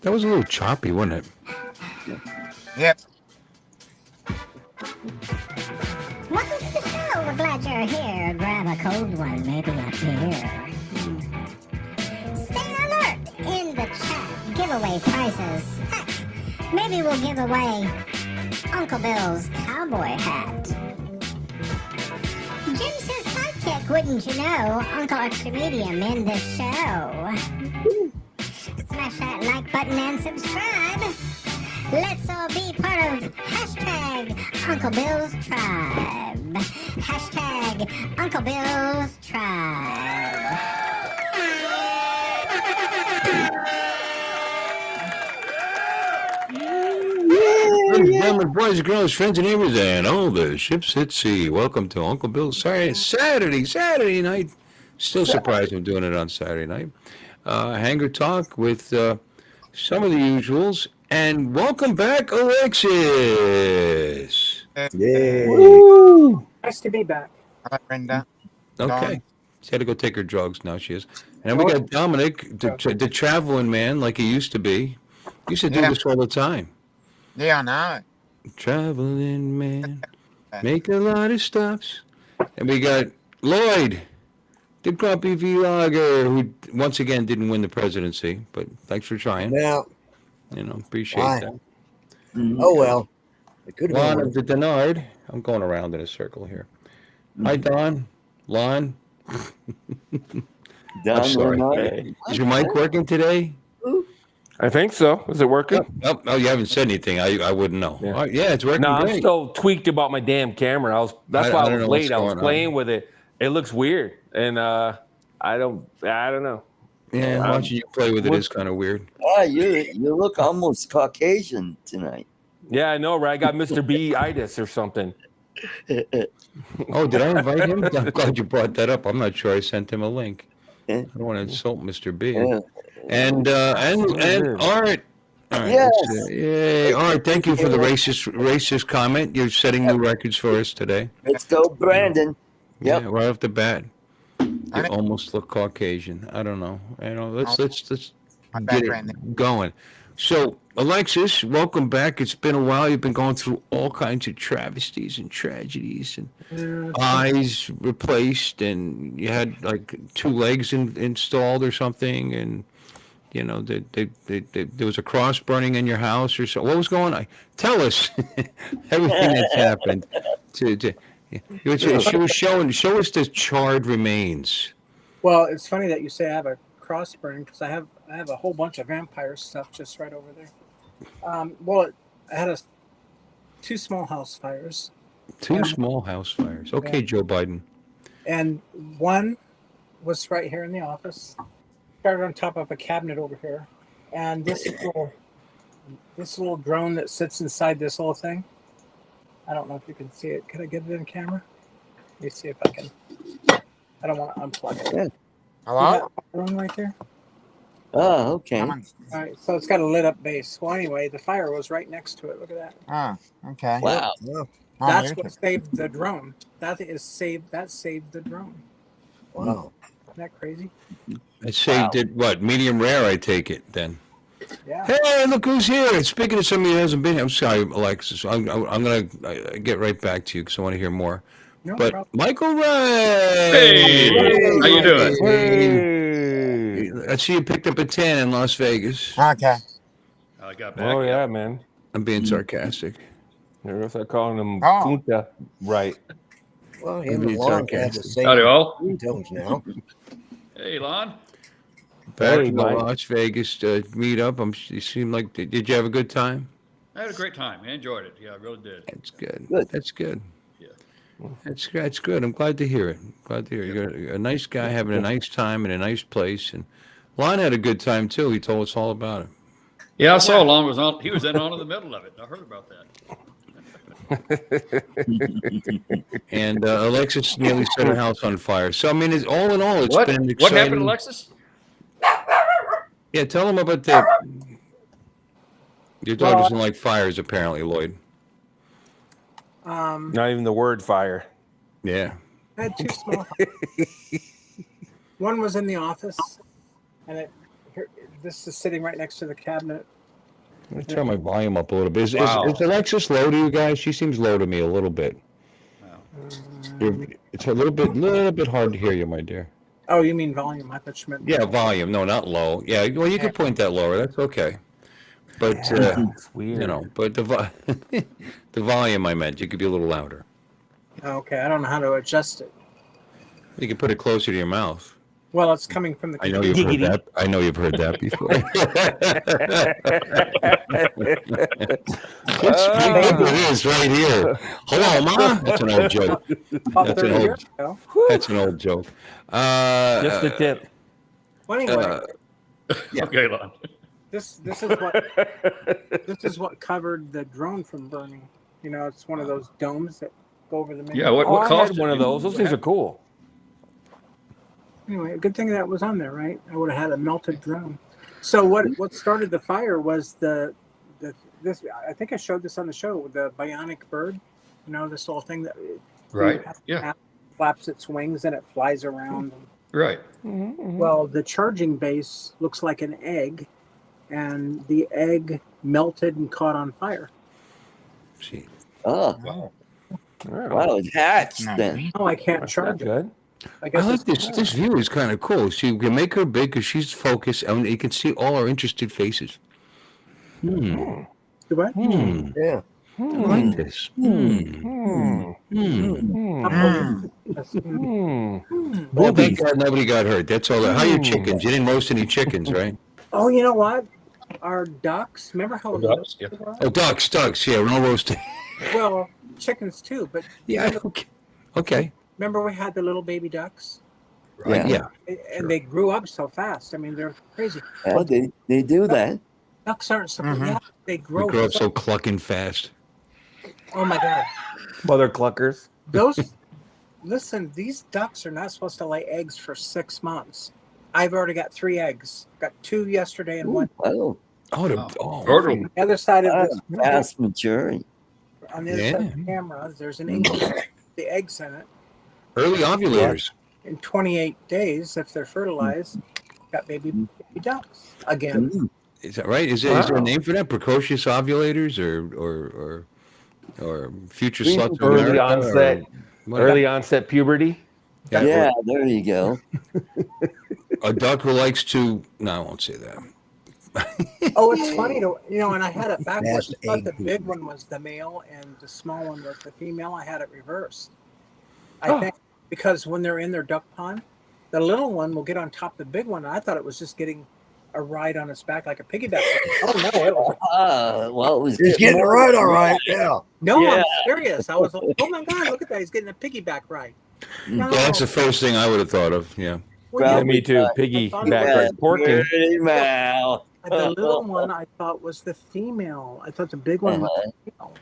That was a little choppy, wasn't it? Yep. Welcome to the show. We're glad you're here. Grab a cold one, maybe a beer. Stay alert in the chat. Giveaway prizes. Heck, maybe we'll give away Uncle Bill's cowboy hat. Jim's his sidekick, wouldn't you know? Uncle Extra Medium in the show. Smash that like button and subscribe. Let's all be part of hashtag Uncle Bill's Tribe. Hashtag Uncle Bill's Tribe. Ladies and gentlemen, boys and girls, friends and neighbors, and all the ships at sea. Welcome to Uncle Bill's Saturday night. Still surprised I'm doing it on Saturday night. Hangar talk with some of the usuals. And welcome back, Alexis. Yay. Woo! Nice to be back. Hi, Brenda. Okay. She had to go take her drugs. Now she is. And we got Dominic, the traveling man, like he used to be. He used to do this all the time. Yeah, I know. Traveling man, make a lot of stops. And we got Lloyd, the grumpy vlogger, who once again didn't win the presidency, but thanks for trying. Now, Appreciate that. oh well. It could have Lon been of the Denard. I'm going around in a circle here. Hi, Don. Lon. I'm sorry. Is your mic working today? I think so. Is it working? Oh, you haven't said anything. I wouldn't know. Yeah, it's working. No, great. I'm still tweaked about my damn camera. That's why I was late. I was playing with it. It looks weird, and I don't know. Yeah, watching you play with it is kind of weird. You look almost Caucasian tonight. Yeah, I know, right? I got Mr. B-itis or something. Oh, did I invite him? I'm glad you brought that up. I'm not sure I sent him a link. I don't want to insult Mr. B. Yeah. And Art. All right, Yes. Yay, Art, thank you for the racist comment. You're setting new records for us today. Let's go, Brandon. Yep. Yeah, right off the bat. You almost look Caucasian. I don't know. Let's get it going. So, Alexis, welcome back. It's been a while. You've been going through all kinds of travesties and tragedies, and eyes replaced, and you had like 2 legs installed or something, and there was a cross burning in your house or so. What was going on? Tell us everything that's happened. Show us the charred remains. Well, it's funny that you say I have a cross burning because I have a whole bunch of vampire stuff just right over there. I had 2 small house fires. 2 small house fires. Okay, yeah. Joe Biden. And one was right here in the office. Started on top of a cabinet over here, and this little drone that sits inside this little thing. I don't know if you can see it. Can I get it in camera? Let me see if I can. I don't want to unplug it. Yeah. Hello? Drone right there. Oh, okay. All right, so it's got a lit up base. Well, anyway, the fire was right next to it. Look at that. Oh, okay. Wow. That's what saved the drone. That saved the drone. Wow. Isn't that crazy? It saved it, what, medium rare, I take it, then. Yeah. Hey, look who's here. And speaking of somebody who hasn't been here, I'm sorry, Alexis. I'm going to get right back to you because I want to hear more. No but problem. Michael Ray. Hey, how you doing? Hey. I see you picked up a 10 in Las Vegas. Okay. I got back. Oh, yeah, man. I'm being sarcastic. They're going to start calling them Punta. Right. Well, him and Lon had the same Howdy, all. tones now. Hey, Lon. Back in the Las Vegas meetup. You seem like, did you have a good time? I had a great time. I enjoyed it. Yeah, I really did. That's good. Good. That's good. Yeah. That's good. I'm glad to hear it. You're a nice guy having a nice time in a nice place. And Lon had a good time, too. He told us all about it. Yeah, I saw Lon was on. He was in the middle of it. I heard about that. And Alexis nearly set her house on fire. So, I mean, all in all, it's been exciting. What happened, Alexis? Yeah, tell them about that. Your dog doesn't like fires, apparently, Lloyd. Not even the word fire. Yeah. I had 2 small. One was in the office, and this is sitting right next to the cabinet. I'm gonna turn my volume up a little bit. Wow. Is Alexis low to you guys? She seems low to me a little bit. It's a little bit hard to hear you, my dear. Oh, you mean volume? I thought you meant. Yeah, volume. No, not low. Yeah, well, you could point that lower. That's okay. But It's weird. you know, but the volume I meant, you could be a little louder. Okay, I don't know how to adjust it. You could put it closer to your mouth. Well, it's coming from the. I know you've heard that. I know you've heard that before. It is right here. Hello, Ma. That's an old joke. That's an old joke. Just the tip. Well, anyway, Yeah. Okay, Lon. this is what covered the drone from burning. You know, it's one of those domes that go over the main. Yeah, what I had caused one of those. Those things are cool. Anyway, good thing that was on there, right? I would have had a melted drone. So what started the fire was this. I think I showed this on the show. The bionic bird. You know, this little thing that flaps its wings and it flies around. Right. Well, the charging base looks like an egg, and the egg melted and caught on fire. See. Oh, wow, it hatched then. Oh, I can't charge it. Good. I I guess like this. This view is kind of cool. So you can make her big because she's focused, and you can see all our interested faces. What? Yeah. I like this. Well, thank God nobody got hurt. That's all. How are your chickens? You didn't roast any chickens, right? Oh, you know what? Our ducks. Remember how Ducks, yeah. Oh, ducks. Yeah, no roasting. Well, chickens too. But Yeah. Okay. remember we had the little baby ducks, Yeah. Yeah. and they grew up so fast. I mean, they're crazy. Oh, they do that. Ducks aren't supposed. Mhm. Yeah, they We grow. grew up so clucking fast. Oh my God. Mother cluckers. Those. Listen, these ducks are not supposed to lay eggs for 6 months. I've already got 3 eggs. Got 2 yesterday and one. Oh, Fertile. On the other side of this. fast maturing. On the other side of the camera, there's an incubator. The eggs in it. Early ovulators. In 28 days, if they're fertilized, got baby ducks again. Is that right? Is there a name for that? Precocious ovulators or future sluts? of Early America, onset. or Early onset puberty. Yeah, there you go. A duck who likes to. No, I won't say that. Oh, it's funny to and I had it backwards. Best I thought the egg big poop. one was the male and the small one was the female. I had it reversed. I think because when they're in their duck pond, the little one will get on top of the big one. And I thought it was just getting a ride on its back like a piggyback. Oh no, it was Well, it was He's getting it right, all right. Yeah. no. Yeah. I'm serious. I was like, oh my God, look at that! He's getting a piggyback ride. No, Yeah, that's the first thing I would have thought of. Yeah. well, Yeah, Well, me too. I Piggy thought it back was- right. Porking. Pretty mal. the little one I thought was the female. I thought the big one was the female.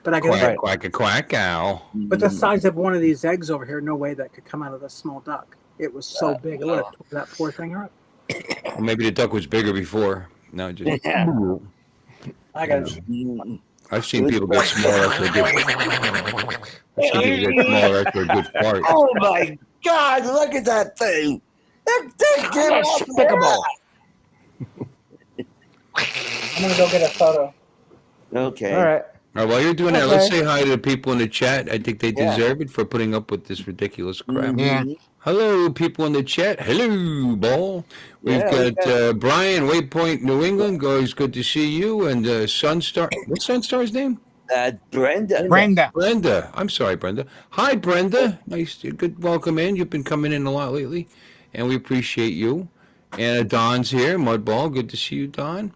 But I guess, Quack, quack, quack, ow. but the size of one of these eggs over here, no way that could come out of this small duck. It was so big, it would have tore that poor thing up. Or maybe the duck was bigger before. No, just. Yeah. I got I've seen people get smaller after a good. I've seen people get smaller after a good fart. Oh my God! Look at that thing. That thing came off the Despicable. I'm gonna go get a photo. Okay. All right. All right, while you're doing that, let's Okay. say hi to the people in the chat. I think they Yeah. deserve it for putting up with this ridiculous crap. Yeah. Hello, people in the chat. Hello, Ball. We've Yeah, got Brian, Waypoint, New England. Always good to see you. And Sunstar. What's Sunstar's name? Brenda. Brenda. Brenda. I'm sorry, Brenda. Hi, Brenda. Nice, good welcome in. You've been coming in a lot lately, and we appreciate you. And Don's here. Mudball. Good to see you, Don.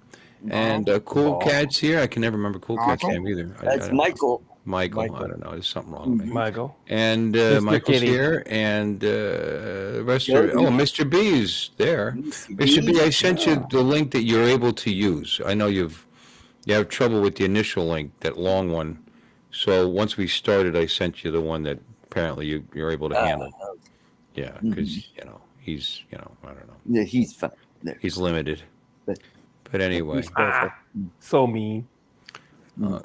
And Cool Cat's here. I can never remember Cool Cat's Michael? name either. I That's don't know. Michael. Michael. I Michael. don't know. There's something wrong with me. Michael. And Mr. Michael's Kitty. here, and the rest Jody. are. Oh, Mr. B is there. Mr. B, I sent you the link that you're able to use. I know you have trouble with the initial link, that long one. So once we started, I sent you the one that apparently you're able to handle. Yeah, because he's I don't know, Yeah, he's fine. he's limited. But anyway, So mean.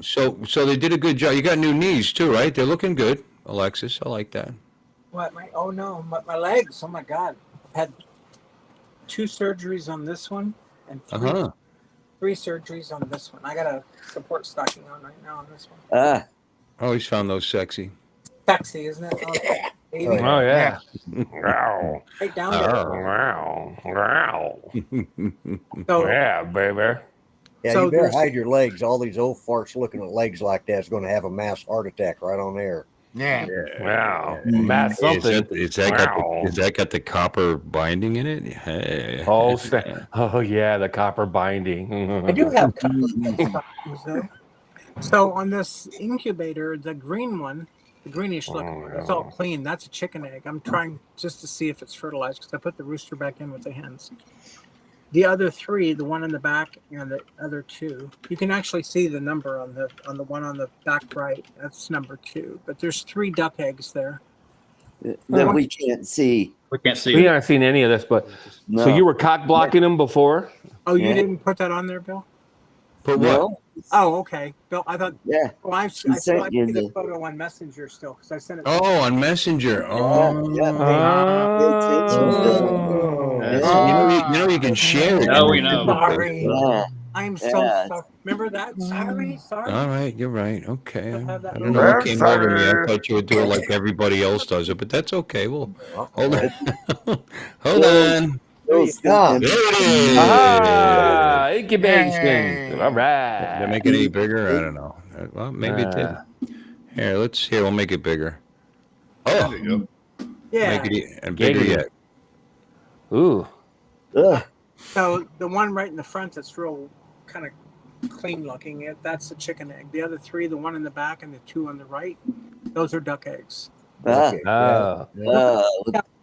so they did a good job. You got new knees too, right? They're looking good, Alexis. I like that. What? My legs. Oh my God! I've had 2 surgeries on this one, and Uh-huh. 3 surgeries on this one. I got a support stocking on right now on this one. Ah, I always found those sexy. Sexy, isn't it? Oh, baby. Oh yeah. Right down there. Wow. So, Yeah, baby. Yeah, So you better there's- hide your legs. All these old farts looking at legs like that's going to have a mass heart attack right on there. Yeah. Wow. Mhm. Matt something. Is that got the copper binding in it? Hey. Oh, yeah, the copper binding. I do have copper stockings though. So on this incubator, the green one, the greenish looking, it's all clean. That's a chicken egg. I'm trying just to see if it's fertilized because I put the rooster back in with the hens. The other 3, the one in the back and the other 2, you can actually see the number on the one on the back right. That's number 2. But there's 3 duck eggs there. that we can't see. We can't see We it. haven't seen any of this, but No. so you were cock blocking them before? Oh, you Yeah. didn't put that on there, Bill? Put what? No. Oh, okay. Bill, I thought. Yeah. Oh, I She see sent you the the- photo on Messenger still because I sent it. Oh, on Messenger. Oh. Yeah. You know you can share it. Now we know. Sorry. Yeah. I'm so Yeah. sorry. Remember that? Sorry. All right, you're right. Okay. I'll have that I don't know what little- came over me. I thought you would do it like everybody else does it, but that's okay. Well, hold on. Hold on. Ah, There it is. Ah, incubation. Yay. All Did right. I make it any bigger? I don't know. Well, maybe it did. Here, we'll make it bigger. Oh, There you go. Yeah. make it and bigger Giggity. yet. Ooh. Ugh. So the one right in the front that's real kind of clean looking, that's a chicken egg. The other 3, the one in the back and the 2 on the right, those are duck eggs. Ah. okay. Oh.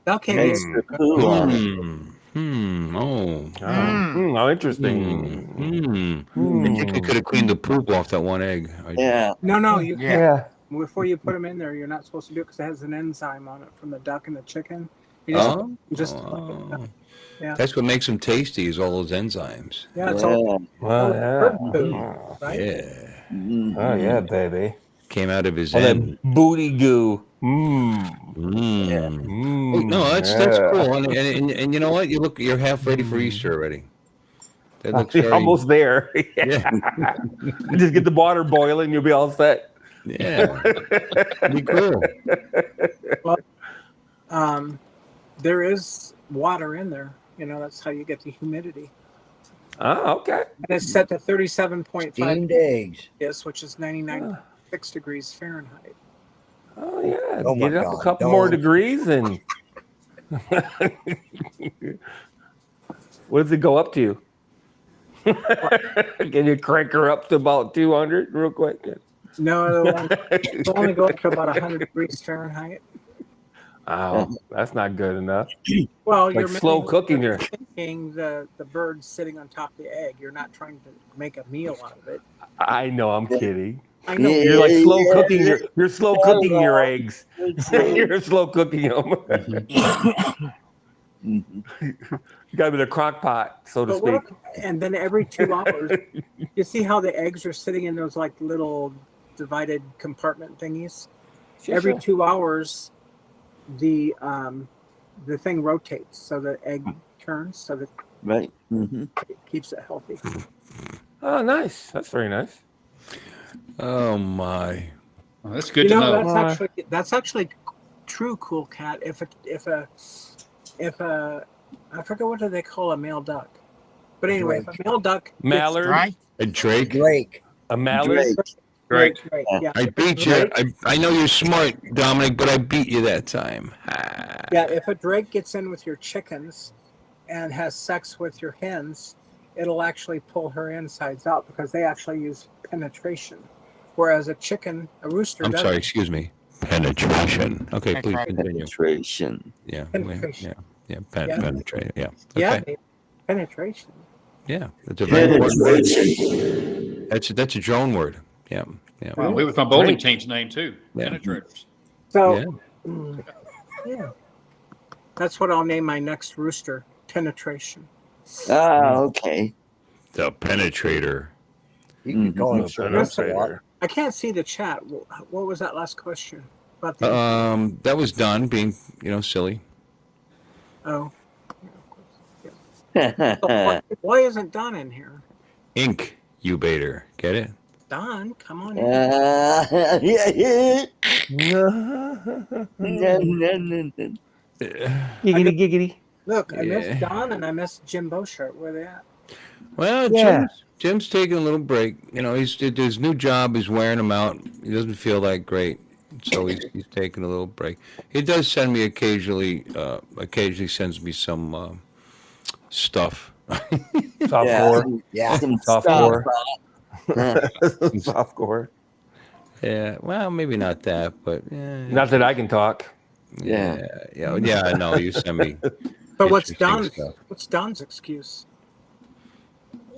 Duck eggs. Extra poo on it. Oh. Oh, interesting. I think you could have cleaned the poop off that one egg. Yeah. No, you Yeah. can't. Yeah. Before you put them in there, you're not supposed to do it because it has an enzyme on it from the duck and the chicken. You just Yeah. That's what makes them tasty is all those enzymes. yeah, it's all Well, bird yeah. food, right? Yeah. Mhm. Oh, yeah, baby. Came out of his All end. that booty goo. No, that's cool. And you know what? You're half ready for Easter already. That looks very, Almost there. yeah. Just get the water boiling, you'll be all set. Yeah. Be cool. There is water in there. You know, that's how you get the humidity. Oh, okay. And it's set to 37.5 Steamed eggs. Celsius, which is 99.6 degrees Fahrenheit. Oh, yeah. Oh, my Get it up God, a couple more don't. degrees and what does it go up to? Can you crank her up to about 200 real quick? No, it'll only go up to about 100 degrees Fahrenheit. Oh, that's not good enough. Well, Like you're slow making- cooking you're your- thinking the bird sitting on top of the egg. You're not trying to make a meal out of it. I know, I'm kidding. I know. Yeah. You're like slow Yeah, cooking yeah. you're slow cooking your eggs. You're slow cooking them. Mhm. You got to be in a crock pot, so to But speak. what, and then every 2 hours, you see how the eggs are sitting in those like little divided compartment thingies. Every 2 hours, the thing rotates, so the egg turns, so that Right. Mm-hmm. it keeps it healthy. Oh, nice. That's very nice. Oh my. Well, that's good You to know, know. that's actually true, Cool Cat. If a I forget what do they call a male duck, but anyway, if a male duck gets- Mallard, Right? A Drake. Drake. a mallard. Drake. Right, yeah. I beat you. I know you're smart, Dominic, but I beat you that time. Ah. Yeah, if a drake gets in with your chickens and has sex with your hens, it'll actually pull her insides out because they actually use penetration. Whereas a rooster I'm doesn't. sorry, excuse me. Penetration. Okay, That's please right. continue. Penetration. Yeah. Penetration. Yeah. Yeah. Penetrate. Yeah. Yeah, Okay. penetration. Yeah. That's a very important word. Penetration. That's a drone word. Yeah. Yeah. Well, we with my bowling team's name too. Yeah. Penetrators. So, Yeah. yeah. That's what I'll name my next rooster, penetration. Ah, okay. The penetrator. You can call him Sir Penetrator. Lancelot. I can't see the chat. What was that last question? About the, That was done being, silly. oh. Why isn't Don in here? Incubator. Get it? Don, come on in. Giggity. Look, I missed Yeah. Don and I missed Jim Beauchart. Where they at? Well, Yeah. Jim's taking a little break. You know, his new job is wearing him out. He doesn't feel that great, so he's taking a little break. He does send me occasionally. Occasionally sends me some stuff. Softcore. Yeah. Some Softcore. stuff. Softcore. Yeah, well, maybe not that, but Not that I can talk. yeah. I know you sent me. But what's interesting stuff. Don's excuse?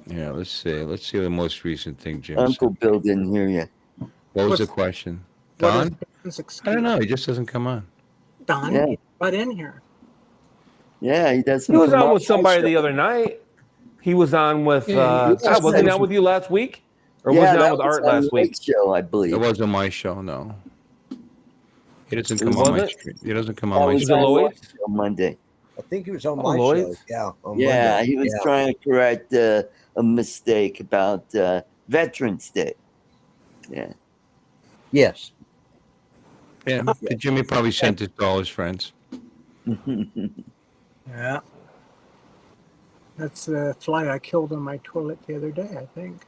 Yeah, let's see the most recent thing Jim Uncle sent. Bill didn't hear you. What was the What's- question? What is Don? Don's excuse? I don't know. He just doesn't come on. Don, Yeah. right in here. Yeah, he does. He was on with somebody the other night. He was on with. Wasn't he on with you last week? Or was he on with Art last week? Show, I It believe. wasn't my show. No, he doesn't come Was on my it? stream. He doesn't come That on my was Was it stream. Lloyd's? on Monday. I think he was on Oh, my show. Lloyd's? Yeah. On Yeah, Monday. he was trying to correct a mistake about Veterans Day. Yeah. Yes. Yeah, Jimmy probably sent it to all his friends. Yeah. That's the fly I killed on my toilet the other day, I think.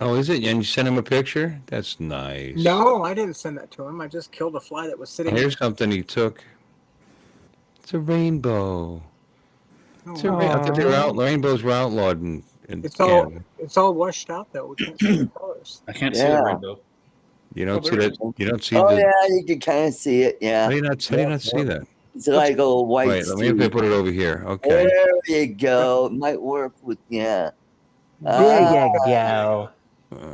Oh, is it? And you sent him a picture? That's nice. No, I didn't send that to him. I just killed a fly that was sitting. Here's something he took. It's a rainbow. It's a I thought they were rainbows were outlawed in It's Canada. it's all washed out though. We can't see the colors. I can't see the rainbow. You don't see that? You don't see Oh the? yeah, you can kind of see it. Yeah, How do you not see that? it's like a white. Wait, let me streak. put it over here. Okay. There you go. It might work with There Ah, you go.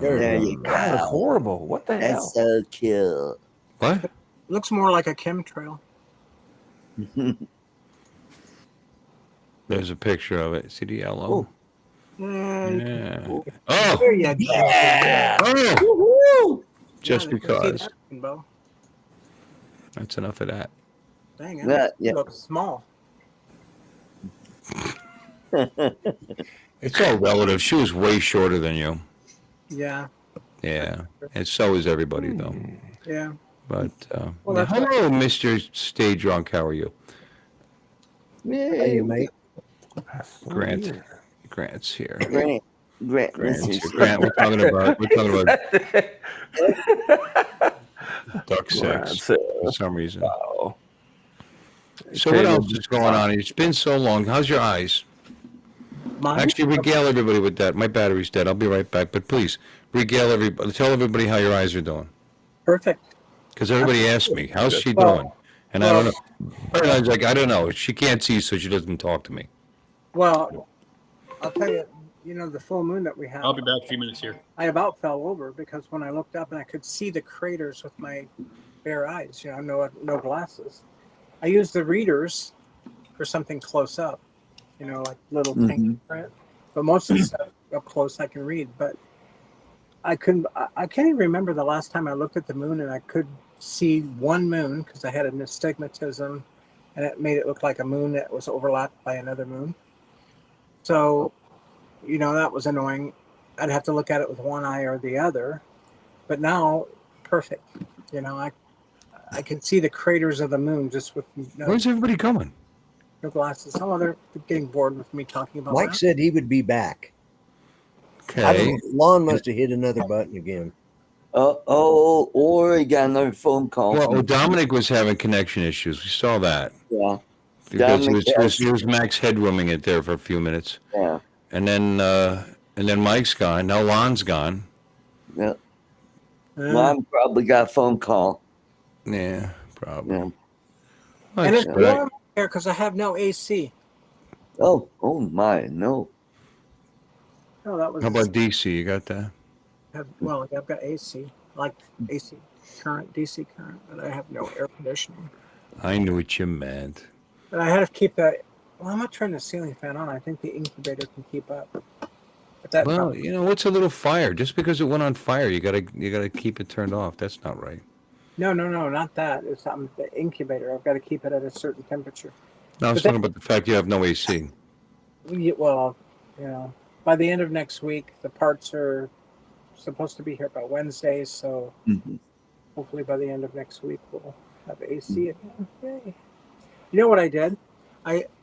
there you That was go. horrible. What the hell? That's so cool. What? Looks more like a chemtrail. There's a picture of it. See the yellow? Yeah. Oh. There you go. Oh. Just Yeah, they can see because. that rainbow. That's enough of that. Dang Yeah, it. yeah. Looks small. It's all relative. She was way shorter than you. Yeah. Yeah. And so is everybody, though. Yeah. But, Well, that's hello, Mr. Stay Drunk. How are you? Hey, mate. Grant. Grant's here. Grant, Grant's this here. is Grant, we're talking about duck sex for some reason. Wow. So what else is going on? It's been so long. How's your eyes? Mine? Actually, regale everybody with that. My battery's dead. I'll be right back. But please, regale everybody. Tell everybody how your eyes are doing. Perfect. Because everybody asks me, how's she Well, doing? And I don't know. I was like, I don't know. She can't see, so she doesn't talk to me. Well, I'll tell you, the full moon that we had, I'll be back a few minutes here. I about fell over because when I looked up and I could see the craters with my bare eyes, no glasses. I used the readers for something close up, like little pink print. But most of the stuff up close I can read. But I can't even remember the last time I looked at the moon and I could see one moon because I had an astigmatism and it made it look like a moon that was overlapped by another moon. So, that was annoying. I'd have to look at it with one eye or the other. But now, perfect. I can see the craters of the moon just with Where's everybody going? no glasses. Oh, they're getting bored with me talking about Mike that. said he would be back. I Okay. don't know. Lon must have hit another button again. or he got another phone call. Well, Dominic was having connection issues. We saw that. Yeah, Because Dominic he was Max headrooming it there for a few minutes. yeah, And then Mike's gone. Now Lon's gone. yeah. Mom probably got a phone call. Yeah, probably. Yeah. And it's That's right. warm here because I have no AC. Oh my, no. No, that was. How about DC? You got that? I've got AC, like AC current, DC current, but I have no air conditioning. I knew what you meant. But I had to keep that. Well, I'm not turning the ceiling fan on. I think the incubator can keep up. But that. Well, what's a little fire? Just because it went on fire, you gotta keep it turned off. That's not right. No, not that. It's the incubator. I've got to keep it at a certain temperature. No, I was But talking about the fact you have no AC. Well, by the end of next week, the parts are supposed to be here by Wednesday, so Mhm. hopefully by the end of next week we'll have AC again. Yay. You know what I did?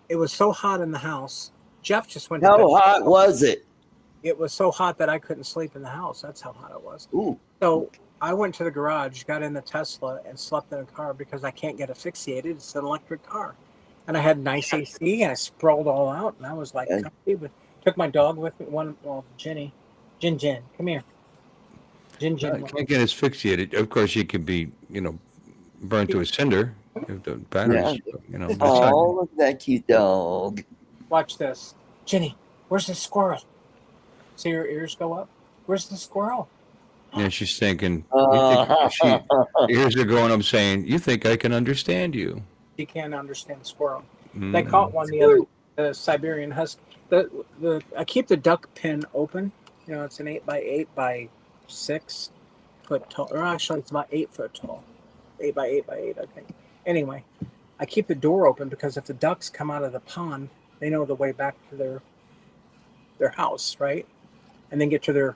It was so hot in the house. Jeff just went to bed. How hot was it? It was so hot that I couldn't sleep in the house. That's how hot it was. Ooh. So I went to the garage, got in the Tesla, and slept in the car because I can't get asphyxiated. It's an electric car. And I had nice AC, and I sprawled all out, and I was like, comfy. Took my dog with me. Jenny. Jin, come here. Jin. I can't get asphyxiated. Of course, you could be, burned to a cinder if the batteries, Oh, look at that cute dog. Watch this. Jenny, where's the squirrel? See her ears go up? Where's the squirrel? Yeah, she's thinking, ears are going up saying, you think I can understand you. She can't understand squirrel. They caught one the other, the Siberian husky. I keep the duck pen open. It's an 8x8 by 6 foot tall. Or actually, it's about 8 foot tall. 8x8 I think. Anyway, I keep the door open because if the ducks come out of the pond, they know the way back to their house, right? And then get to their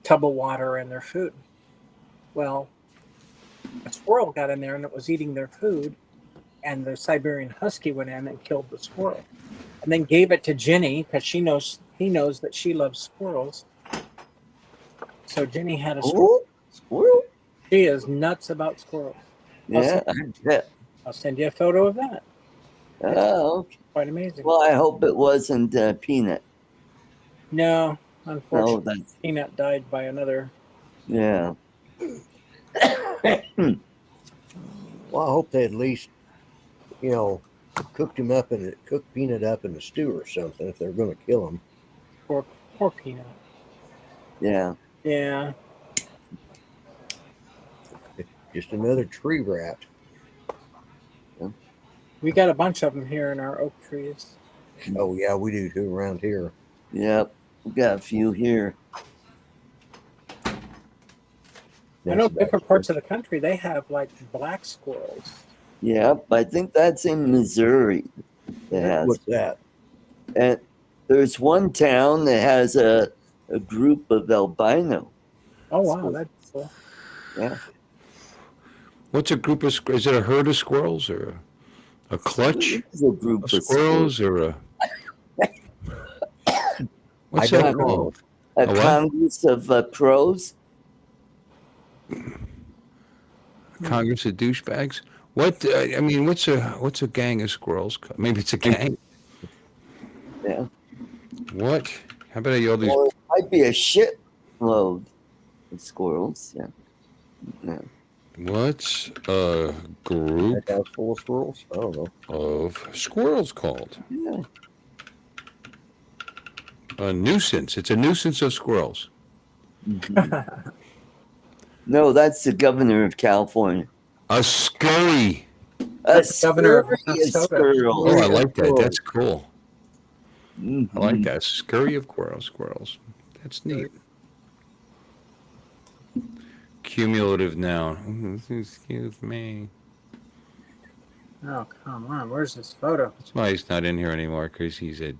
tub of water and their food. Well, a squirrel got in there and it was eating their food, and the Siberian husky went in and killed the squirrel, and then gave it to Jenny because he knows that she loves squirrels. So Jenny had a squirrel. Squirrel? She is nuts about squirrels. Yeah, I'll send you a photo of that. Oh, okay. Quite amazing. Well, I hope it wasn't Peanut. No, unfortunately, that's... Peanut died by another. Yeah. Well, I hope they at least, cooked Peanut up in a stew or something if they're going to kill him. Poor Peanut. Yeah. Yeah. Just another tree rat. We got a bunch of them here in our oak trees. Oh, yeah, we do too around here. Yep. We got a few here. I know different parts of the country, they have like black squirrels. Yep. I think that's in Missouri. What's that? And there's one town that has a group of albino. Oh, wow. That's cool. Yeah. What's a group of squirrels? Is it a herd of squirrels or a clutch It's a group of squirrels or a... What's I that don't know. called? a what? Congress of crows. Congress of douchebags? What? What's a gang of squirrels? Maybe it's a gang. Yeah. What? How about all these? Or it might be a shitload of squirrels. Yeah. Yeah. What's a group That house full of squirrels? I don't know. of squirrels called? Yeah. A nuisance. It's a nuisance of squirrels. No, that's the governor of California. A scurry. A governor of scurry of Minnesota. squirrels. Oh, I like that. That's cool. Mhm. I like that. Scurry of squirrels. That's neat. Cumulative noun. Excuse me. Oh, come on. Where's this photo? That's why he's not in here anymore, because he's a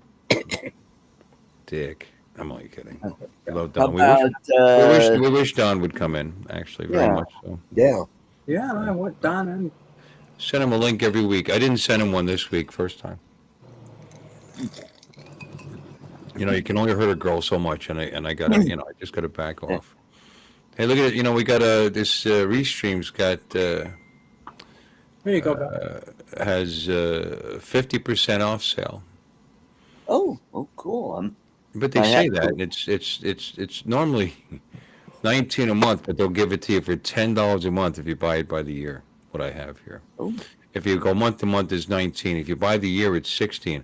dick. I'm only kidding. I love How Don. about, We wish Don would come in, actually, very Yeah. much so. Yeah. Yeah, I went down and Send him a link every week. I didn't send him one this week, first time. You can only hurt a girl so much, and I gotta, I just gotta back off. Hey, look at it. We got this Restream's got here you go, Bill. has 50% off sale. oh, cool. But they I say have that and it's normally $19 a month, but they'll give it to you for $10 a month if you buy it by the year. What I have here. Oh. If you go month to month, it's $19. If you buy the year, it's $16.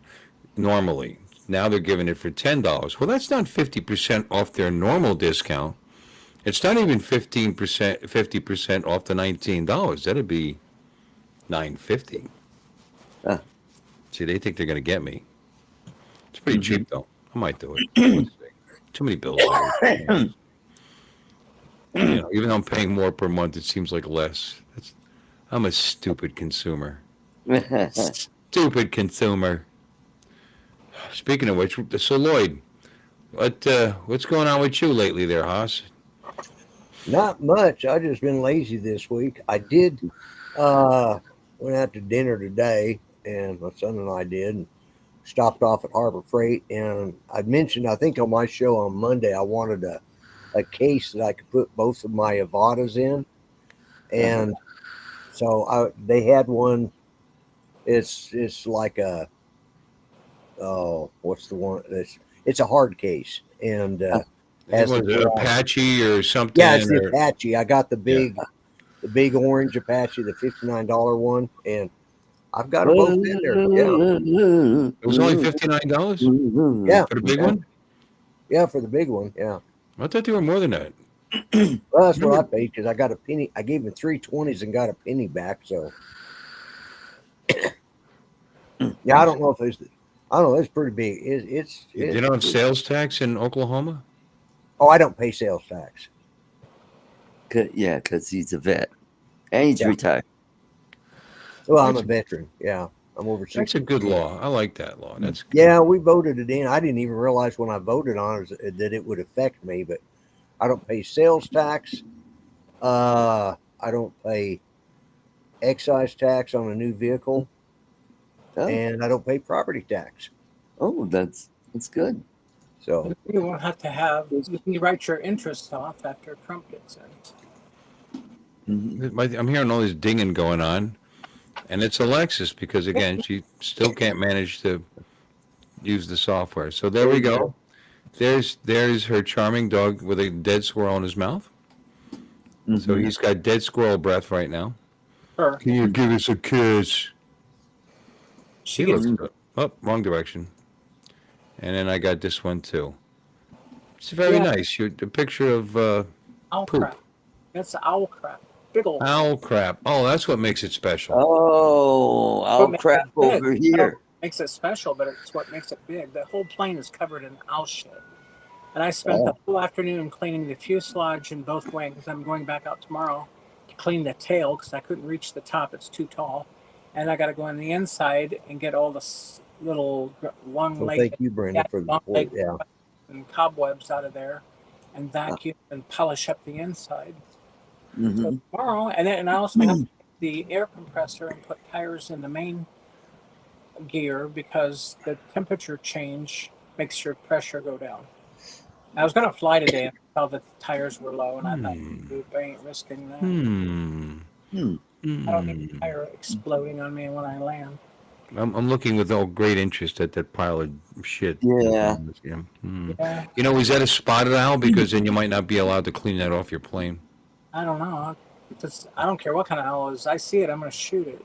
Normally, now they're giving it for $10. Well, that's not 50% off their normal discount. It's not even 50% off the $19. That'd be $9.50. See, they think they're gonna get me. It's pretty cheap though. I might do it. Let's see. Too many bills. Even though I'm paying more per month, it seems like less. I'm a stupid consumer. Stupid consumer. Speaking of which, so Lloyd, what's going on with you lately there, Haas? Not much. I just been lazy this week. I did went out to dinner today, and my son and I did, and stopped off at Harbor Freight. And I mentioned, I think on my show on Monday, I wanted a case that I could put both of my Avadas in, and so they had one. It's like a what's the one? It's a hard case, and Was it Apache or something? Yeah, it's the Apache. I got the big orange Apache, the $59 one, and I've got them both in there. Yeah, it was only $59. Yeah, for the big one. Yeah, for the big one. Yeah, I thought they were more than that. Well, that's what I paid because I got a penny. I gave him 320s and got a penny back. So, yeah, I don't know if it's. I don't know. It's pretty big. You know, sales tax in Oklahoma. Oh, I don't pay sales tax. Yeah, because he's a vet and he's retired. Well, I'm a veteran. Yeah, I'm over 60. That's a good law. I like that law. That's good. Yeah, we voted it in. I didn't even realize when I voted on it that it would affect me, but I don't pay sales tax. I don't pay excise tax on a new vehicle, and I don't pay property tax. Oh, that's good. So you won't have to have. You can write your interest off after Trump gets in. I'm hearing all this dinging going on, and it's Alexis because again she still can't manage to use the software. So there we go. There's her charming dog with a dead squirrel in his mouth. So he's got dead squirrel breath right now. Sure. Can you give us a kiss? She gets Wrong direction. And then I got this one too. It's very nice. The picture of owl poop. crap. That's owl crap. Big old Owl crap. Oh, that's what makes it special. Oh, owl crap over here. Makes it special, but it's what makes it big. The whole plane is covered in owl shit. And I spent the whole afternoon cleaning the fuselage and both wings. I'm going back out tomorrow to clean the tail because I couldn't reach the top. It's too tall. And I got to go on the inside and get all the little long leg. Thank you, Brenda, for the report. Yeah. And cobwebs out of there and vacuum and polish up the inside. So tomorrow, and I also have the air compressor and put tires in the main gear because the temperature change makes your pressure go down. I was going to fly today and saw that the tires were low, and I thought, I ain't risking that. I don't need the tire exploding on me when I land. I'm looking with all great interest at that pile of shit. Yeah. Yeah. You know, is that a spotted owl? Because then you might not be allowed to clean that off your plane. I don't know. I don't care what kind of owl it is. I see it, I'm going to shoot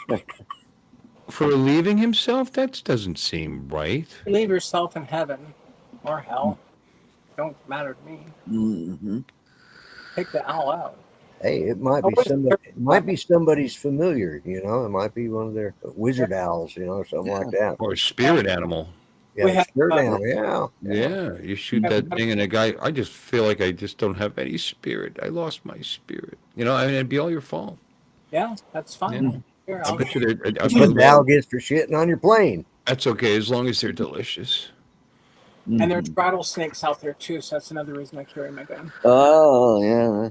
it. For leaving himself? That doesn't seem right. Leave yourself in heaven or hell. Don't matter to me. Take the owl out. Hey, it might be somebody. It might be somebody's familiar. You know, it might be one of their wizard owls. You know, something like that. Or a spirit animal. Yeah, spirit animal. Yeah, you shoot that thing and a guy. I just feel like I just don't have any spirit. I lost my spirit. You know, I mean, it'd be all your fault. Yeah, that's fine. Yeah. Here, I bet you the owl gets for shitting on your plane. That's okay as long as they're delicious. And there's rattlesnakes out there too, so that's another reason I carry my gun. Oh yeah.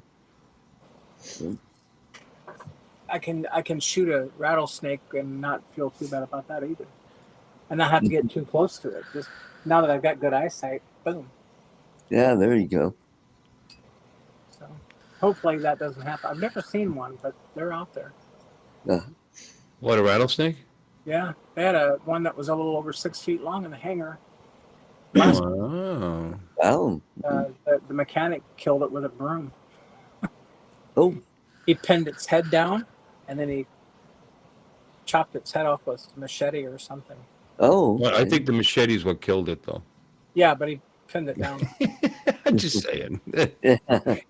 I can shoot a rattlesnake and not feel too bad about that either, and not have to get too close to it. Just now that I've got good eyesight, boom. Yeah, there you go. So hopefully that doesn't happen. I've never seen one, but they're out there. What, a rattlesnake? Yeah, they had one that was a little over 6 feet long in the hangar. Wow. The mechanic killed it with a broom. Oh. He pinned its head down, and then he chopped its head off with a machete or something. Oh. Well, I think the machete is what killed it, though. Yeah, but he pinned it down. I'm just saying.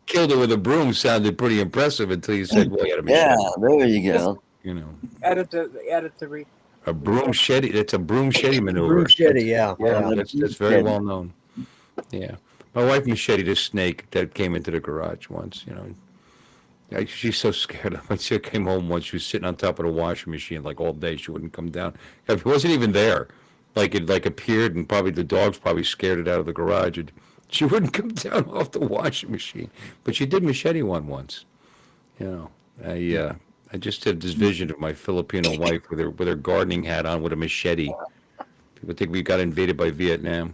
Killed it with a broom sounded pretty impressive until you said, well, you had a machete. Yeah, there you go. You know. Added to a broom shetty. It's a broom shetty maneuver. Broom shetty, yeah. That's very well known. Yeah. My wife macheted a snake that came into the garage once, you know. She's so scared of me. She came home once. She was sitting on top of the washing machine like all day. She wouldn't come down. It wasn't even there. Like it like appeared, and probably the dogs probably scared it out of the garage. And she wouldn't come down off the washing machine. But she did machete one once. You know, I just had this vision of my Filipino wife with her gardening hat on with a machete. People think we got invaded by Vietnam.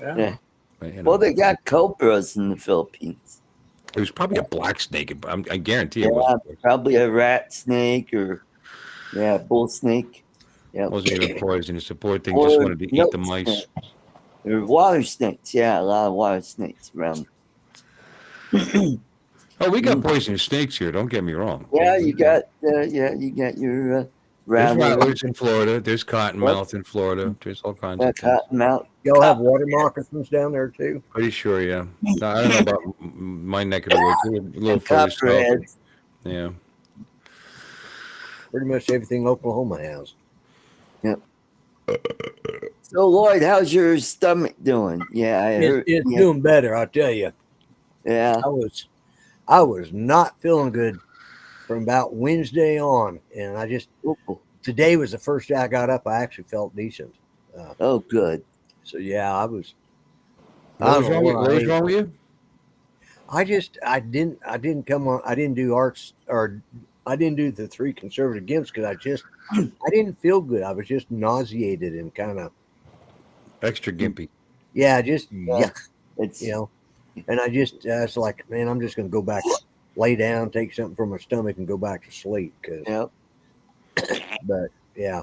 Yeah. But, Well, they got cobras in the Philippines. It was probably a black snake. I guarantee Yeah, it was. probably a rat snake or bull snake. Yeah, It wasn't even poisonous. The poor thing just wanted to eat the mice. Snake. There were water snakes. Yeah, a lot of water snakes around. Oh, we got poisonous snakes here. Don't get me wrong. Yeah, you got your There's rattlers. rattlers in Florida. There's cottonmouth in Florida. There's all kinds of things. Cottonmouth. Y'all have water moccasins down there too? Pretty sure, yeah. No, I don't know about my neck of the woods. A little further south. Copperheads. Yeah. Pretty much everything Oklahoma has. Yep. So Lloyd, how's your stomach doing? Yeah, I heard. It's doing better, I'll tell you. Yeah. I was not feeling good from about Wednesday on, and today was the first day I got up. I actually felt decent. Oh, good. So yeah, I was. What was wrong with you? I didn't come on. I didn't do arts, or I didn't do the 3 conservative gifts because I didn't feel good. I was just nauseated and kind of extra gimpy. Yeah, just yuck. It's and I was like, man, I'm just gonna go back, lay down, take something from my stomach, and go back to sleep. But yeah,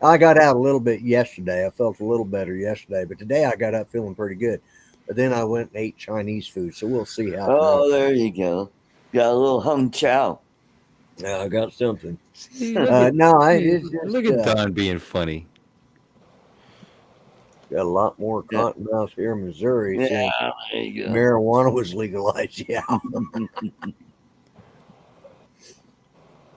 I got out a little bit yesterday. I felt a little better yesterday, but today I got up feeling pretty good. But then I went and ate Chinese food, so we'll see how. Oh, there you go. Got a little hung chow. Yeah, I got something. See, look at Don Don being funny. Got a lot more cottonmouths here in Missouri. Yeah, there you go. Marijuana was legalized. Yeah.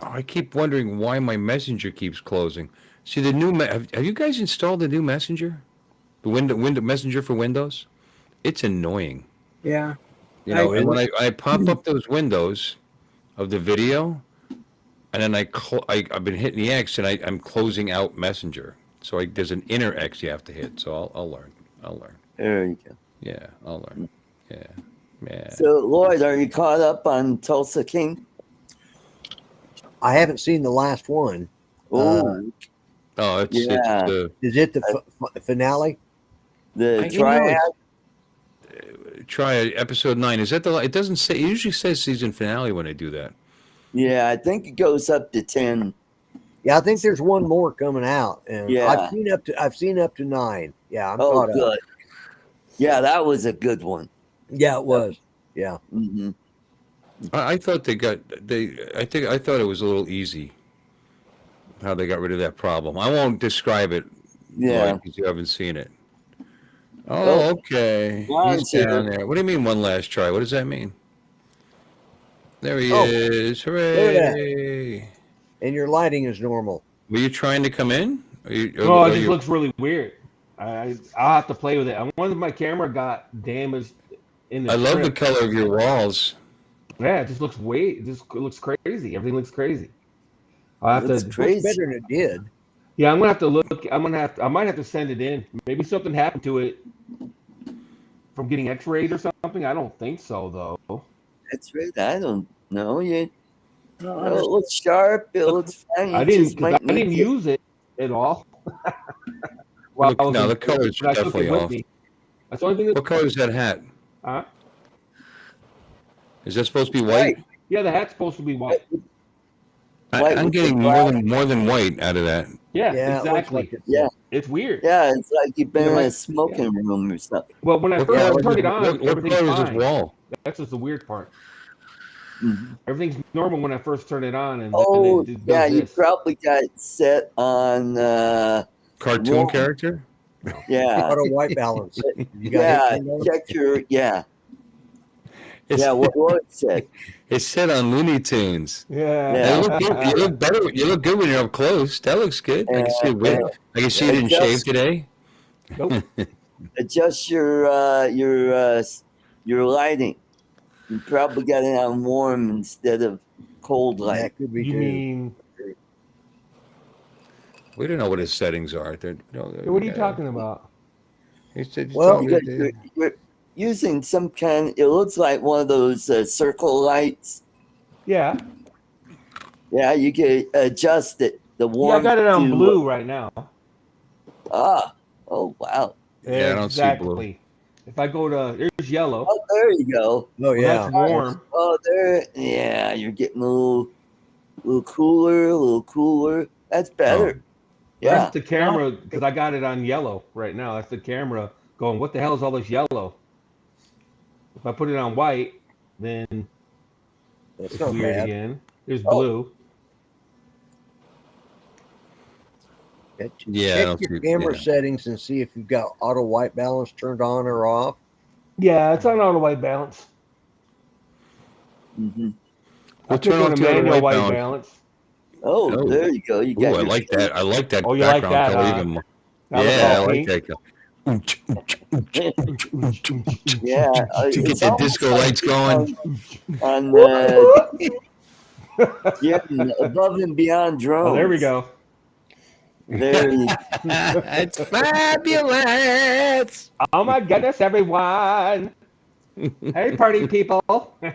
I keep wondering why my messenger keeps closing. See the new. Have you guys installed the new messenger? The window messenger for Windows. It's annoying. Yeah. You know, and when I pop up those windows of the video, and then I've been hitting the X, and I'm closing out Messenger. So there's an inner X you have to hit. So I'll learn. There you go. Yeah, I'll learn. Yeah. So Lloyd, are you caught up on Tulsa King? I haven't seen the last one. It's is it the finale? The triad? Triad episode 9. Is that it doesn't say. It usually says season finale when they do that. Yeah, I think it goes up to 10. Yeah, I think there's one more coming out, and Yeah. I've seen up to 9. Yeah, I'm Oh, caught good. up. Yeah, that was a good one. Yeah, it was. Yeah. Mm-hmm. I thought I thought it was a little easy how they got rid of that problem. I won't describe it. Yeah. Because you haven't seen it. Oh, okay. He's down there. What do you mean one last try? What does that mean? There he is. Hooray. And your lighting is normal. Were you trying to come in? It just looks really weird. I'll have to play with it. I wonder if my camera got damaged in the I love the color of your walls. Yeah, it just looks it just looks crazy. Everything looks crazy. I It's better than it did. Yeah, I'm gonna have to look. I might have to send it in. Maybe something happened to it from getting X-rayed or something. I don't think so though. That's right. I don't know. It looks sharp. It looks fine. I didn't use it at all. The color's definitely off. That's the only thing. What color is that hat? Huh? Is that supposed to be white? Yeah, the hat's supposed to be white. I'm getting more than white out of that. Yeah, exactly. It's weird. Yeah, it's like you've been in a smoking room or something. Well, when I first turned it on, everything's fine. This wall? That's just the weird part. Mm-hmm. Everything's normal when I first turn it on, and you probably got it set on cartoon character. Yeah, auto white balance. Check your what it said. It's set on Looney Tunes. Yeah. You look better. You look good when you're up close. That looks good. I can see it. I can see you didn't shave today. Nope. Adjust your lighting. You probably got it on warm instead of cold light. That could be You too. mean? We don't know what his settings are. What are you talking about? He said, Well, You're using some kind. It looks like one of those circle lights. Yeah. Yeah, you can adjust it. The Yeah, I warm. got it on to, blue right now. Ah. Oh wow. Yeah, I don't see blue. Exactly. If I go to there's yellow. Oh, there you go. Oh Well, yeah. that's warm. Oh, there. Yeah, you're getting a little cooler. That's better. Yeah. That's the camera because I got it on yellow right now. That's the camera going. What the hell is all this yellow? If I put it on white, then That's it's not weird bad. again. There's Oh. blue. Yeah, Check your camera settings and see if you've got auto white balance turned on or off. Yeah, it's on auto white balance. Mm-hmm. I put on a manual white balance. Oh, Oh. there you go. You got. Ooh, I like that. I like that Oh, you like background that, color huh? even more. That looks Yeah, I all like pink. that. Yeah, To get it's the almost disco like lights going. on getting above and beyond drones. Oh, there we go. There you It's fabulous. Oh my goodness, everyone! Hey, party people! pink.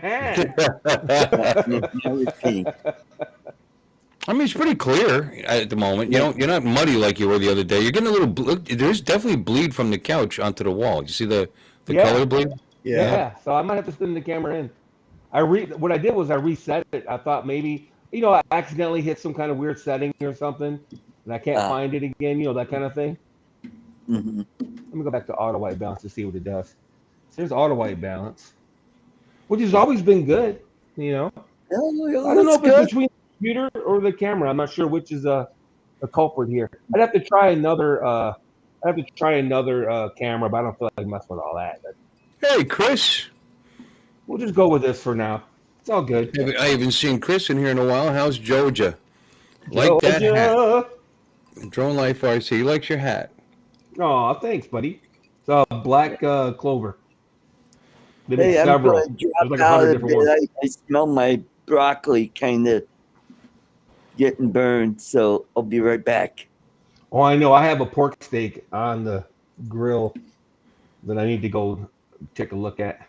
I mean, it's pretty clear at the moment. You're not muddy like you were the other day. You're getting a little. There's definitely bleed from the couch onto the wall. You see the color bleed? Yeah. So I might have to send the camera in. What I did was I reset it. I thought maybe I accidentally hit some kind of weird setting or something, and I can't find it again. That kind of thing. Mm-hmm. Let me go back to auto white balance to see what it does. So there's auto white balance, which has always been good. I don't know if it's between the computer or the camera. I'm not sure which is a culprit here. I'd have to try another. Camera, but I don't feel like messing with all that. Hey, Chris. We'll just go with this for now. It's all good. I haven't seen Chris in here in a while. How's Georgia? Like that hat. Drone Life RC. He likes your hat. Oh, thanks, buddy. It's a black clover. Hey, I'm several. going to drop There's like out 100 a different ones. bit. I smell my broccoli kind of getting burned, so I'll be right back. Oh, I know. I have a pork steak on the grill that I need to go take a look at.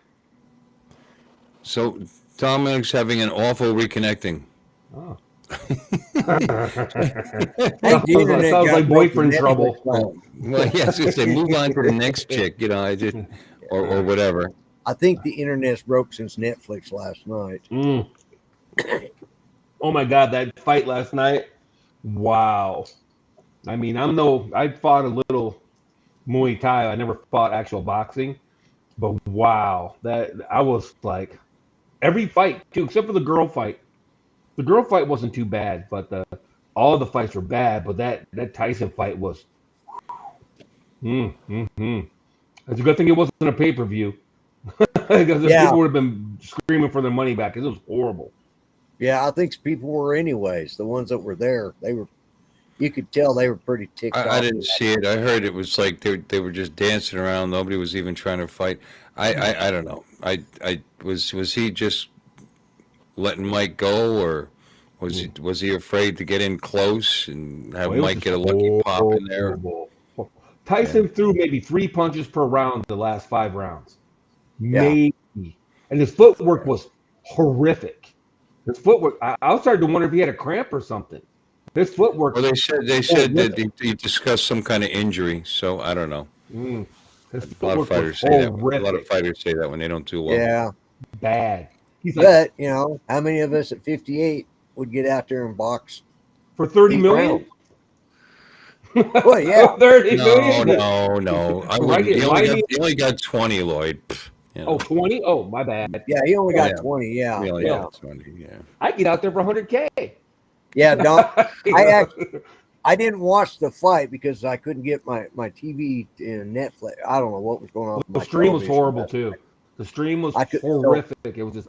So Dominic's having an awful reconnecting. Oh. Sounds like boyfriend trouble. Well, yes, if they move on to the next chick, or whatever. I think the internet's broke since Netflix last night. Oh my God, that fight last night! Wow. I mean, I fought a little Muay Thai. I never fought actual boxing, but wow, that I was like every fight too, except for the girl fight. The girl fight wasn't too bad, but all the fights were bad. But that Tyson fight was. It's a good thing it wasn't a pay-per-view, because people would have been screaming for their money back. Because it was horrible. Yeah, I think people were anyways. The ones that were there, you could tell they were pretty ticked off. I didn't see it. I heard it was like they were just dancing around. Nobody was even trying to fight. I don't know. Was he just letting Mike go, or was he afraid to get in close and have Mike get a lucky pop in there? Tyson threw maybe 3 punches per round the last 5 rounds. Maybe. And his footwork was horrific. His footwork, I started to wonder if he had a cramp or something. His footwork. Well, they said that he discussed some kind of injury, so I don't know. A lot of fighters say that. A lot of fighters say that when they don't do well. Yeah. Bad. But, how many of us at 58 would get out there and box for 30 million? Well, yeah. 30 million? No. I wouldn't. He only got 20, Lloyd. Oh, 20? Oh, my bad. Yeah, he only got 20. Yeah. He only got 20, yeah. I get out there for 100K. Yeah, I didn't watch the fight because I couldn't get my TV in Netflix. I don't know what was going on. The stream was horrible too. The stream was horrific. It was just.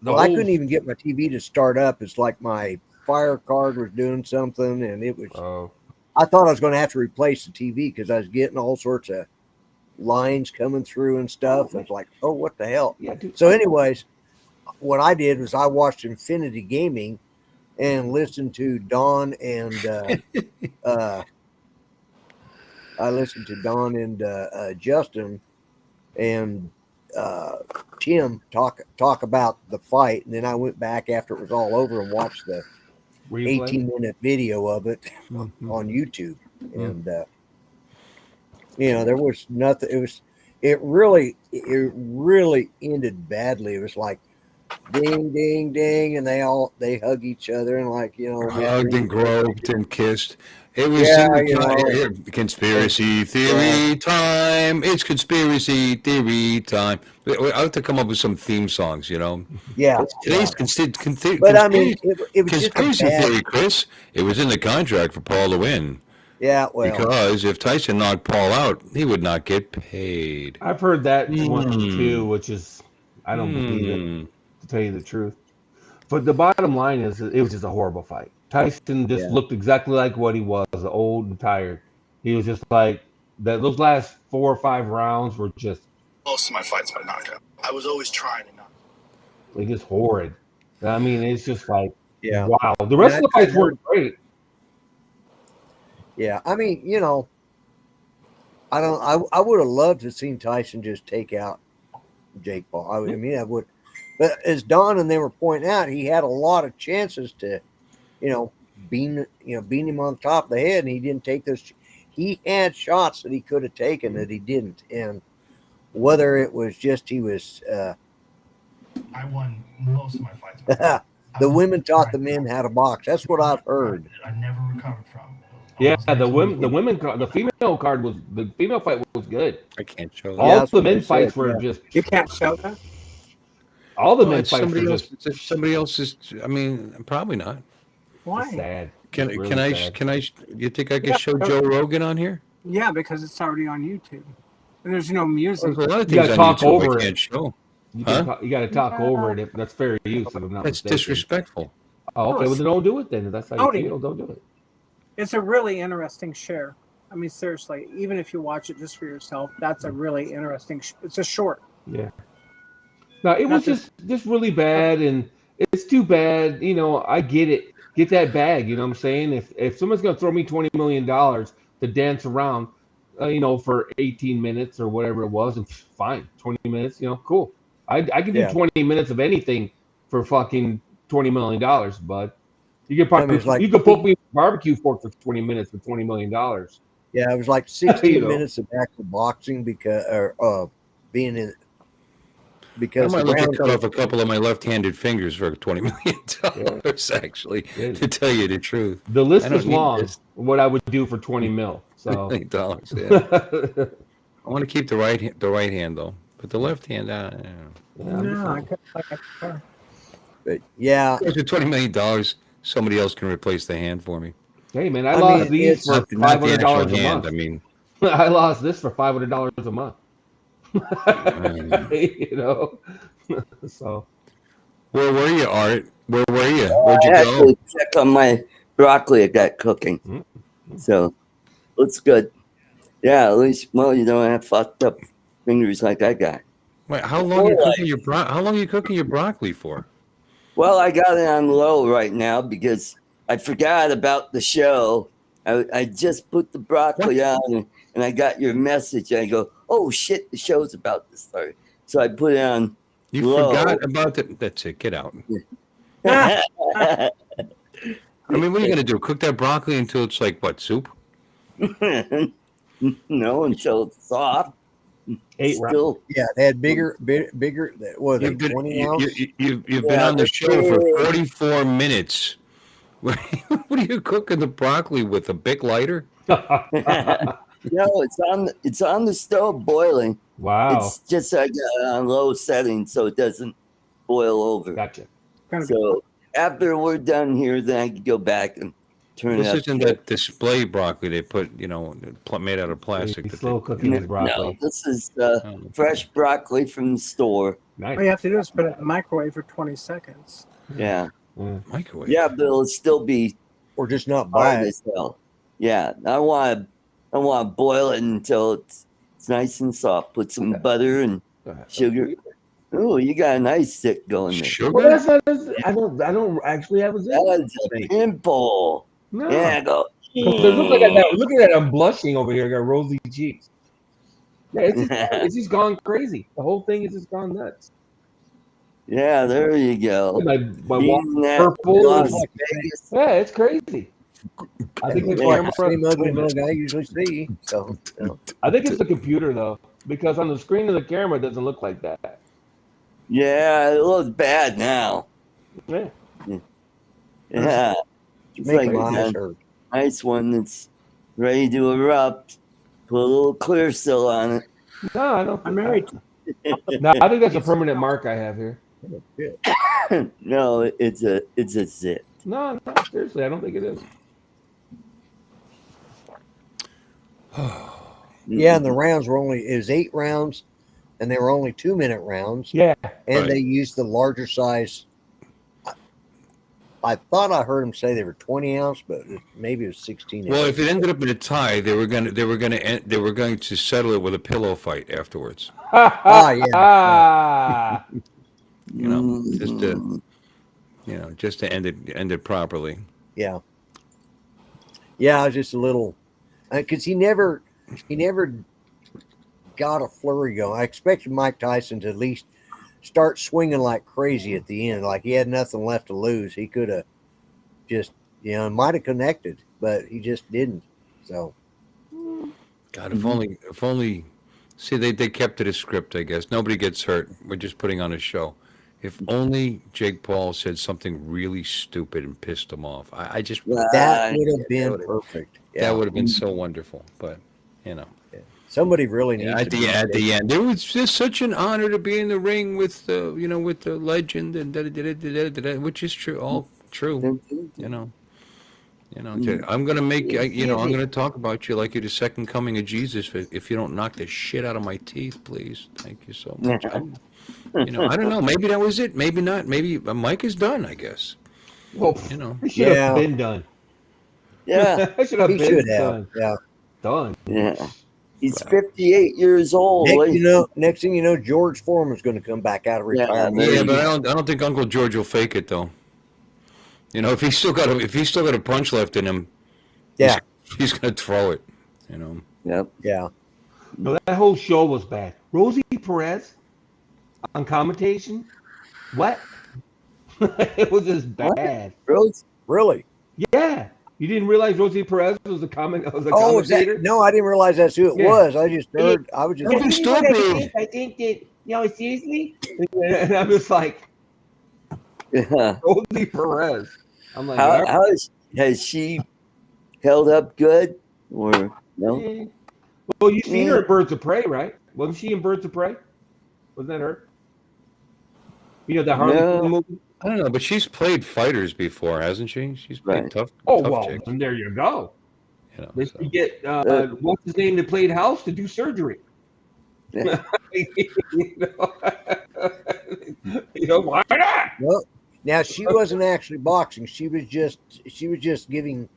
I couldn't even get my TV to start up. It's like my fire card was doing something, and it was. I thought I was going to have to replace the TV because I was getting all sorts of lines coming through and stuff. I was like, oh, what the hell? Yeah, dude. So, anyways, what I did was I watched Infinity Gaming and listened to Don and Justin and Tim talk about the fight, and then I went back after it was all over and watched the Replay? 18-minute video of it Mhm. on YouTube, and there was nothing. It really ended badly. It was like ding, ding, ding, and they hug each other and Hugged and groped and kissed. It was Yeah, in the conspiracy theory time. It's conspiracy theory time. I have to come up with some theme songs, Yeah. Today's But I mean, it was just a conspiracy bad. theory, Chris. It was in the contract for Paul to win. Yeah, well, Because if Tyson knocked Paul out, he would not get paid. I've heard that one too, which is I don't believe it, Hmm. to tell you the truth. But the bottom line is, it was just a horrible fight. Tyson just looked exactly like what he was, old and tired. He was just like that. Those last 4 or 5 rounds were just Most of my fights by knockout. I was always trying to knock. like just horrid. I mean, it's just like Yeah. wow. The rest of the fights weren't great. Yeah, I mean, I would have loved to have seen Tyson just take out Jake Paul. I mean, I would. But as Don and they were pointing out, he had a lot of chances to, beat him on top of the head, and he didn't take those. He had shots that he could have taken that he didn't, and whether it was just he was. I won most of my fights. By The women taught the men how to box. That's what I've heard. I never recovered from. Yeah, the female card was the female fight was good. I can't show that. All the men's fights were just. You can't show that. All the Well, men's fights were just somebody else's. I mean, probably not. Why? sad. Can Really sad. you think I could Yeah, show go Joe Rogan on here? Yeah, because it's already on YouTube. And there's no music. There's a lot of You gotta things on talk YouTube over I it. can't show. You Huh? got to talk over it. If that's fair use, if I'm not That's mistaken. disrespectful. Oh, okay, well then don't do it then. If that's how you Howdy. feel, don't do it. It's a really interesting share. I mean, seriously, even if you watch it just for yourself, that's a really interesting. It's a short. Yeah. No, it was Not just really bad, and it's too bad. I get it. Get that bag. You know what I'm saying? If someone's gonna throw me $20 million to dance around, for 18 minutes or whatever it was, and fine, 20 minutes. Cool. I can do 20 minutes of anything for fucking $20 million, but you could probably you could put me in a barbecue fork for 20 minutes for $20 million. Yeah, it was like 16 You know. minutes of actual boxing being in. I Because might the look to round cut off a couple of my left-handed fingers for $20 million. Actually, Yeah. to tell you the truth, The list I don't is need long. this. What I would do for 20 mil. So $20. Yeah. I want to keep the right hand though, but the left hand. No, I couldn't. but yeah, For $20 million, somebody else can replace the hand for me. Hey man, I I lost mean, these it's for Not the actual $500 a hand. month. I mean, I lost this for $500 a month. So where were you, Art? Where were you? Where'd you I go? actually check on my broccoli I got cooking. So looks good. Yeah, at least you don't have fucked up fingers like I got. Wait, how long are you cooking your How long are you cooking your broccoli for? Well, I got it on low right now because I forgot about the show. I just put the broccoli on and I got your message. I go, oh shit, the show's about to start. So I put it on You low. forgot about it. That's it. Get out. No, I mean, what are you gonna do? Cook that broccoli until it's like what, soup? until it's soft. 8 rounds. Still, yeah, they had bigger. What You've been, 20 ounce? you've been Yeah, on the that's show for it. 44 minutes. What are you cooking the broccoli with? A big lighter? no, it's on the stove boiling. Wow. It's just I got it on low setting so it doesn't boil over. Gotcha. So after we're done here, then I can go back and turn This it up. isn't that display broccoli they put, made out of plastic. He's that slow they- cooking his No, broccoli. this is fresh broccoli from the store. Nice. All you have to do is put it in the microwave for 20 seconds. Yeah, Microwave. yeah, but it'll still be Or just not buy hard it? as hell. Yeah, I want to boil it until it's nice and soft. Put some butter and sugar. Oh, you got a nice stick going there. Sugar? Well, that's not. I don't actually have a zit. That's a pimple. No. Yeah, go. Look at that. Look at that. I'm blushing over here. I got rosy cheeks. Yeah, it's just gone crazy. The whole thing is just gone nuts. Yeah, there you go. My Being that purple. Las Vegas. Yeah, it's crazy. I think it's Yeah, same ugly camera. mug I usually see. So, you know. I think it's the computer though, because on the screen of the camera it doesn't look like that. Yeah, it looks bad now. Yeah. Yeah. It's Make like my eyes a hurt. nice one that's ready to erupt. Put a little clear still on it. No, I don't. I'm married. No, I think that's a permanent mark I have here. No, it's a zit. No, seriously, I don't think it is. Yeah, and the rounds were only, it was 8 rounds, and they were only 2-minute rounds. Yeah. And Right. they used the larger size. I thought I heard them say they were 20 ounce, but maybe it was 16 Well, ounce. if it ended up in a tie, they were going to settle it with a pillow fight afterwards. Yeah. You know, Mm. just to end it properly. Yeah. Yeah, I was just a little, because he never got a flurry going. I expected Mike Tyson to at least start swinging like crazy at the end, like he had nothing left to lose. He could have just, might have connected, but he just didn't. So, God, if only. See, they kept to the script. I guess nobody gets hurt. We're just putting on a show. If only Jake Paul said something really stupid and pissed him off. I just that would have been would've- perfect. that Yeah. would have been so wonderful. But Somebody really needs at to the end, it was just such an honor to be in the ring with with the legend and which is true, all true. I'm gonna make I'm gonna talk about you like you're the second coming of Jesus if you don't knock the shit out of my teeth, please. Thank you so much. I don't know. Maybe that was it. Maybe not. Maybe Mike is done. I guess. Well, he should have been done. Yeah, I should have He been should done. have. Yeah. Done. yeah. He's 58 years old. Next thing you know, George Foreman's going to come back out of retirement. Yeah, but I don't think Uncle George will fake it though. If he's still got a punch left in him, he's gonna throw it. Yep. Yeah. No, that whole show was bad. Rosie Perez on commentation. What? It was just bad. Rose? Really? Yeah. You didn't realize Rosie Perez was a Oh, is commentator? that? No, I didn't realize that's who it was. I just heard. I was just. I think that, seriously? And I'm just like, Yeah. Rosie Perez. I'm like, How has she held up good or no? Well, you've seen her in Birds of Prey, right? Wasn't she in Birds of Prey? Wasn't that her? The Harley Quinn movie? I don't know, but she's played fighters before, hasn't she? She's played tough. Oh, tough well, chicks. then there you go. They So. should get what's his name that played House to do surgery. Yeah. Why not? Well, now she wasn't actually boxing. She was just giving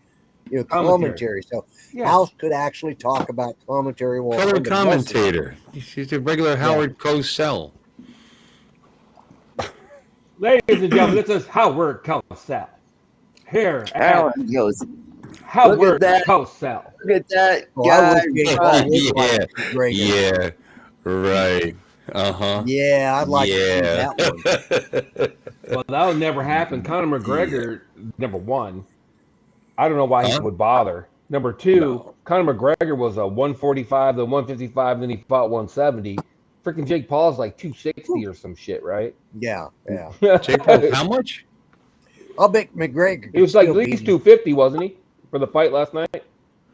commentary. So House could actually talk about commentary. Color commentator. She's a regular Howard Cosell. Ladies and gentlemen, this is Howard Cosell. Here Howard goes. Howard Cosell. Look at that guy. Yeah, right. Uh-huh. Yeah, I'd like to see that one. Well, that would never happen. Conor McGregor, number one. I don't know why he would bother. Number two, Conor McGregor was a 145 to 155, then he fought 170. Freaking Jake Paul's like 260 or some shit, right? Yeah. Jake Paul, how much? I'll bet McGregor. He was like at least 250, wasn't he, for the fight last night?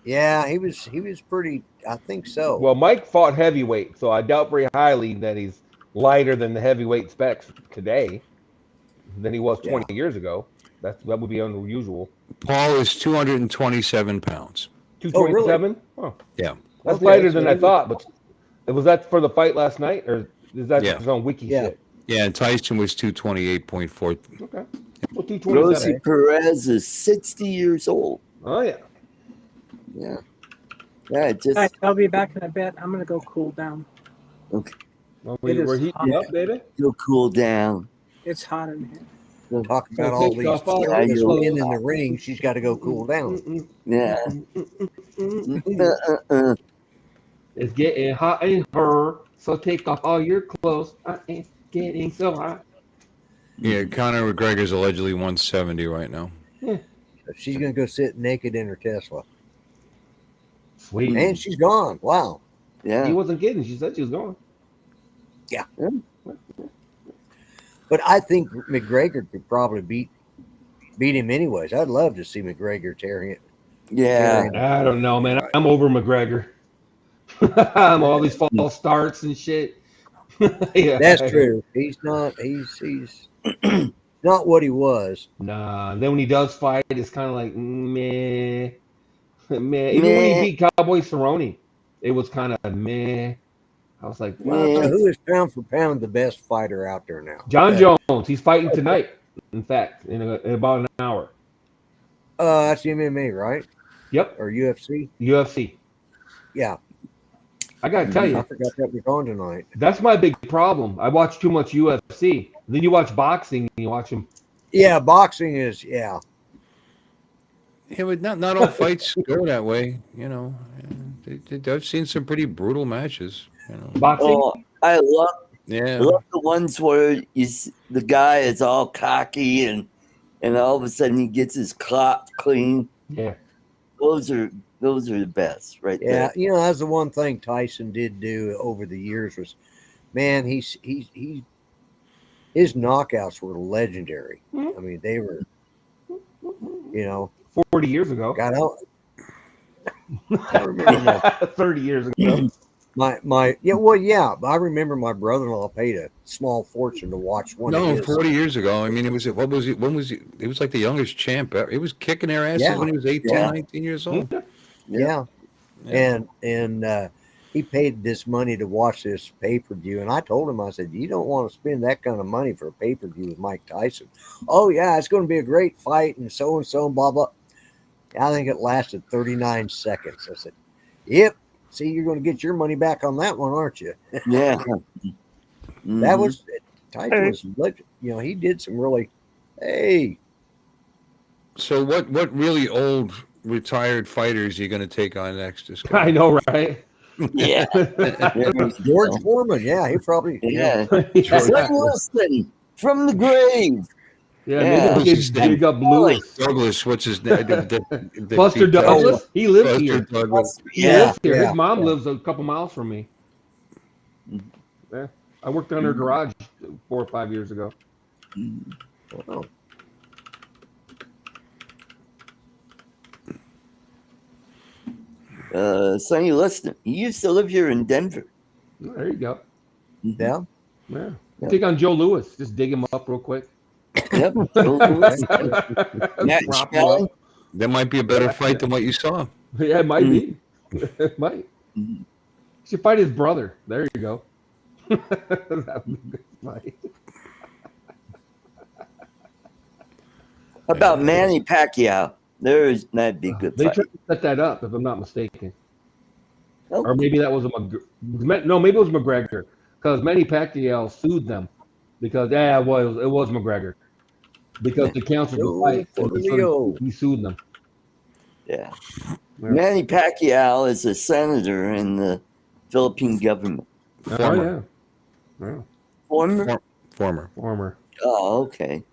Yeah, he was pretty. I think so. Well, Mike fought heavyweight, so I doubt very highly that he's lighter than the heavyweight specs today than he was 20 years ago. That would be unusual. Paul is 227 pounds. 227? Oh, yeah. That's lighter than I thought. But was that for the fight last night, or is that his own wiki shit? Yeah, and Tyson was 228.4. Okay. Well, 227. Rosie Perez is 60 years old. Oh yeah. Yeah. Yeah. All right, I'll be back in a bit. I'm gonna go cool down. Okay. Well, It is we're heating hot. up, baby. You'll cool down. It's hot in here. Talk about So all take these off all your this clothes. men in the ring. She's got to go cool down. Yeah. It's getting hot in her, so take off all your clothes. I ain't getting so hot. Yeah, Conor McGregor's allegedly 170 right now. She's going to go sit naked in her Tesla. Sweet. And she's gone. Wow. He Yeah. wasn't kidding. She said she was going. But I think McGregor could probably beat him anyways. I'd love to see McGregor tearing it. Yeah. I don't know, man. I'm over McGregor. I'm all these false starts and shit. Yeah. That's true. He's not not what he was. Nah. Then when he does fight, it's kind of like meh, meh. Even when Meh. he beat Cowboy Cerrone, it was kind of meh. I was like, Well, I'll tell Yeah. you who is pound for pound the best fighter out there now? John Jones. He's fighting tonight. In fact, in about an hour. That's MMA, right? Yep. Or UFC? UFC. Yeah. I gotta tell I you, forgot that was on tonight. that's my big problem. I watch too much UFC. Then you watch boxing and you watch them. Yeah, boxing is Yeah, but not all fights go that way. You know, I've seen some pretty brutal matches. You know. Boxing? Oh, I love Yeah. the ones where the guy is all cocky and all of a sudden he gets his clock clean. Yeah. Those are the best, right Yeah, there. that's the one thing Tyson did do over the years was, man, his knockouts were legendary. I mean, they were, 40 years ago. got out. I remember 30 years ago. I remember my brother-in-law paid a small fortune to watch one of No, his. 40 years ago. I mean, it was what was it? When was he? It was like the youngest champ ever. He was kicking their asses Yeah. when he was 18, Yeah. 19 years old. Yeah. And he paid this money to watch this pay-per-view. And I told him, I said, you don't want to spend that kind of money for a pay-per-view with Mike Tyson. Oh, yeah, it's going to be a great fight and so, blah, blah. I think it lasted 39 seconds. I said, yep. See, you're going to get your money back on that one, aren't you? Yeah. That was, Tyson was legend. He did some really, So what really old retired fighters are you going to take on next? This guy? I know, right? Yeah. George Foreman. Yeah, he probably, Yeah. Yeah. Sam Wilson from the grave. Yeah, Yeah. maybe we should dig up Lewis. Douglas, what's his name? Buster Douglas. He lives Buster here. Douglas. He Yeah. lives here. Yeah. His mom lives a couple miles from me. Yeah. I worked on her garage 4 or 5 years ago. oh, Sonny Liston. He used to live here in Denver. Oh, there you go. yeah. Yeah. Yep. Take on Joe Lewis. Just dig him up real quick. Yep. Joe Lewis. Matt Prop him Shelley. up. That might be a better fight than what you saw. Yeah, it might be. It might. Mhm. Should fight his brother. There you go. That would be a good fight. How about Manny Pacquiao? That'd be a good They fight. tried to set that up, if I'm not mistaken. Oh. Or maybe that was no, maybe it was McGregor, because Manny Pacquiao sued them because it was McGregor because they canceled the fight. for And so Leo. he sued them. Yeah. Yeah. Manny Pacquiao is a senator in the Philippine government. Former. Oh yeah, Former. Oh, okay.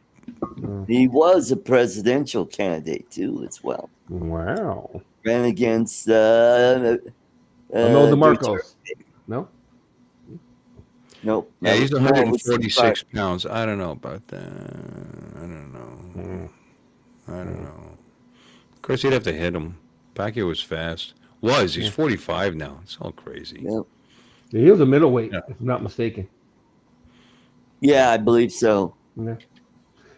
yeah. He was a presidential candidate too, as well. Wow. Ran against Imelda Marcos. No. Nope. Yeah, he's No, it was 146 pounds. I don't know about that. I don't know. I don't know. Of course, he'd have to hit him. Pacquiao was fast. He's 45 now. It's all crazy. Yep. Yeah, he was a middleweight, Yeah. if I'm not mistaken. Yeah, I believe so. Yeah.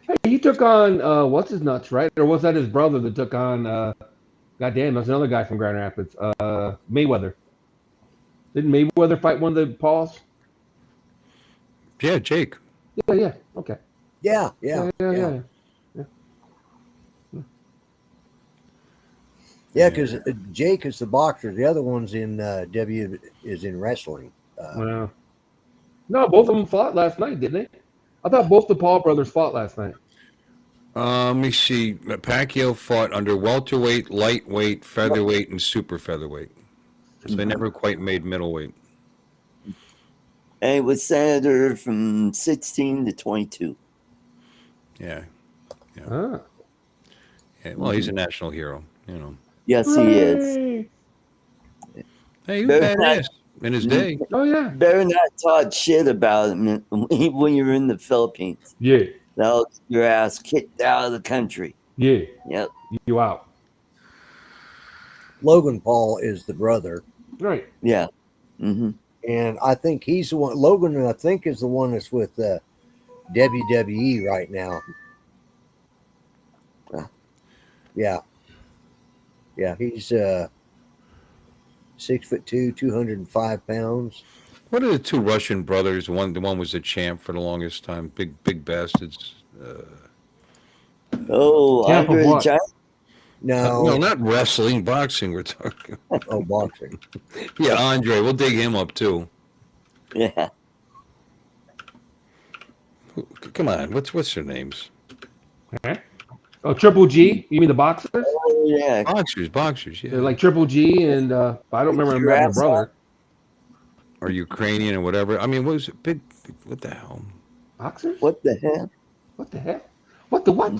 Hey, he took on what's his nuts, right? Or was that his brother that took on? Goddamn, that's another guy from Grand Rapids. Mayweather. Didn't Mayweather fight one of the Pauls? Yeah, Jake. Yeah. Okay. Yeah. Yeah. Yeah, because Jake is the boxer. The other one's in is in wrestling. Wow. No, both of them fought last night, didn't they? I thought both the Paul brothers fought last night. Let me see. Pacquiao fought under welterweight, lightweight, featherweight, and super featherweight. So they never quite made middleweight. And it was Senator from 16 to 22. Yeah. Ah. Yeah. Well, he's a national hero, you know. Yes, he is. Hey, he was Better badass in his day. Oh yeah. Better not talk shit about him when you're in the Philippines. Yeah. That'll get your ass kicked out of the country. Yeah. Yep. You out. Logan Paul is the brother, Right. Yeah. Mm-hmm. and I think he's the one. Logan, I think, is the one that's with WWE right now. Yeah, he's 6'2", 205 pounds. What are the two Russian brothers? The one was the champ for the longest time. Big bastards. Oh, Champ of Andre the what? Giant? No, No, not wrestling, boxing. We're talking. oh, boxing. Yeah, Andre. We'll dig him up too. Yeah. Come on, what's their names? Okay. Oh, Triple G. You mean the boxers? Oh, yeah. Boxers. Yeah, They're like Triple G and I don't remember him having a brother. or Ukrainian or whatever. I mean, what was it? Big? What the hell? Boxers? What the hell? What the heck? What the what?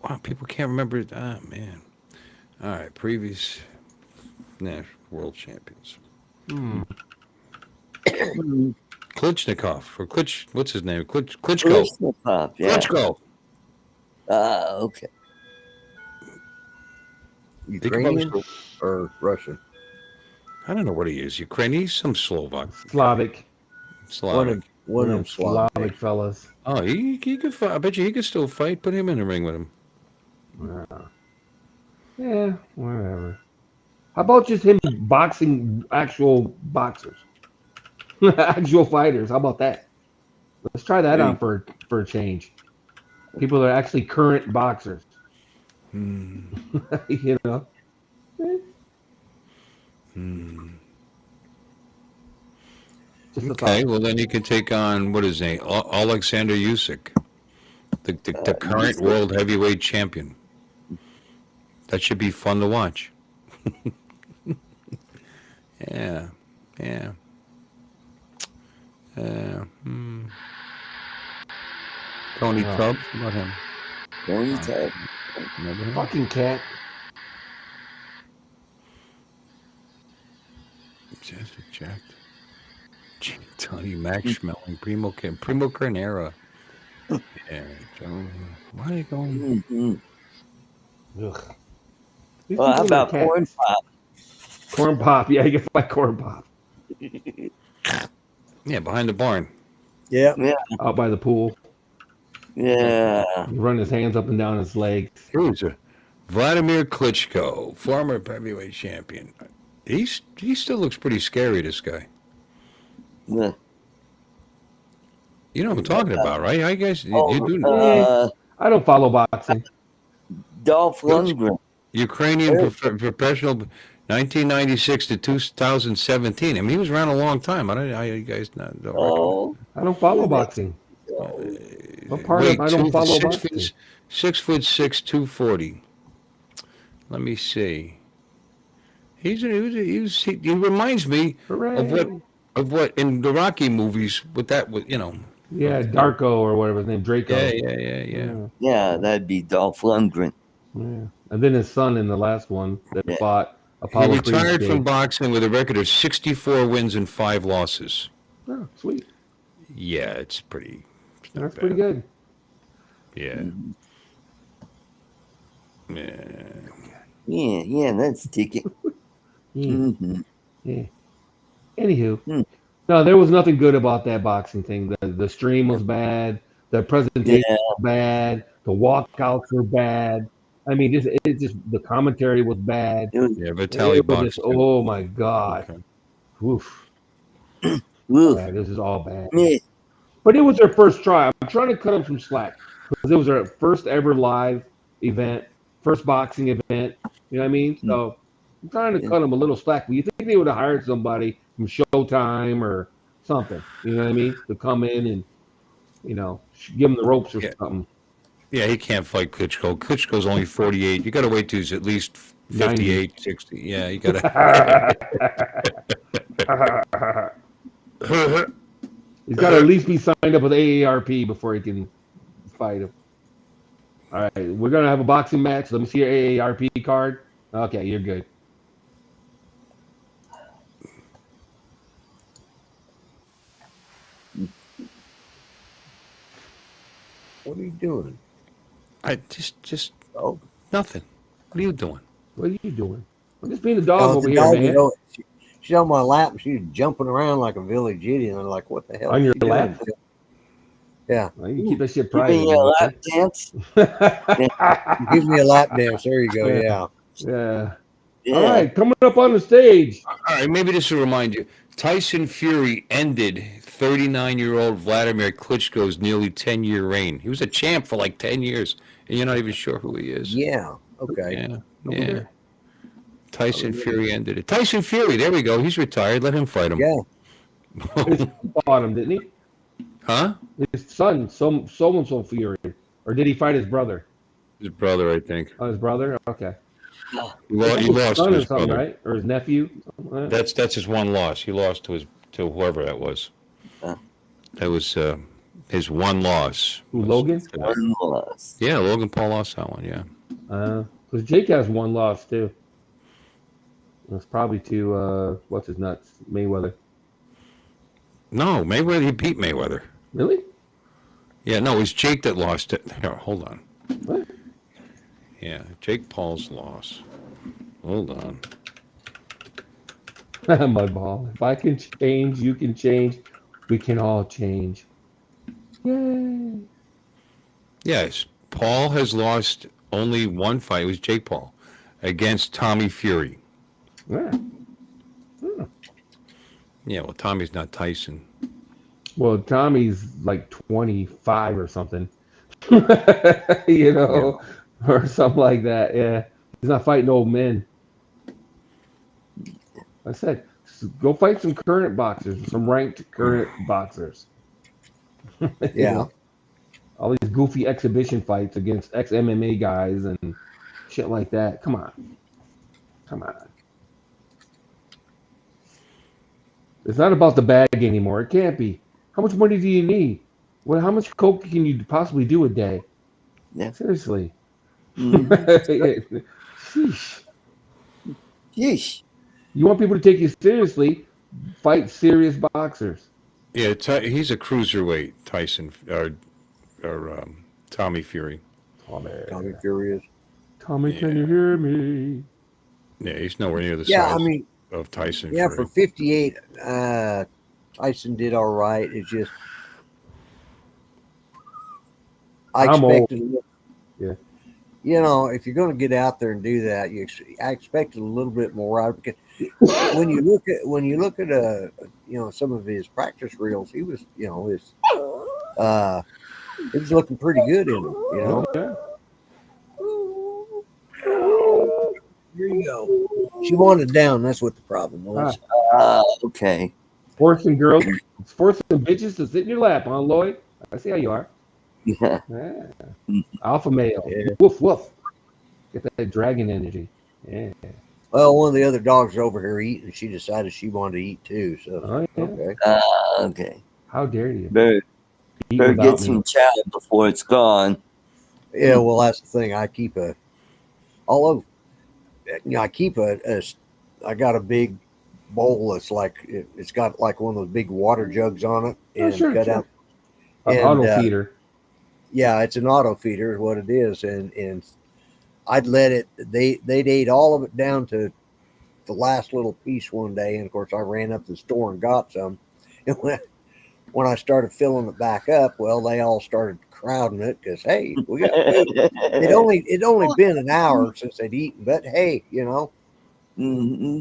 Wow, people can't remember. Ah, man. All right, previous national world champions. Klitschnikov or what's his name? Klitschko. Klitschnikov, yeah. Klitschko. Okay. Ukrainian or Russian? I don't know what he is. Ukrainian? He's some Slovak. Slavic. Slavic. One of them Slavic fellas. Oh, he could fight. I bet you he could still fight. Put him in the ring with him. Yeah, whatever. How about just him boxing actual boxers? Actual fighters. How about that? Let's try that out for a change. People that are actually current boxers. You know? Just a Okay, thought. well then he can take on what is his name? Alexander Usyk, the current world heavyweight champion. That should be fun to watch. Yeah. Tony Tubbs, what about him? Tony Tubbs. Remember him? Fucking cat. Jesse checked. Tony Max Schmeling, Primo Carnera. Yeah, Joe. Why are you going? Mm-hmm. Ugh. These Well, how people are about cats. Corn Pop? Corn Pop. Yeah, you can fight Corn Pop. Yeah, behind the barn. Yeah. Out by the pool. Yeah. You run his hands up and down his legs. Who's a Vladimir Klitschko, former heavyweight champion. He still looks pretty scary, this guy. Yeah. You know what I'm talking about, right? How you guys, you do I don't follow boxing. Dolph Lundgren. Ukrainian professional, 1996 to 2017. I mean, he was around a long time. I don't know how you guys don't Oh. I don't follow boxing. What part of I don't follow boxing? 6'6", 240. Let me see. He reminds me of what in the Rocky movies with that, you know. Yeah, Darko or whatever his name, Draco. Yeah. Yeah, that'd be Dolph Lundgren. Yeah. And then his son in the last one that fought Apollo. He retired Creed. from boxing with a record of 64 wins and 5 losses. Oh, sweet. Yeah, it's pretty. That's pretty good. Yeah. Yeah, that's ticket. Mm-hmm. Yeah. Anywho, no, there was nothing good about that boxing thing. The stream was bad. The presentation was bad. The walkouts were bad. I mean, it just the commentary was bad. Yeah, Vitaly boxed. Oh my God. Okay. Oof. Oof. Yeah, this is all bad. Yeah. But it was their first try. I'm trying to cut them some slack because it was their first ever live event, first boxing event. You know what I mean? So I'm trying to cut them a little slack. But you think they would have hired somebody from Showtime or something. You know what I mean? To come in and give him the ropes or Yeah. something. Yeah, he can't fight Klitschko. Klitschko's only 48. You got to wait till he's at least 58, 60. Yeah, you got to. He's got to at least be signed up with AARP before he can fight him. All right, we're gonna have a boxing match. Let me see your AARP card. Okay, you're good. What are you doing? I just nothing. What are you doing? What are you doing? I'm just being a dog Oh, over the here, dog, man. she's on my lap and she's jumping around like a village idiot. I'm like, what the hell? On your is she lap? doing? Yeah. Well, you keep that shit You private. mean a lap dance? Give me a lap dance. There you go. Yeah. Yeah. Yeah. All right, coming up on the stage. All right, maybe this will remind you. Tyson Fury ended 39-year-old Vladimir Klitschko's nearly 10-year reign. He was a champ for like 10 years, and you're not even sure who he is. Yeah. Okay. Yeah. Tyson Fury ended it. Tyson Fury, there we go. He's retired. Let him fight him. Yeah. His son fought him, didn't he? Huh? His son, so Fury, or did he fight his brother? His brother, I think. Oh, his brother. Okay. He lost to son or his something, brother. right? Or his nephew. Like that. That's his one loss. He lost to whoever that was. That was his one loss. Who, Logan? One loss. Yeah, Logan Paul lost that one. Yeah. Because Jake has one loss too. It's probably to what's his nuts, Mayweather. No, Mayweather. He beat Mayweather. Really? Yeah. No, it was Jake that lost it. Here, hold on. What? Yeah, Jake Paul's loss. Hold on. My ball. If I can change, you can change. We can all change. Yay! Yes, Paul has lost only one fight. It was Jake Paul against Tommy Fury. Yeah. Yeah, well, Tommy's not Tyson. Well, Tommy's like 25 or something. Or something like that. Yeah. He's not fighting old men. I said, go fight some current boxers, some ranked current boxers. Yeah. All these goofy exhibition fights against ex-MMA guys and shit like that. Come on. It's not about the bag anymore. It can't be. How much money do you need? How much coke can you possibly do a day? Yeah. Seriously. Sheesh. You want people to take you seriously, fight serious boxers. Yeah, he's a cruiserweight, Tyson, or Tommy Fury. Tommy Fury is. Tommy, can you hear me? Yeah, he's nowhere near the Yeah, size I mean, of Tyson yeah, Fury. for 58, Tyson did all right. It's just I I'm old. expected. Yeah. You know, if you're going to get out there and do that, I expected a little bit more out because when you look at some of his practice reels, he was he was looking pretty good in them. You know. Yeah. Here you go. She wanted down. That's what the problem was. Okay. Forcing girls, forcing bitches to sit in your lap, huh, Lloyd? I see how you are. Yeah. Yeah. Alpha male. Yeah. Woof, woof. Get that dragon energy. Yeah. Well, one of the other dogs over here eating. She decided she wanted to eat too. So Oh, yeah. okay. Okay. How dare you? Better Eat get without some me. chow before it's gone. Yeah, well, that's the thing. I keep I got a big bowl that's like it's got like one of those big water jugs on it and cut out. An And, auto feeder. Yeah, it's an auto feeder is what it is, and I'd let it. They'd ate all of it down to the last little piece one day, and of course I ran up to the store and got some. And when I started filling it back up, well, they all started crowding it because hey, we got food. It'd only been an hour since they'd eaten, but hey,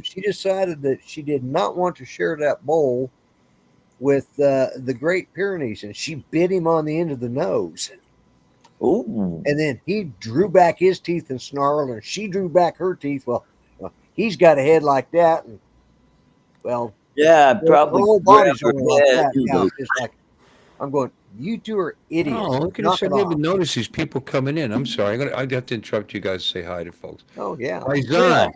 she decided that she did not want to share that bowl with the Great Pyrenees, and she bit him on the end of the nose. Ooh. And then he drew back his teeth and snarled, and she drew back her teeth. Well, he's got a head like that, and well, Yeah, The probably. whole body's grab going her like head that. and Yeah, go, it's just like I'm going. You two are idiots. Oh, look at Knock this. I it didn't off. even notice these people coming in. I'm sorry. I'd have to interrupt you guys to say hi to folks. Oh yeah. Faizan,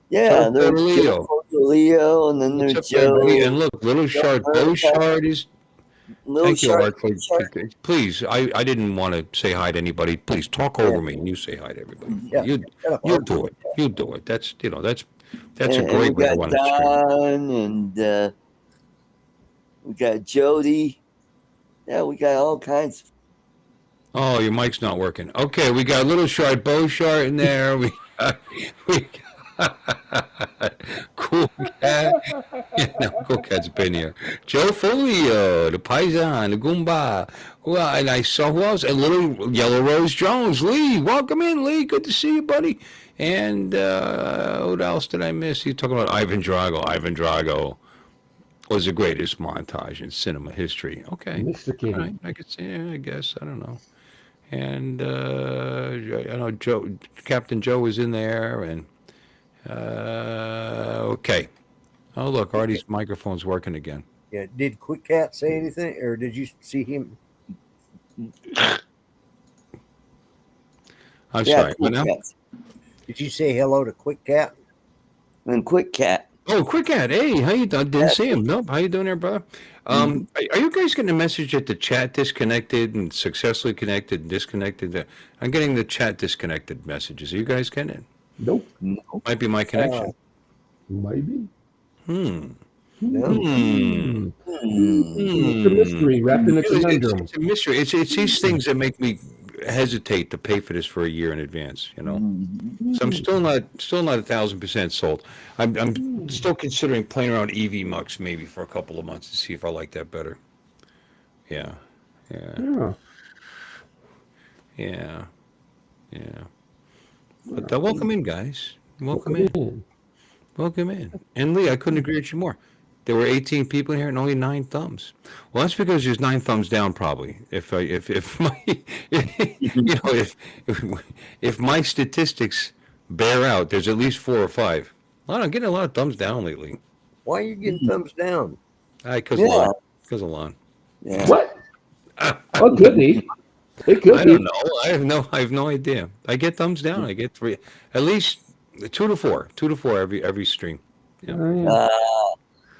yeah, Turf there's Leo. Leo, and then What's there's up, everybody? Joe. And look, Little Joe Shard, Beauchard is. Little Thank you, Shark. Art. Please, I didn't want to say hi to anybody. Please talk over me and you say hi to everybody. Yeah. You do it. You do it. That's that's a And great we way to got run a stream. Don, and we got Jody. Yeah, we got all kinds. Oh, your mic's not working. Okay, we got Little Shard, Beauchard in there. We got Cool Cat. Yeah, no, Cool Cat's been here. Joe Folio, the Paisan, the Goomba. Well, and I saw who else? And Little Yellow Rose Jones. Lee, welcome in, Lee. Good to see you, buddy. And what else did I miss? You talking about Ivan Drago. Ivan Drago was the greatest montage in cinema history. Okay. Mr. Kitty. All right. I could see, I guess. I don't know. And I know Captain Joe was in there, and okay. Oh, look, Artie's microphone's working again. Yeah. Did Quick Cat say anything, or did you see him? I'm sorry. What now? Did you say hello to Quick Cat? And Quick Cat. Oh, Quick Cat. Hey, how you doing? Didn't see him. Nope. How you doing there, brother? Are you guys getting a message that the chat disconnected and successfully connected and disconnected? I'm getting the chat disconnected messages. Are you guys getting it? Nope. Might be my connection. Maybe. No. It's a mystery wrapped in a conundrum. It's a mystery. It's these things that make me hesitate to pay for this for a year in advance. You know, so I'm still not 1,000% sold. I'm still considering playing around EV Mux maybe for a couple of months to see if I like that better. Yeah. But welcome in, guys. Welcome in. Welcome in. And Lee, I couldn't agree with you more. There were 18 people in here and only 9 thumbs. Well, that's because there's 9 thumbs down probably. If my if my statistics bear out, there's at least 4 or 5. I'm getting a lot of thumbs down lately. Why are you getting thumbs down? Because of Lon. Yeah. What? Oh, could be. It could I be. don't know. I have no idea. I get thumbs down. I get 3, at least 2 to 4 every stream. Yeah.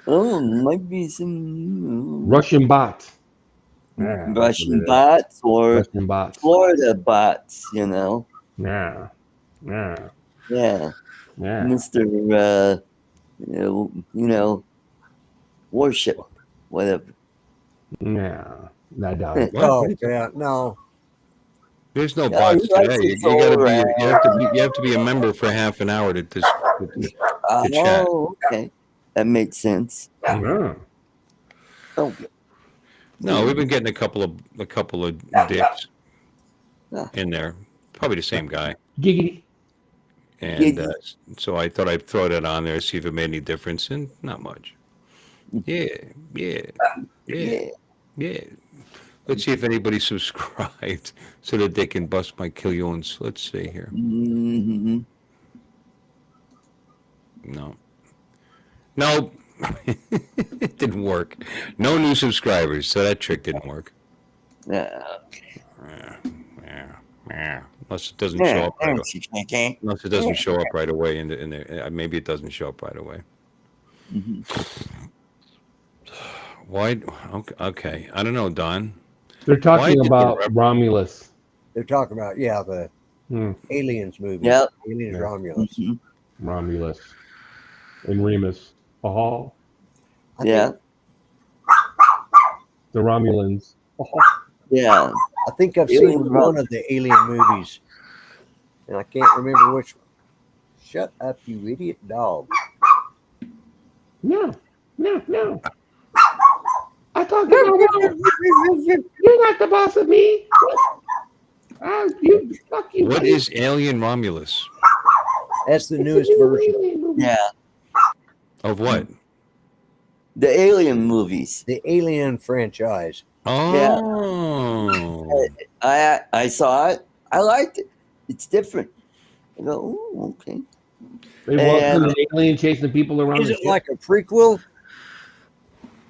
Might be some Russian bots. Russian bots or Russian bots. Florida bots, you know. Yeah. Mr. Worship, whatever. Yeah. I doubt it. Oh yeah, no. There's no bots today. You have to be a member for half an hour to chat. Oh, okay. That makes sense. Yeah. Oh, No, we've been getting a couple of dicks in there. Probably the same guy. Giggity. And so I thought I'd throw that on there, see if it made any difference, and not much. Yeah. Let's see if anybody subscribed so that they can bust my killions. Let's see here. No. It didn't work. No new subscribers, so that trick didn't work. yeah. Unless it doesn't show up right away. Unless it doesn't show up right away in the maybe it doesn't show up right away. Why? Okay, I don't know, Don. They're talking about Romulus. They're talking about the Aliens movie. Yep. Aliens Romulus. Romulus and Remus. Yeah. The Romulans. Yeah. I think I've seen one of the Alien movies, and I can't remember which one. Shut up, you idiot dog. No. I thought you're not the boss of me. Fuck you. What is Alien Romulus? That's the newest version. Yeah. Of what? The Alien movies. The Alien franchise. Oh. I saw it. I liked it. It's different. I go, oh, okay. They welcome an alien chasing people around. Is it like a prequel?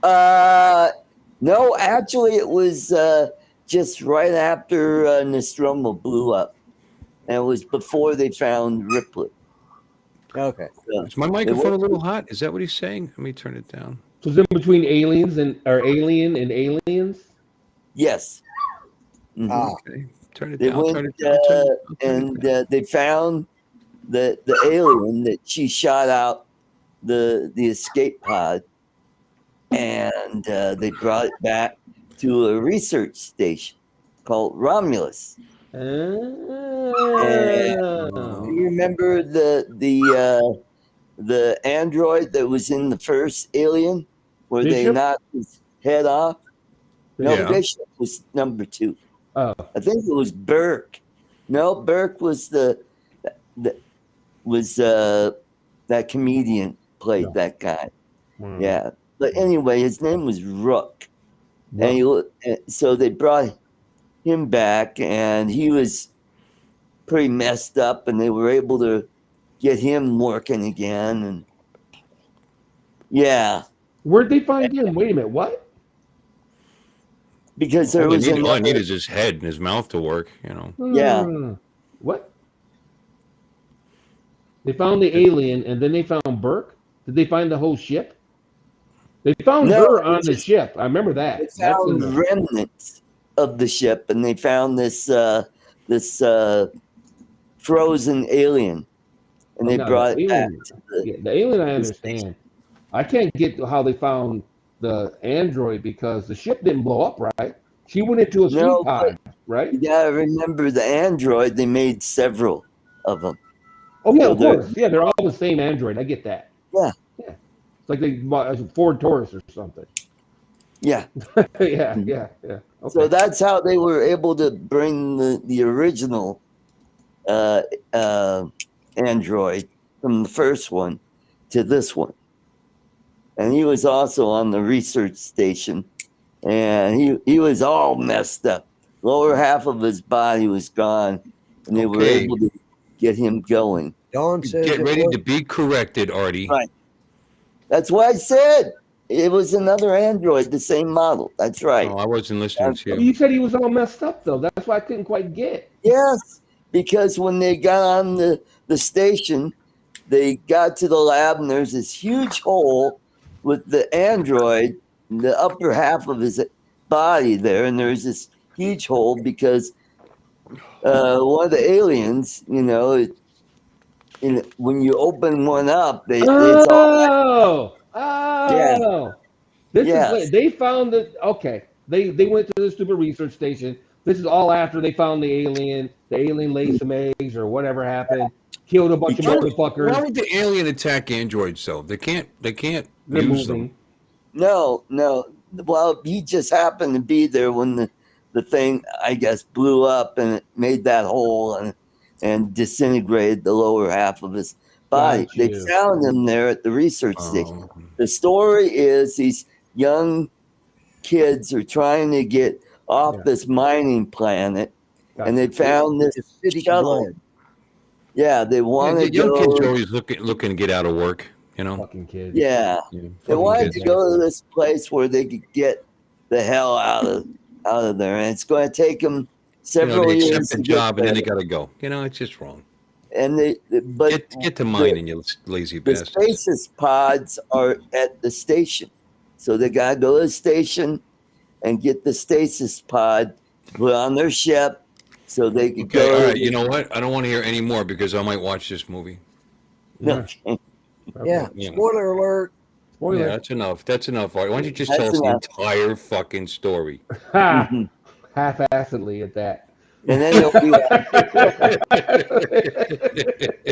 No, actually, it was just right after Nostromo blew up, and it was before they found Ripley. Okay. So Is my microphone a little hot? Is that what he's saying? Let me turn it down. So it's in between aliens and or alien and aliens. yes. Mhm. Okay, turn it They down. I'll went turn it down. I'll turn it and down. they found the alien that she shot out the escape pod, and they brought it back to a research station called Romulus. Oh. Do you remember the android that was in the first Alien, where they Bishop? knocked his head off? No, Yeah. Bishop was number 2. Oh. I think it was Burke. No, Burke was the that comedian played No. that guy. Hmm. Yeah, but anyway, his name was Rook, and so they brought him back, and he was pretty messed up, and they were able to get him working again, and yeah, Where'd they find him? Wait a minute. What? because there All I was need, all I need another. is his head and his mouth to work. You know. Yeah. What? They found the alien, and then they found Burke. Did they find the whole ship? They found No, her they on the just- ship. I remember They that. That's in found the. remnants of the ship, and they found this frozen alien, and they No, brought the it back alien. to the. Yeah, the alien. I understand. I can't get to how they found the android because the ship didn't blow up, right? She went into a sleep No, pod, right? You gotta remember the android. They made several of them. Oh yeah, So of course. Yeah, they're all the same android. I get that. Yeah. Yeah. It's like they bought a Ford Taurus or something. Yeah. Yeah. Okay. So that's how they were able to bring the original android from the first one to this one. And he was also on the research station, and he was all messed up. Lower half of his body was gone, and they were Okay. able to get him going. Dawn says Get it ready was- to be corrected, Artie. Right. That's what I said. It was another android, the same model. That's right. Oh, I wasn't listening to you. You said he was all messed up though. That's why I couldn't quite get. Yes, because when they got on the station, they got to the lab, and there's this huge hole with the android, the upper half of his body there, and there's this huge hole because one of the aliens, when you open one up, it's all Oh. This Yes. is they found it. Okay, they went to the stupid research station. This is all after they found the alien. The alien laid some eggs or whatever happened. Killed a bunch of Why motherfuckers. would the alien attack androids though? They can't They're use moving. them. No. Well, he just happened to be there when the thing, I guess, blew up, and it made that hole and disintegrated the lower half of his body. Got They you. found him there at the research station. Oh. The story is these young kids are trying to get off this mining planet, and they found this City shuttle. blood. Yeah, they Yeah, want the to young kids are go. always looking to get out of work. You know. Fucking kids. Yeah, Yeah, they fucking wanted kids. to go to this place where they could get the hell out of there, and it's going to take them You know, several they years accept the to job get and then there. they gotta go. You know, it's just wrong. And Get to mining, you lazy the bastards. stasis pods are at the station, so they gotta go to the station and get the stasis pod put on their ship so they can Okay, go. all right. You know what? I don't want to hear any more because I might watch this movie. No, Yeah. Yeah. Spoiler alert. Spoiler. Yeah, that's enough. That's enough. Artie. Why don't you just That's tell us enough. the entire fucking story? Ha! Mhm. Half-assedly at that. And then they'll be like,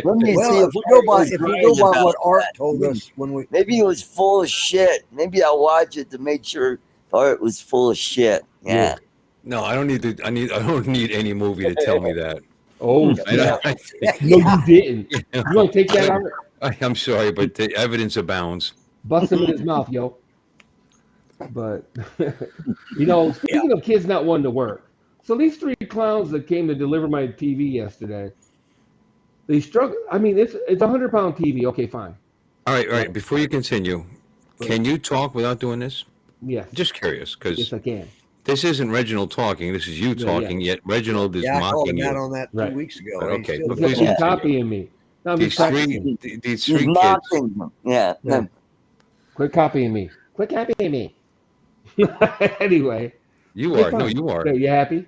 let me see Well, if if we go by Art was right about what Art that. told us when we Maybe it was full of shit. Maybe I'll watch it to make sure Art was full of shit. Yeah. No, I don't need to. I don't need any movie to tell me that. Oh, I don't, no, you didn't. you You want to take that out? I'm sorry, but the evidence abounds. Bust him in his mouth, yo. But speaking of kids not wanting to work, so these 3 clowns that came to deliver my TV yesterday, they struggle. I mean, it's a 100-pound TV. Okay, fine. All right. Before you continue, can you talk without doing this? Yes. Just curious, because Yes, I can. this isn't Reginald talking. This is you talking. Yet Reginald is Yeah, I called mocking him out you. on that 2 Right. weeks ago. Right, He's okay, still but doing please it. He's continue. copying me. No, I'm These just three, practicing. these He's three kids. mocking him. Yeah. Yeah. Quit copying me. Quit copying me. Anyway. You Hey, are. No, fine. you are. Okay, you happy?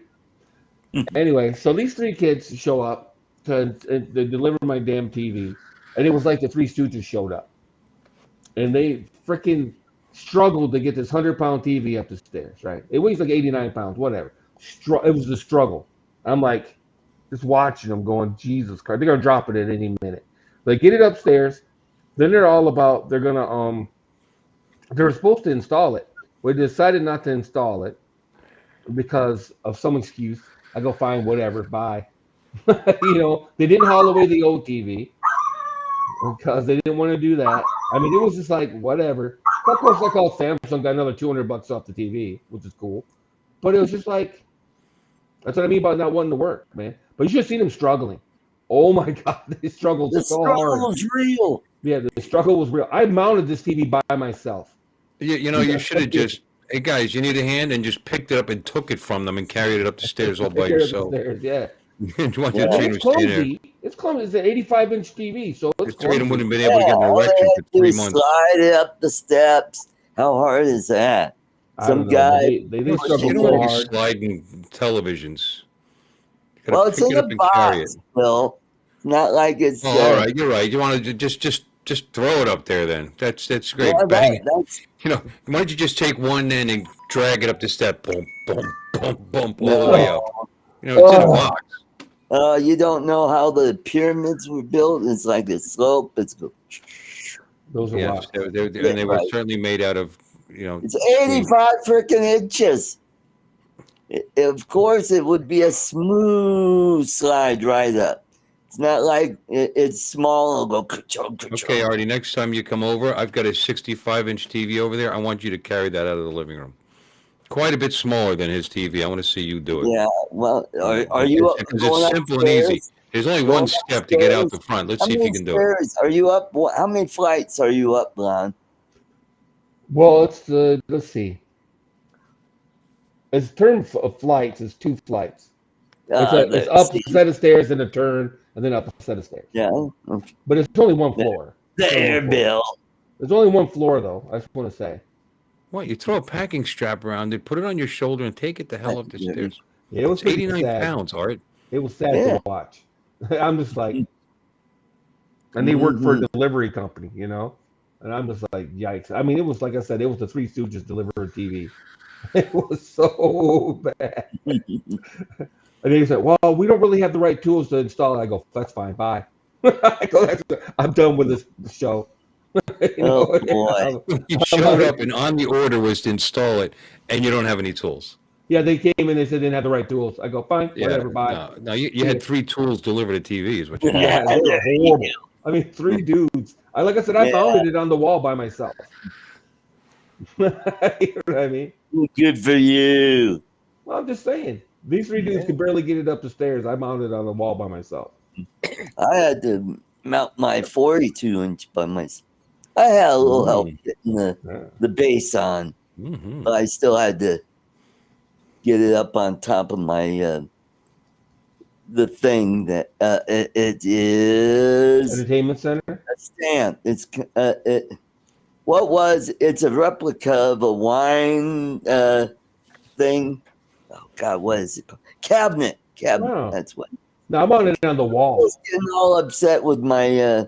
Anyway, so these three kids show up to deliver my damn TV, and it was like the Three Stooges showed up, and they freaking struggled to get this 100-pound TV up the stairs. Right? It weighs like 89 pounds, whatever. It was a struggle. I'm like, just watching them, going, Jesus Christ, they're gonna drop it at any minute. They get it upstairs. Then they're all about they were supposed to install it. We decided not to install it because of some excuse. I go, fine, whatever, bye. They didn't haul away the old TV because they didn't want to do that. I mean, it was just like, whatever. Of course, I called Samsung, got another $200 off the TV, which is cool. But it was just like, that's what I mean about not wanting to work, man. But you should have seen them struggling. Oh my God, they struggled The so hard. struggle was real. Yeah, the struggle was real. I mounted this TV by myself. You should have just, hey guys, you need a hand, and just picked it up and took it from them and carried it up the stairs all by yourself. Yeah. You want Yeah. the trainer It's to stay there. clumsy. It's clumsy. It's an 85-inch TV, so The it's three of them clumsy. wouldn't have been able to get an all they erection had for to do 3 is months. slide it up the steps. How hard is that? I Some don't know, but guy. they You struggled don't so want to be hard. sliding televisions. You gotta Well, it's pick in it a up and carry it. box, Bill. It's not like it's. Oh, all right, you're right. You want to just throw it up there then. That's great. Well, Bang it. that's Why don't you just take one end and drag it up the step? Boom, boom, boom, boom, all the way up. It's in a box. You don't know how the pyramids were built. It's like a slope. Those are Yes, rocks. they were right. certainly made out of, It's 85 freaking inches. Of course, it would be a smooth slide right up. It's not like it's small. It'll go. Okay, Artie, next time you come over, I've got a 65-inch TV over there. I want you to carry that out of the living room. Quite a bit smaller than his TV. I want to see you do it. Yeah. Well, are you? Because it's simple and easy. There's only one step to get out the front. Let's see if you can do it. Are you up? How many flights are you up, Lon? Well, it's let's see. It's term of flights is 2 flights. It's up a set of stairs and a turn, and then up a set of stairs. Yeah. But it's only one floor. There, Bill. There's only one floor, though. I just want to say. What? You throw a packing strap around it, put it on your shoulder, and take it the hell up the stairs. Yeah, it was It's 89 sad. pounds, Art. It was sad to watch. I'm just like, and they work for a delivery company, and I'm just like, yikes. I mean, it was like I said, it was the Three Stooges delivering TV. It was so bad. And they said, well, we don't really have the right tools to install it. I go, that's fine, bye. I go, I'm done with this show. Oh, boy. You showed up, and on the order was to install it, and you don't have any tools. Yeah, they came and they said they didn't have the right tools. I go, fine, whatever, bye. No, you had 3 tools delivered to TV, is what you Yeah, they were horrible. I mean, 3 dudes. Like I said, I mounted it on the wall by myself. You know what I mean? Good for you. Well, I'm just saying. These 3 dudes could barely get it up the stairs. I mounted it on the wall by myself. I had to mount my 42-inch by myself. I had a little help getting the base on, but I still had to get it up on top of my the thing that it is Entertainment center. a stand. It's it's a replica of a wine thing. Oh God, what is it called? Cabinet. Oh. That's what. No, I'm on it on the I wall. was getting all upset with my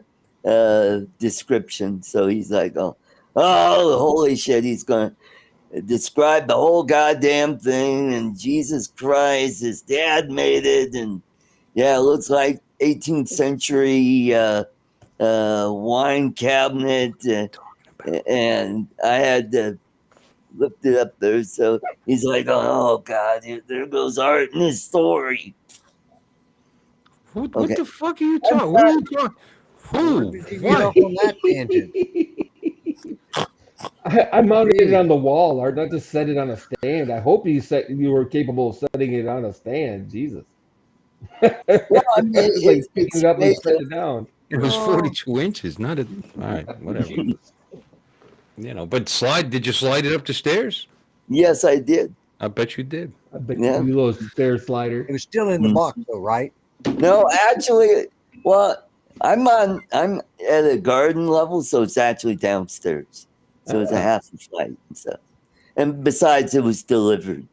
description. So he's like, oh, holy shit. He's going to describe the whole goddamn thing. And Jesus Christ, his dad made it. And yeah, it looks like 18th century wine cabinet. And I had to lift it up there. So he's like, oh God, there goes Art in his story. What the fuck are you talking? What are you talking? Who? Did you get off on that tangent? I mounted it on the wall, or not just set it on a stand. I hope you were capable of setting it on a stand. Jesus. Well, I mean, It's like picking it up and set it down. It was 42 inches, not a. All right, whatever. But did you slide it up the stairs? Yes, I did. I bet you did. I bet Yeah. you little stair slider. It was still in the box, though, right? No, actually, well, I'm at a garden level, so it's actually downstairs. So it's a half a flight and stuff. And besides, it was delivered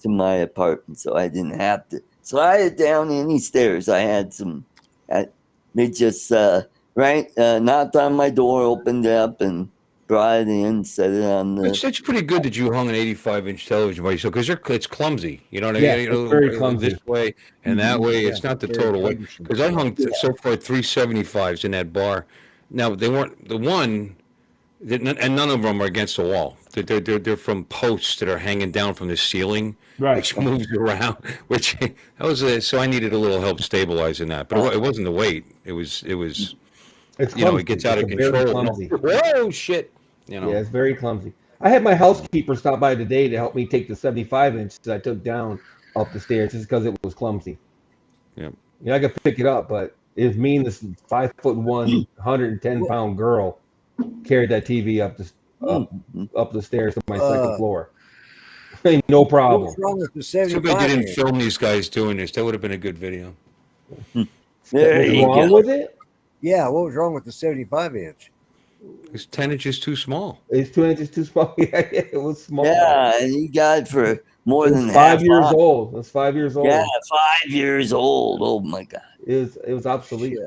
to my apartment, so I didn't have to slide it down any stairs. I had some. They just knocked on my door, opened it up, and brought it in, set it on the. It's pretty good that you hung an 85-inch television by yourself because it's clumsy. You know what I Yeah, mean? it's very clumsy. This way and that way. It's not the very total weight. cumbersome. Because I hung so far 375s in that bar. Now they weren't the one, and none of them are against the wall. They're from posts that are hanging down from the ceiling, Right. which moves around. Which that was so I needed a little help stabilizing that, but it wasn't the weight. It was. It's It gets out of It's very control. clumsy. Whoa, shit! Yeah, it's very clumsy. I had my housekeeper stop by today to help me take the 75-inch that I took down up the stairs just because it was clumsy. Yep. Yeah, I could pick it up, but it's me and this 5'1", 110-pound girl carried that TV up the stairs to my second floor. No What problem. was wrong with the Too bad 75 you didn't inch? film these guys doing this. That would have been a good video. There What's you wrong go. with it? Yeah, what was wrong with the 75 inch? It's 10 inches too small. It's 2 inches too small. Yeah, it was small. Yeah, and you got it for more It than was 5 half years off. old. It was 5 years old. Yeah, 5 years old. Oh my god. It was obsolete.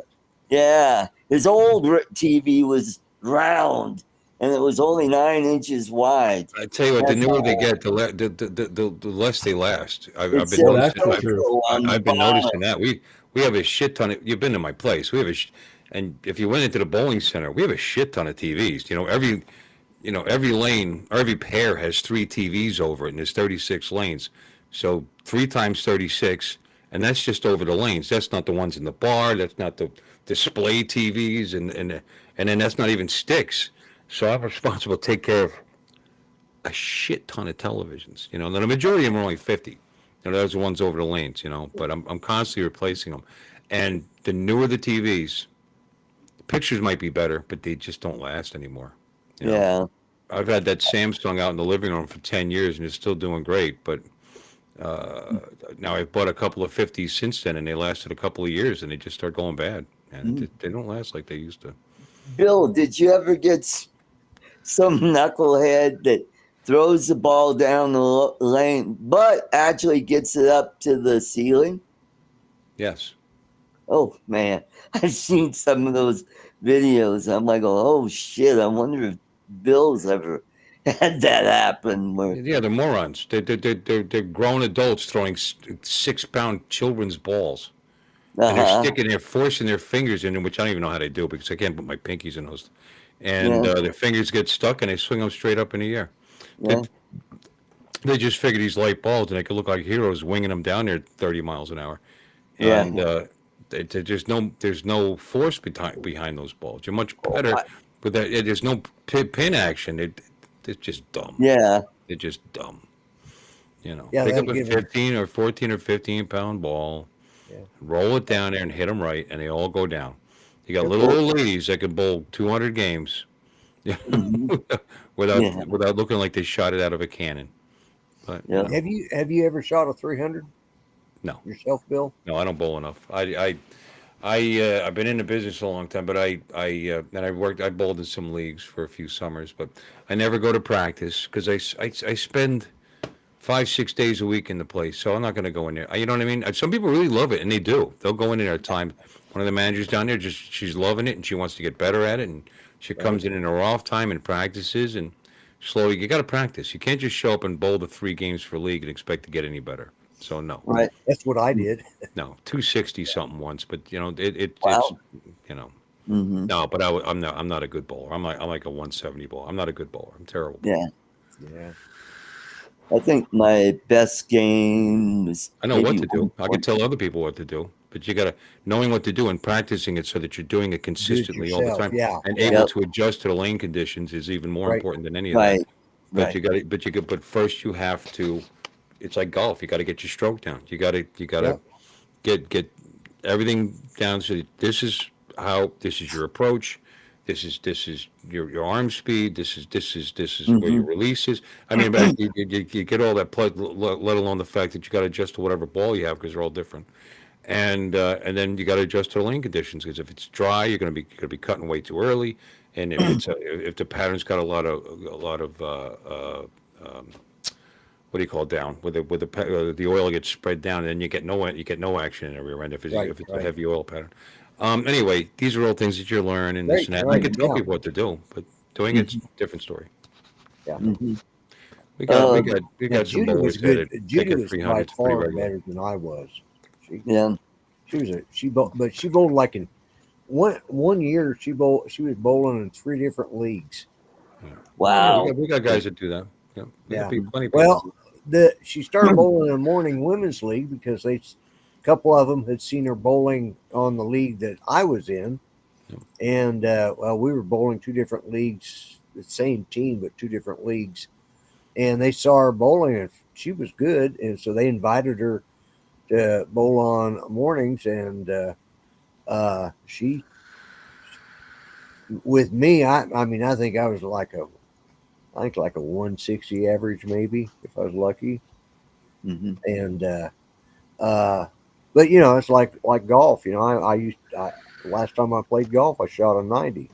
Yeah, his old TV was round, and it was only 9 inches wide. I tell you what, the That's newer they all. get, the less they last. I've It been says that's noticing. true. Velcro on the I've been bottom. noticing that we have a shit ton of. You've been to my place. We have and if you went into the bowling center, we have a shit ton of TVs. Every lane or every pair has 3 TVs over it, and there's 36 lanes. So 3 times 36, and that's just over the lanes. That's not the ones in the bar. That's not the display TVs, and then that's not even sticks. So I'm responsible to take care of a shit ton of televisions. And the majority of them are only 50. Those are the ones over the lanes. But I'm constantly replacing them. And the newer the TVs, the pictures might be better, but they just don't last anymore. Yeah. I've had that Samsung out in the living room for 10 years and it's still doing great. But now I've bought a couple of 50s since then, and they lasted a couple of years, and they just start going bad. And they don't last like they used to. Bill, did you ever get some knucklehead that throws the ball down the lane, but actually gets it up to the ceiling? Yes. Oh man, I've seen some of those videos. I'm like, oh shit! I wonder if Bill's ever had that happen. Where Yeah, they're morons. They're grown adults throwing 6-pound children's balls. And they're forcing their fingers in, which I don't even know how they do because I can't put my pinkies in those. And their fingers get stuck and they swing them straight up in the air. Yeah. They just figure these light balls and they could look like heroes winging them down there 30 miles an hour. Yeah. And there's no force behind those balls. You're much better with that. There's no pin action. They're just dumb. Yeah. They're just dumb. Yeah, Pick up that'll a give 'em- 15 or 14 or 15-pound ball, roll it down there and hit them right, and they all go down. You got little old ladies that can bowl 200 games without looking like they shot it out of a cannon. But Yeah. Have you ever shot a 300 no, yourself, Bill? no, I don't bowl enough. I've been in the business a long time, but I bowled in some leagues for a few summers, but I never go to practice because I spend 5-6 days a week in the place, so I'm not going to go in there. You know what I mean? Some people really love it, and they do. They'll go in there at time. One of the managers down there, she's loving it, and she wants to get better at it, and she comes in her off time and practices, and slowly you got to practice. You can't just show up and bowl the 3 games for league and expect to get any better. So no, Right. That's what I did. no, 260 something once, but Wow. it's Mm-hmm. no, but I'm not a good bowler. I'm like a 170 bowler. I'm not a good bowler. I'm terrible. Yeah. Yeah. I think my best game was. I know what maybe to do. I can 140. tell other people what to do, but you got to knowing what to do and practicing it so that you're doing it consistently all the yourself, time, yeah. and Yep. able to adjust to the lane conditions is even more Right. important than any of that. Right. But Right. you got to. But first you have to. It's like golf. You got to get your stroke down. You got to get everything down. So this is your approach. this is your arm speed. This is where your release is. I mean, but you get all that plug, let alone the fact that you got to adjust to whatever ball you have because they're all different. And then you got to adjust to the lane conditions because if it's dry, you're going to be cutting way too early, and if the pattern's got a lot of what do you call it, down the oil gets spread down, and then you get no action in the rear end if it's a heavy oil pattern. Anyway, these are all things that you learn and this and that. I can tell people what to do, but doing it's a different story. Yeah. We got some Judy was bowlers good. that Judy taking was by 300s pretty far regular. better than I was. Yeah. She bowled like in one year. She was bowling in 3 different leagues. Wow. We got guys that do that. Yeah. Plenty of people. Well, she started bowling in the morning women's league because a couple of them had seen her bowling on the league that I was in, and we were bowling 2 different leagues, the same team but 2 different leagues, and they saw her bowling and she was good, and so they invited her to bowl on mornings, and she with me, I mean, I think I was like a 160 average, maybe if I was lucky. And but it's like golf. Last time I played golf, I shot a 90.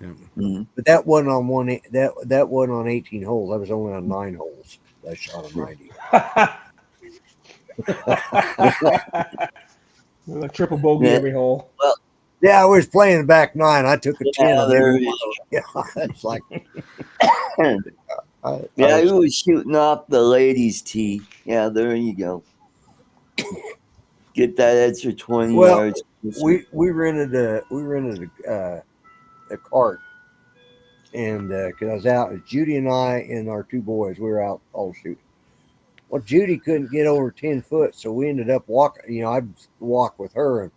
But that wasn't on that wasn't on 18 holes. I was only on 9 holes. I shot a 90. A triple bogey every hole. Well, yeah, I was playing the back 9. I took a 10 on every one. Yeah, it's like he was shooting off the ladies' tee. Yeah, there you go. Get that extra 20 yards. We rented a cart, and because I was out, Judy and I and our 2 boys, we were out all shooting. Well, Judy couldn't get over 10 foot, so we ended up walking. I'd walk with her, and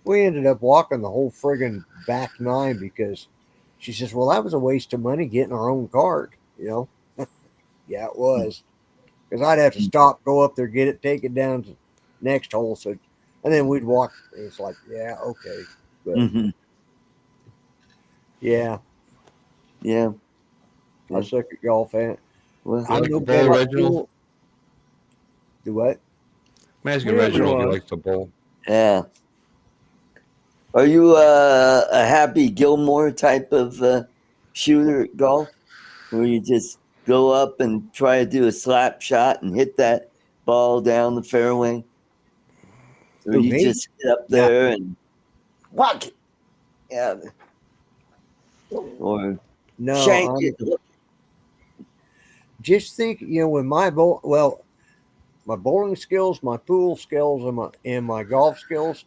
we ended up walking the whole friggin' back 9 because she says, "Well, that was a waste of money getting our own cart." Yeah, it was, because I'd have to stop, go up there, get it, take it down to next hole, and then we'd walk. It's like, yeah, okay, but yeah. I suck at golf, and I'm no better at pool. Do what? I'm asking Reginald if he likes to bowl. Yeah. Are you a Happy Gilmore type of shooter at golf, where you just go up and try to do a slap shot and hit that ball down the fairway? Or you just get up there and whack it? Yeah. Or shank it. Just think, with my my bowling skills, my pool skills, and my golf skills.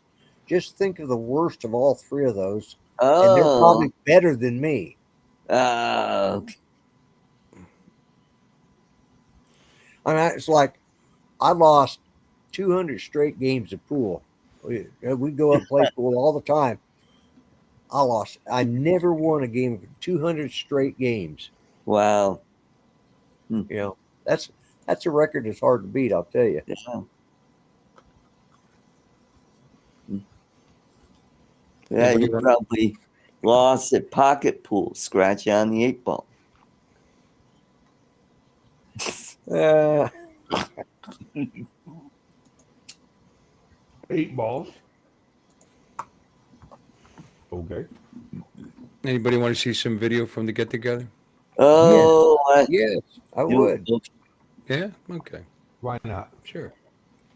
Just think of the worst of all 3 of those, and they're probably better than me. Okay. I mean, it's like I lost 200 straight games of pool. We go up and play pool all the time. I never won a game of 200 straight games. Wow. That's a record that's hard to beat, I'll tell you. Yeah. Yeah, you probably lost at pocket pool, scratch on the 8 ball. 8 balls. Okay. Anybody want to see some video from the get together? Oh, yes, I would. Yeah. Okay. Why not? Sure.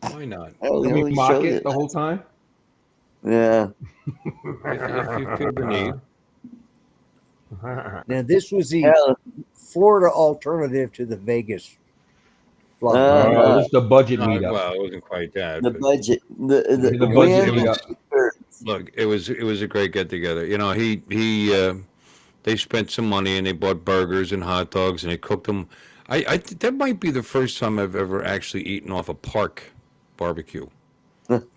Why not? Oh, Can we mock it the whole time? Yeah. if you feel the need. Now, this was the Florida alternative to the Vegas. It's the budget meetup. Well, it wasn't quite that. The budget. The budget meetup. Look, it was a great get together. They spent some money and they bought burgers and hot dogs and they cooked them. That might be the first time I've ever actually eaten off a park barbecue.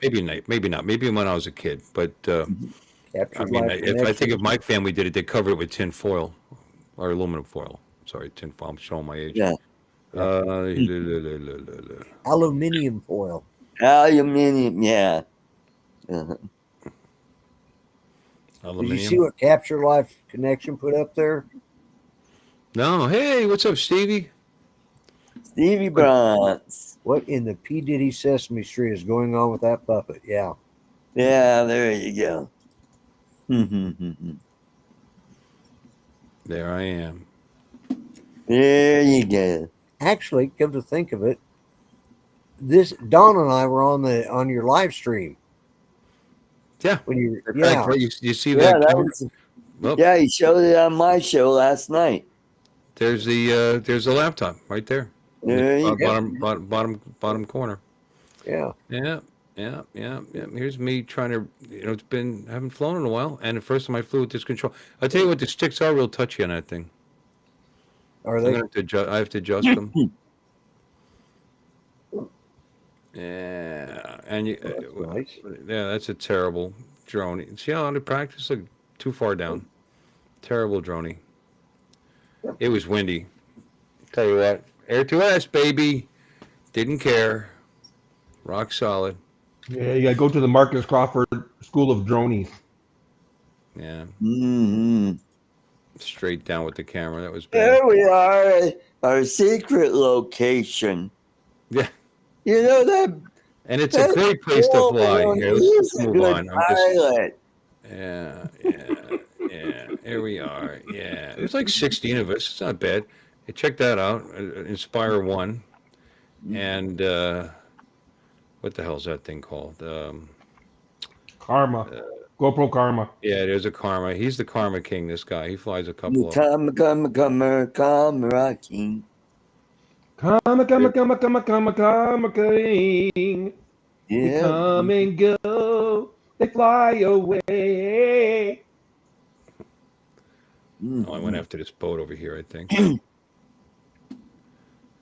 Maybe not. Maybe when I was a kid. But I mean, if my family did it, they covered it with tin foil or aluminum foil. Sorry, tin foil. I'm showing my age. Yeah. Aluminium foil. Aluminium, yeah. Did you see Aluminium. what Capture Life Connection put up there? No. Hey, what's up, Stevie? Stevie Bronze. What in the P. Diddy Sesame Street is going on with that puppet? Yeah. Yeah, there you go. There I am. There you go. Actually, come to think of it, this Don and I were on your live stream. Yeah. When you You see Yeah, that? that camera? was. Well, Yeah, he showed it on my show last night. there's the laptop right there. There you go. Bottom corner. Yeah. Yeah. Here's me trying to, it's been, I haven't flown in a while, and the first time I flew with this control. I'll tell you what, the sticks are real touchy on that thing. Are I'm they? gonna have to adjust, I have to adjust them. Yeah, and you, That's nice. yeah, that's a terrible drone. See how under practice, look, too far down. Terrible droney. It was windy. Tell you what, Air 2S, baby. Didn't care. Rock solid. Yeah, you got to go to the Marcus Crawford School of Dronies. Yeah, Mm-hmm. straight down with the camera. That was bad. There we are, our secret location. Yeah. You know that. And it's a great place to fly. Here, let's move on. Pilot. Yeah. Here we are. Yeah, there's like 16 of us. It's not bad. Hey, check that out. Inspire 1. And what the hell's that thing called? Karma. GoPro Karma. Yeah, there's a Karma. He's the Karma King, this guy. He flies a couple of Karma King. Karma King. They Yeah. come and go. They fly away. Oh, I went after this boat over here, I think.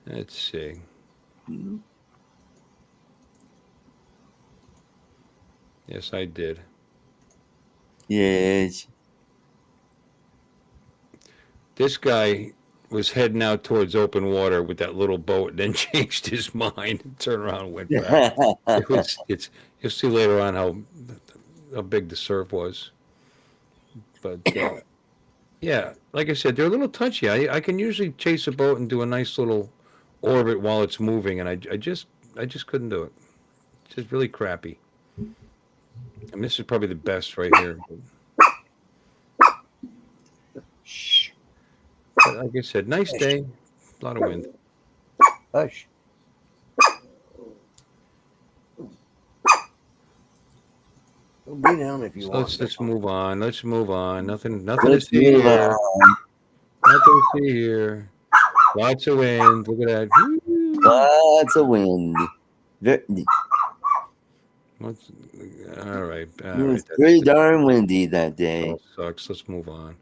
Let's see. Yes, I did. Yes. This guy was heading out towards open water with that little boat, then changed his mind and turned around and went back. You'll see later on how big the surf was. But yeah, like I said, they're a little touchy. I can usually chase a boat and do a nice little orbit while it's moving, and I just couldn't do it. It's just really crappy. And this is probably the best right here. But like I said, nice day, a lot of wind. Hush. Well, be down if you So want. let's move on. Let's move on. Nothing to Let's see move here. on. Nothing to see here. Lots of wind. Look at that. Woo. Lots of wind. What's, all right. It was pretty darn windy that day. Oh, sucks. Let's move on.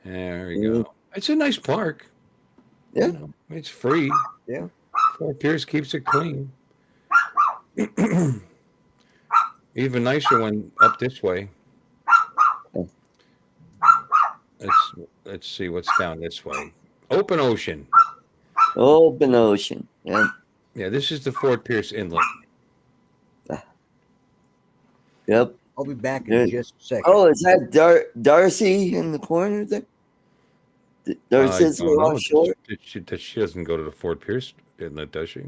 There we go. It's a nice park. Yeah. You know, it's free. Yeah. Fort Pierce keeps it clean. Even nicer one up this way. Let's see what's down this way. Open ocean. Open ocean. Yeah. Yeah, this is the Fort Pierce Inlet. Yep. I'll be back Yeah. in just a second. Oh, is that Darcy in the corner there? Darcy's a I don't little know. short. She doesn't go to the Fort Pierce Inlet, does she?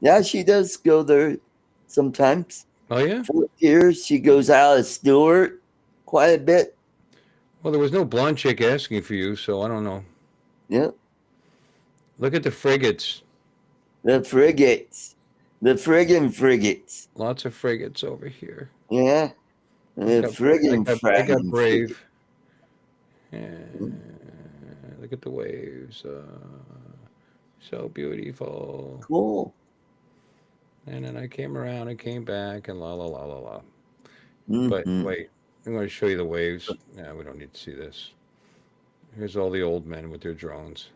Yeah, she does go there sometimes. Oh yeah. 4 years. She goes out of Stewart quite a bit. Well, there was no blonde chick asking for you, so I don't know. Yeah. Look at the frigates. The frigates. The friggin' frigates. Lots of frigates over here. Yeah. The friggin' I got friggin' brave. Yeah. Look at the waves. So beautiful. Cool. And then I came around and came back and la la la la la. Mhm. But wait, I'm going to show you the waves. Yeah, we don't need to see this. Here's all the old men with their drones.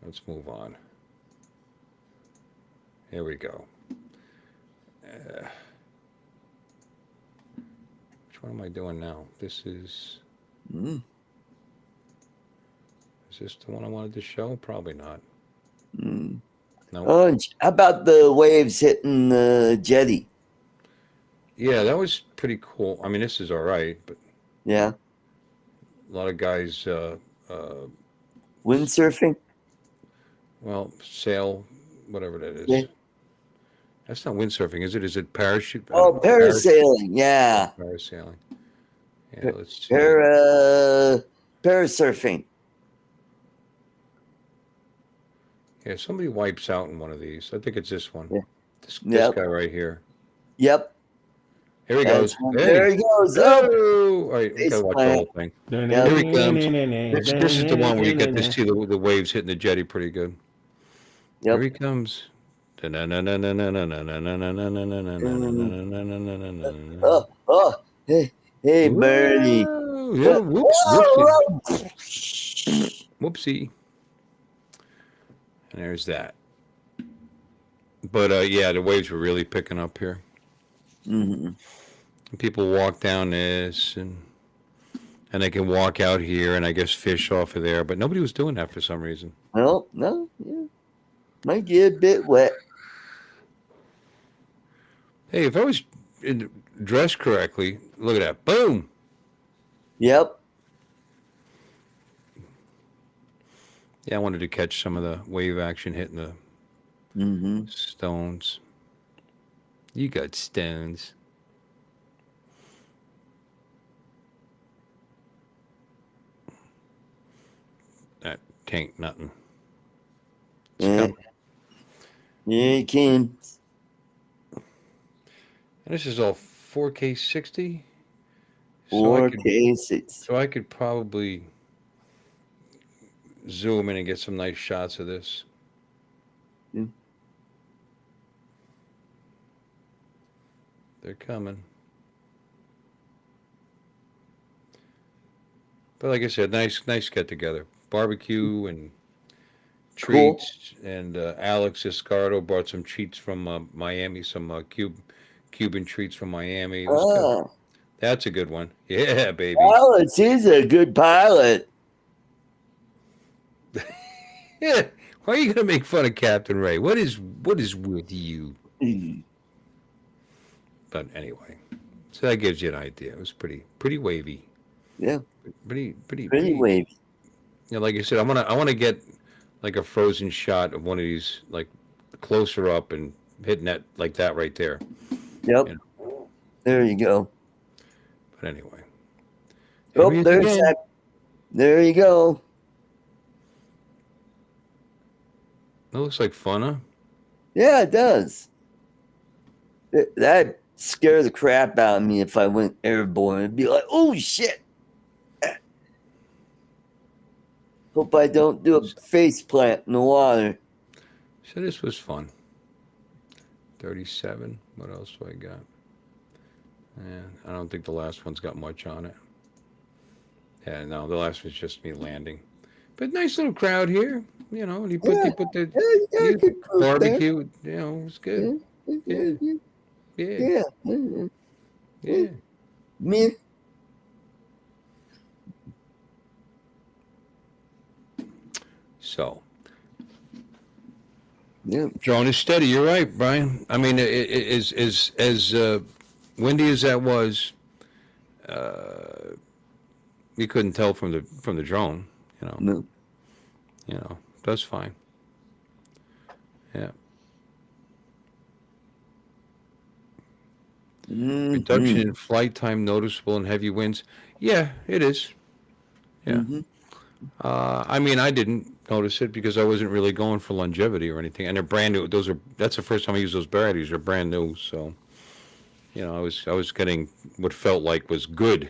Let's move on. Here we go. Which one am I doing now? This is... Mm. Is this the one I wanted to show? Probably not. Mm. No. Oh, how about the waves hitting the jetty? Yeah, that was pretty cool. I mean, this is all right, but Yeah. a lot of guys, Windsurfing. well, sail, whatever that Yeah. is. That's not windsurfing, is it? Is it parachute? I don't Oh, know. parasailing. Yeah. Parasailing. Yeah, let's see. Parasurfing. Yeah, somebody wipes out in one of these. I think it's this one. Yeah. This Yep. guy right here. Yep. Here he That's goes. one. Hey. There he goes. Oh, Oh, all right, we face gotta watch the plant. whole thing. Yep. Here he comes. This is the one where you get to see the waves hitting the jetty pretty good. Here Yep. he comes. Oh, hey, hey, Bernie. Whoa, yeah, whoops, Whoa, whoopsie. Whoopsie. And there's that. But yeah, the waves were really picking up here. Mm-hmm. And people walk down this and they can walk out here and I guess fish off of there. But nobody was doing that for some reason. No, yeah. Might get a bit wet. Hey, if I was dressed correctly, look at that. Boom. Yep. Yeah, I wanted to catch some of the wave action hitting the stones. You got stones. That taint nothing. Yeah, you can. And this is all 4K 60. 4K 60. So I could probably zoom in and get some nice shots of this. Yeah. They're coming. But like I said, nice get together. Barbecue and treats. Cool. And Alex Escardo brought some treats from Miami, some Cuban treats from Miami. It was good. That's a good one. Yeah, baby. Alex is a good pilot. Yeah. Why are you going to make fun of Captain Ray? What is with you? But anyway, so that gives you an idea. It was pretty wavy. Yeah. Pretty wavy. Yeah, like I said, I want to get like a frozen shot of one of these, like closer up and hitting that like that right there. Yep. You know? There you go. But anyway. Oh, there's that. There you go. That looks like fun, huh? Yeah, it does. That scare the crap out of me if I went airborne. It'd be like, oh shit. Hope I don't do a face plant in the water. So this was fun. 37. What else do I got? Yeah, I don't think the last one's got much on it. Yeah, no, the last one's just me landing. But nice little crowd here. You know, he put the barbecue. There. You know, it was good. Yeah. Me. So. Yeah. Drone is steady. You're right, Brian. I mean, as windy as that was, you couldn't tell from the drone. You know. No. You know, that's fine. Yeah. Reduction in flight time noticeable in heavy winds. Yeah, it is. Yeah. I mean, I didn't notice it because I wasn't really going for longevity or anything, and they're brand new. That's the first time I used those batteries. They're brand new, so you know, I was getting what felt like was good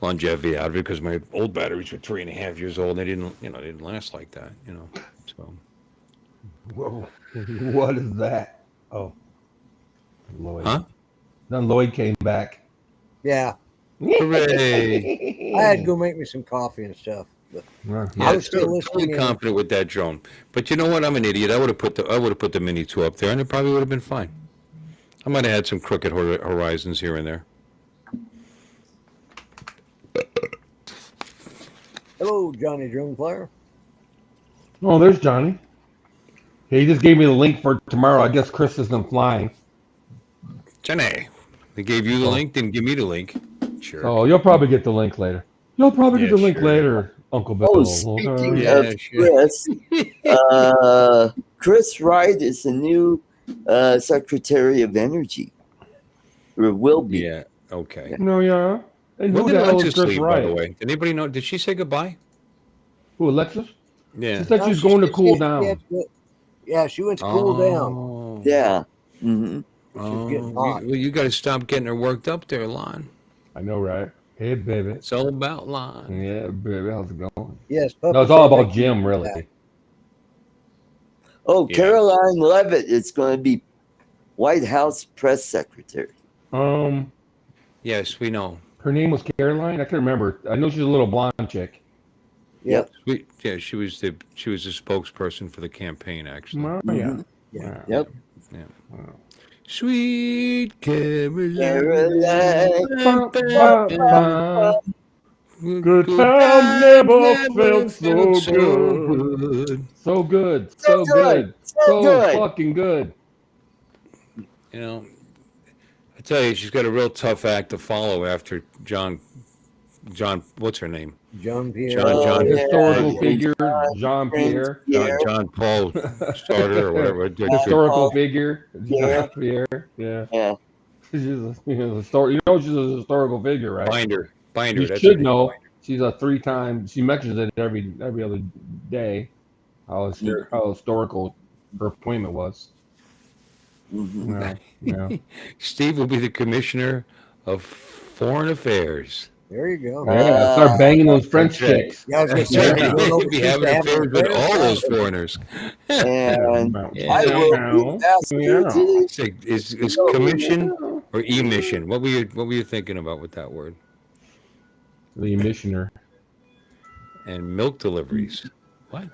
longevity out of it because my old batteries were 3.5 years old. And they didn't last like that, you know. So. Whoa! What is that? Oh, Lloyd. Huh? Then Lloyd came back. Yeah. Hooray! I had to go make me some coffee and stuff. But yeah, I was still listening. Confident with that drone, but you know what? I'm an idiot. I would have put the Mini 2 up there, and it probably would have been fine. I might have had some crooked horizons here and there. Hello, Johnny Drone Flyer. Oh, there's Johnny. He just gave me the link for tomorrow. I guess Chris isn't flying. Johnny, They gave you the link, didn't give me the link. Sure. Oh, you'll probably get the link later. You'll probably get the link sure. later, Uncle Bill. Oh, speaking Yeah, of Chris, Chris Wright is the new Secretary of Energy, or will be. Yeah. Okay. No, yeah. And When who did the hell is Alexis Chris leave, by the Wright? way? Did anybody know? Did she say goodbye? Who, Alexis? Yeah. She said she was going to cool down. Yeah, she went to cool down. Oh. Yeah. Mm-hmm. She's getting hot. Well, you got to stop getting her worked up there, Lon. I know, right? Hey, baby. It's all about Lon. Yeah, baby. How's it going? Yes. No, it's all about Jim, really. Oh, Yeah. Caroline Levitt is going to be White House press secretary. Yes, we know. Her name was Caroline. I can't remember. I know she's a little blonde chick. Yep. Yeah, she was the spokesperson for the campaign, actually. Oh, Mhm. yeah. Yep. Yeah. Wow. Sweet Caroline. Caroline. Good time never felt so good. So good. So good. So good. fucking good. You know, I tell you, she's got a real tough act to follow after John, what's her name? John Pierre. John. Historical figure, Jean Pierre. John Paul Starter or whatever. Historical figure, Yeah. Jean Pierre. Yeah. Yeah. She's a story. You know she's a historical figure, right? Binder. You That's should her know. name. She's a 3-time. She mentions it every other day. How historical her appointment was. Mhm. Yeah. Steve will be the commissioner of foreign affairs. There you go. Yeah, start banging those French That's right. chicks. Yeah, I was gonna That's say, right. you're going He'll be overseas having to have affairs an with affair. all those foreigners. And Yeah. I will be asked you to Is commission or emission? What were you thinking about with that word? The missioner. And milk deliveries. What?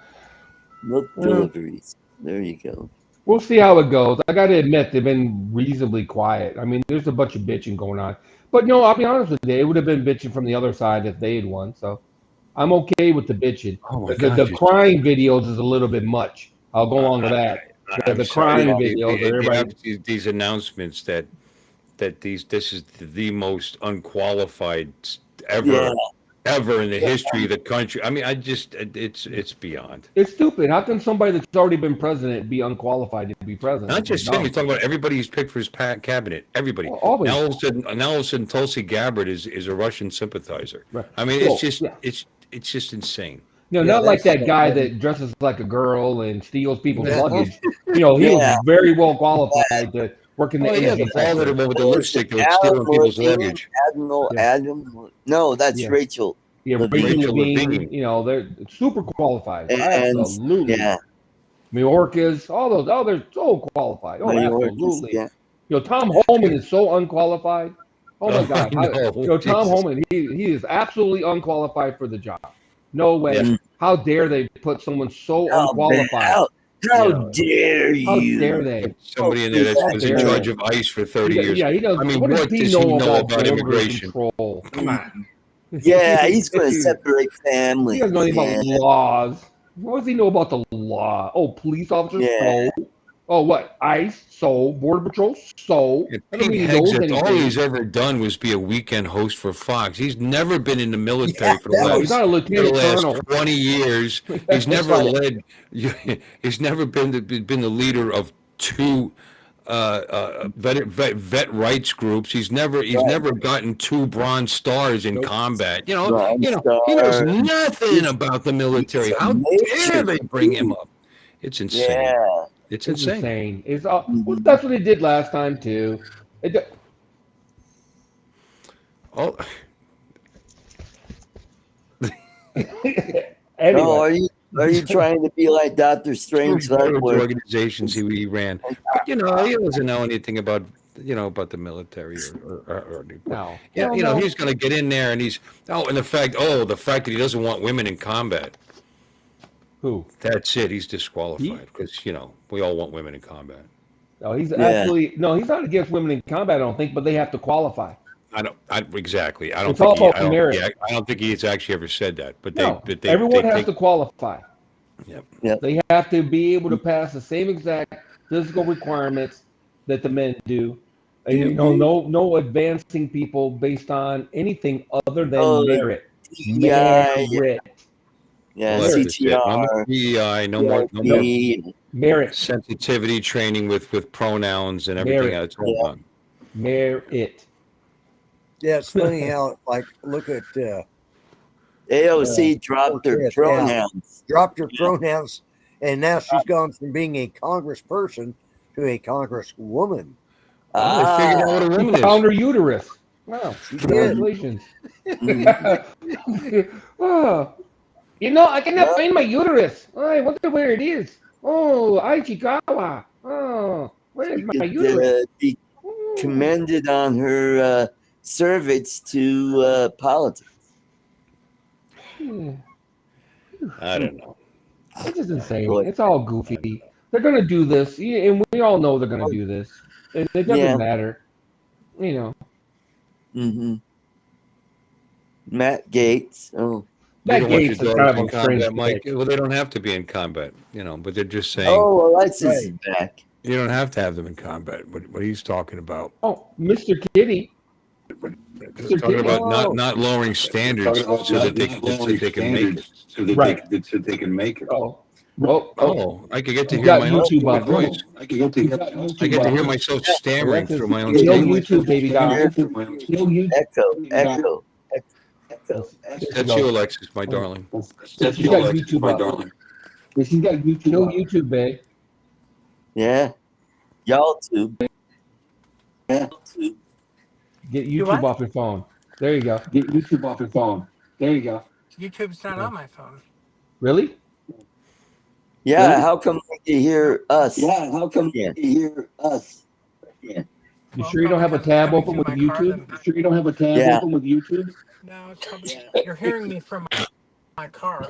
milk deliveries. There you go. We'll see how it goes. I got to admit, they've been reasonably quiet. I mean, there's a bunch of bitching going on. But no, I'll be honest with you. It would have been bitching from the other side if they had won. So I'm okay with the bitching. Oh my The God, crying videos is a little bit much. I'll go along with that. I'm The sorry, crying they videos, everybody. have these announcements that this is the most unqualified ever in the history of the country. I mean, it's beyond. It's stupid. How can somebody that's already been president be unqualified to be president? Not just him. You're talking about everybody who's picked for his cabinet. Everybody. Well, always. Now all of a sudden, Tulsi Gabbard is a Russian sympathizer. Right. I mean, Well, it's just insane. You know, Yeah, not like that's- that guy that dresses like a girl and steals people's Yeah. luggage. You know, he Yeah. was very well qualified to work in the Oh yeah, energy the ball that sector. with the lipstick that was stealing people's luggage. Admiral Yeah. Adam. No, that's Yeah. Rachel. Yeah, Levine. Rachel Levine, Levine. you know, they're super qualified. And Absolutely. yeah, Mayorkas, all those. Oh, they're so qualified. Oh, Mayorkas, absolutely. yeah. You know, Tom Holman is so unqualified. Oh my Oh, God. I know. You know, Tom Jesus. Holman, he is absolutely unqualified for the job. No way. Yeah. How dare they put someone so unqualified? How Yeah. dare you? How dare they? Somebody in there that's been in charge of ICE for 30 years. Yeah, he does. I mean, what does what he does know he know about about border immigration? control? Come on. Yeah, he's going to separate He families. doesn't know anything Yeah. about laws. What does he know about the law? Oh, police officers? Yeah. So. Oh, what? ICE? So. Border Patrol? So. I don't Pete mean he Heggs, knows that's all anything. he's ever done was be a weekend host for Fox. He's never been in the military for No, he's not a the lieutenant colonel. last 20 years. He's never led. He's never been the leader of two vet rights groups. He's never gotten 2 Bronze Stars in combat. You know, Bronze he knows Star. nothing about the military. It's How amazing. dare they bring him up? It's insane. Yeah. It's It's insane. insane. It's well, that's what they did last time too. Oh, Anyway, No, are you trying to be like Doctor Strange? Like Terrorist where, organizations he ran. But, you know, he doesn't know anything about the military or no. yeah, No, you know, no. he's going to get in there and the fact that he doesn't want women in combat. Who? That's it. He's disqualified because we all want women in combat. No, he's Yeah. absolutely no. He's not against women in combat. I don't think, but they have to qualify. Exactly. I don't It's all think about merit. I don't think he's actually ever said that. But No, they everyone they has take- to qualify. Yep. They have to be able to pass the same exact physical requirements that the men do, No advancing people based on anything other than Oh, merit. DEI, Merit. yeah, Well, that's just it. No more CTR, PEI, no more PRP, Merit. sensitivity training with pronouns and everything Merit. else. It's all done. Merit. Yeah, it's funny how, like, look at AOC dropped their Chris, pronouns. dropped her pronouns, and now she's gone from being a congressperson to a congresswoman. Well, they figured out what a woman She found is. her uterus. Wow. She did. Congratulations. Mhm. Oh, I cannot find my uterus. Oh, I wonder where it is. Oh, Aichikawa. Oh, where is She my could uterus? be commended on her service to politics. I don't know. It's just insane. Boy. It's all goofy. They're going to do this, and we all know they're going to do this. It doesn't Yeah. matter. Mm-hmm. Matt Gates. Oh, You That don't want your Gates is daughters kind of in a fringe combat, Mike. pick. Well, they don't have to be in combat, but they're just saying oh, Alexis is back. you don't have to have them in combat. What he's talking about. Oh, Mr. Kitty. He's talking about not lowering standards so that they can make it. So they can make it. Oh, I could get to You hear got my own YouTube stupid up. voice. I get to hear myself stammering Alexis, through my own no stupid YouTube, baby doll. Echo. That's you, Alexis, my darling. She's got YouTube up. She's got YouTube. No YouTube, babe. Yeah. Y'all too. Yeah. Get You YouTube what? off your phone. There you go. Get YouTube off your phone. There you go. YouTube's not on my phone. Really? Yeah. Really? How come they can hear us? Yeah. How come Yeah. you hear us? Yeah. You sure you don't have a tab open with YouTube? You sure you don't have a tab Yeah. open with YouTube? No, it's probably you're hearing me from my car.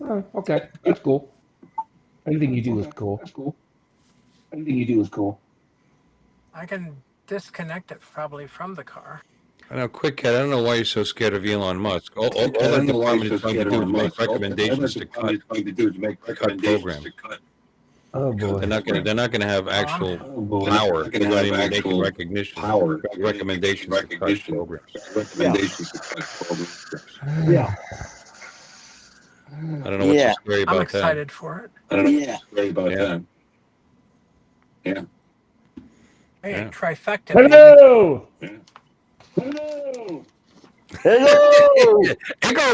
Oh, okay. That's cool. Anything you do is cool. That's cool. Anything you do is cool. I can disconnect it probably from the car. I know, quick cat. I don't know why you're so scared of Elon Musk. All that department is trying to do is make recommendations to cut programs. Oh boy. They're not gonna have actual power. They're not even making recognition. Recommendations to cut programs. Yeah. I don't know what's so scary I'm about that. excited for it. Yeah. Hey, Yeah. trifecta. Baby. Hello. Hello. Hello. Echo.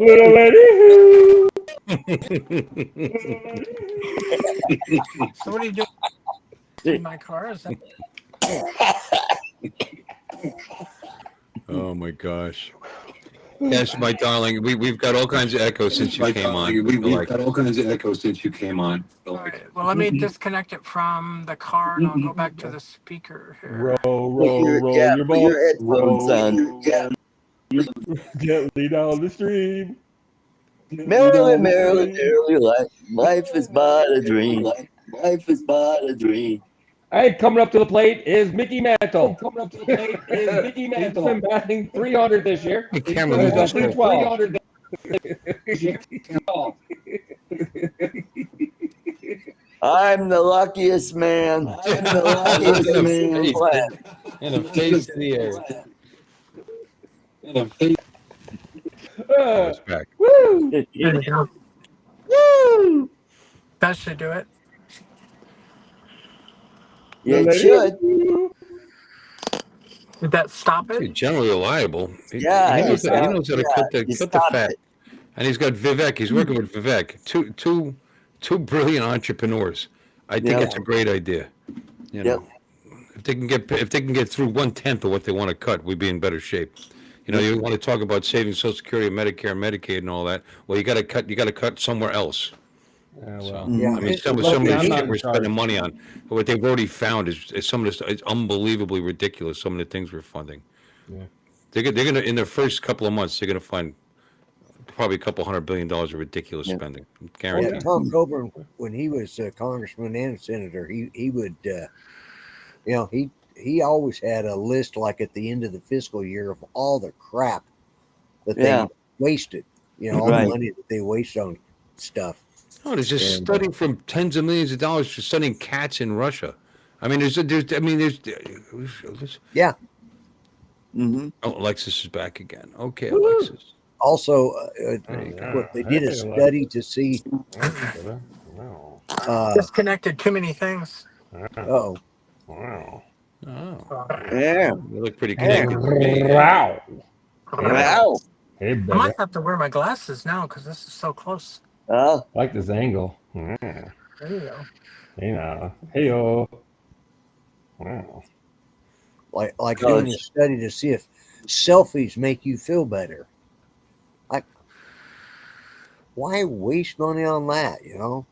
Little lady. So what are you doing in my car? Is that Oh my gosh. Yes, my darling. We've got all kinds of echoes since you came on. We've got all kinds of echoes since you came on. all right? Well, let me disconnect it from the car and I'll go back to the speaker here. Roll Yeah, your put boat. your headphones on. Yeah. Gently down the stream. Merrily, life is but a dream. Life is but a dream. Hey, coming up to the plate is Mickey Mantle. He's been batting 300 this year. The camera He's moves got slow. 312. I'm the luckiest man. I'm the luckiest man on the planet. And a face to the air. It's back. Woo! There you go. Woo! That should do it. Yeah, it should. Did that stop He's it? generally reliable. Yeah, he knows how to cut you the stopped fat. it. And he's got Vivek. He's working with Vivek. Two brilliant entrepreneurs. I think Yeah. it's a great idea. You know, if they can get through 1/10 of what they want to cut, we'd be in better shape. You know, you want to talk about saving Social Security, Medicare, Medicaid, and all that. Well, you got to cut somewhere else. So, Yeah. I mean, some of Luckily, the I'm not shit in we're charge. spending money on, what they've already found is some of this. It's unbelievably ridiculous. Some of the things we're funding. Yeah. They're gonna in their first couple of months, they're gonna find probably a couple $100 billion of ridiculous spending. Yeah, Guaranteed. Tom Coburn, when he was a congressman and senator, he would, he always had a list like at the end of the fiscal year of all the crap that they wasted. All Right. the money that they waste on stuff. Oh, there's a And, study from tens of millions of dollars for studying cats in Russia. I mean, there's. yeah. Mm-hmm. Oh, Alexis is back again. Okay, Alexis. Also, There you go. what they did a study to see. Wow. Disconnected too many things. Oh, Wow. Oh, Yeah. you look pretty connected to me. Wow. Wow. Hey, I baby. might have to wear my glasses now because this is so close. Uh, I like this angle. Yeah. There you go. Hey now. Hey yo. Wow. like Oh, doing a study to see if selfies make you feel better. Like, why waste money on that? You know?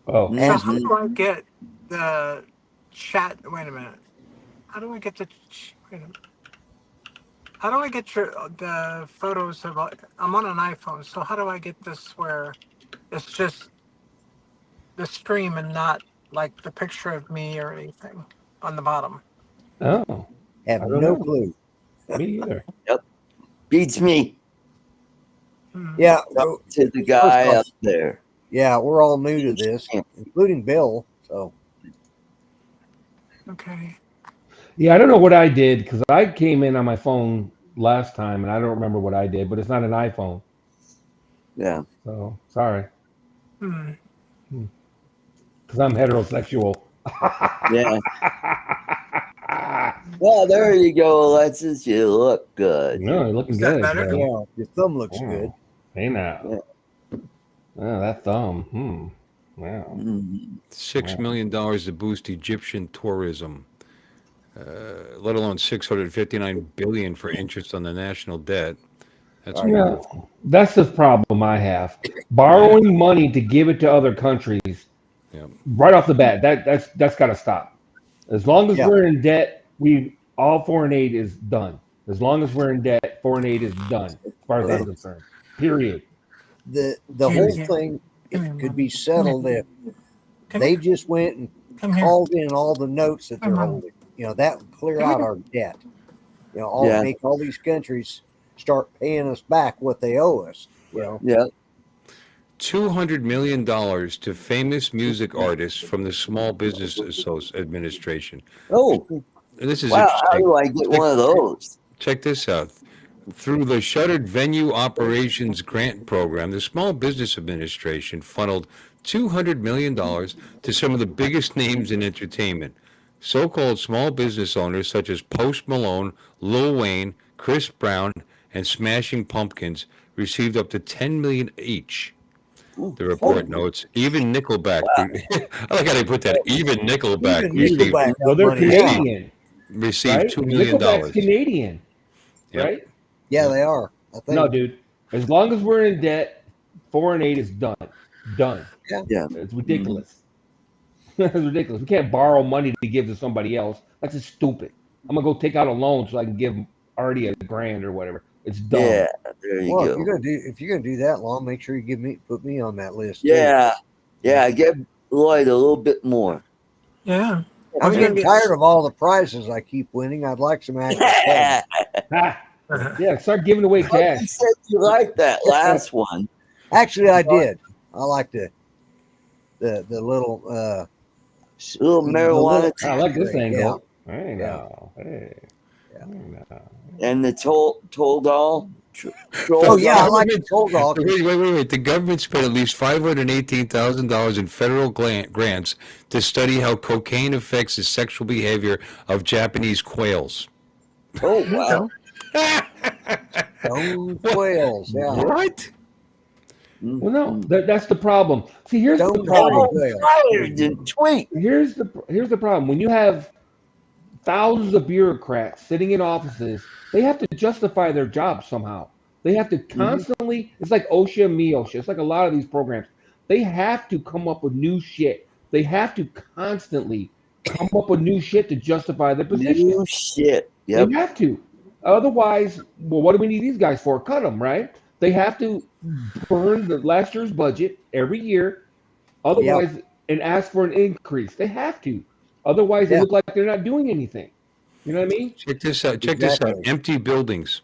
Oh. So And how do I get the chat? Wait a minute. How do I get the? Wait a minute. How do I get the photos of? I'm on an iPhone, so how do I get this where it's just the stream and not like the picture of me or anything on the bottom? Oh. have I don't no know. clue. Me either. beats me. Yeah, Up to the guy up there. yeah, we're all new to this, including Bill. So Okay. Yeah, I don't know what I did because I came in on my phone last time and I don't remember what I did, but it's not an iPhone. Yeah. So sorry. Hmm. Because I'm heterosexual. Yeah. Well, there you go, Alexis. You look good. No, you're looking Is that good. better? man. yeah, your thumb looks Wow. good. Hey now. Yeah. Oh, that thumb. Wow. Mhm. $6 million to boost Egyptian tourism, let alone $659 billion for interest on the national debt. That's All right. Yeah, that's the problem I have. Borrowing money to give it to other countries Yeah. right off the bat. That's got to stop. As long as Yeah. we're in debt, all foreign aid is done. As long as we're in debt, foreign aid is done. As far as I'm concerned. Period. The Come whole here. thing Come here, could Mom. be settled if Come they here. just went and Come here. called in all the notes that they're Come on. holding. You know, that would clear out our debt. You know, Yeah. make all these countries start paying us back what they owe us. You know, Yeah. $200 million to famous music artists from the Small Business Administration. Oh, And this is wow. How interesting. do I get one of those? Check this out. Through the Shuttered Venue Operations Grant Program, the Small Business Administration funneled $200 million to some of the biggest names in entertainment. So-called small business owners such as Post Malone, Lil Wayne, Chris Brown, and Smashing Pumpkins received up to $10 million each. The report notes even Nickelback. I like how they put that. Even Nickelback even received Nickelback Well, got they're money. Yeah, Canadian, received right? $2 million. Nickelback's Canadian, Yep. right? yeah, they are. I think. No, dude. As long as we're in debt, foreign aid is done. Done. Yeah. It's ridiculous. It's ridiculous. We can't borrow money to give to somebody else. That's just stupid. I'm gonna go take out a loan so I can give Artie $1,000 or whatever. It's dumb. Yeah. There you Well, go. if you're gonna do that long, make sure you put me on that list. Yeah. Yeah. Give Lloyd a little bit more. Yeah. too. I'm We're getting gonna tired of all the prizes I keep winning. I'd like some actual pay. Ha! get. Yeah, start giving away You cash. said you liked that last one. Actually, I did. I like the little Little marijuana I like this Yeah. angle. Hey Yeah. now. Hey. Yeah. Hey now. and the told all. Oh yeah, I like the toll dog. Wait. The government spent at least $518,000 in federal grants to study how cocaine affects the sexual behavior of Japanese quails. Oh wow. Stone quails. Yeah. What? Well, no, that's the problem. See, here's the Stone problem. quails. Fired in tweet. Here's the problem. When you have thousands of bureaucrats sitting in offices, they have to justify their job somehow. They have to constantly. It's like OSHA, MIOSHA. It's like a lot of these programs. They have to come up with new shit. They have to constantly come up with new shit to justify their position. New shit. Yep. They have to. Otherwise, well, what do we need these guys for? Cut them, right? They have to burn the last year's budget every year. Otherwise, and ask for an increase. They have to. Otherwise, they look like they're not doing anything. You know what I mean? Check this out. Empty buildings.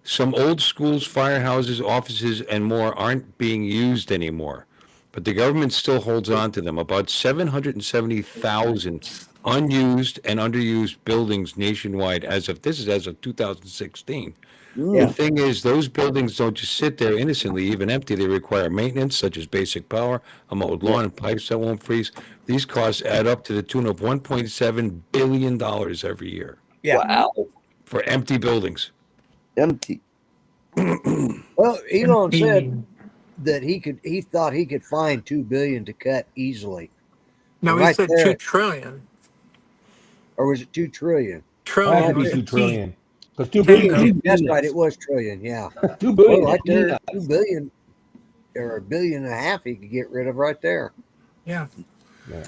Some old schools, firehouses, offices, and more aren't being used anymore. but the government still holds on to them. About 770,000 unused and underused buildings nationwide as of 2016. Mm. The thing is, those buildings don't just sit there innocently, even empty. They require maintenance, such as basic power, a mowed lawn, and pipes that won't freeze. These costs add up to the tune of $1.7 billion every year. Yeah. Wow. For empty buildings. Empty. Well, Elon said that he thought he could find $2 billion to cut easily. No, he Right said there. 2 trillion. Or was it 2 trillion? Trillion. That'd be was a 2 T. trillion. Because 2 billion. That's right. It was trillion. Yeah. 2 billion. Well, right there, peanuts. 2 billion or $1.5 billion he could get rid of right there. Yeah.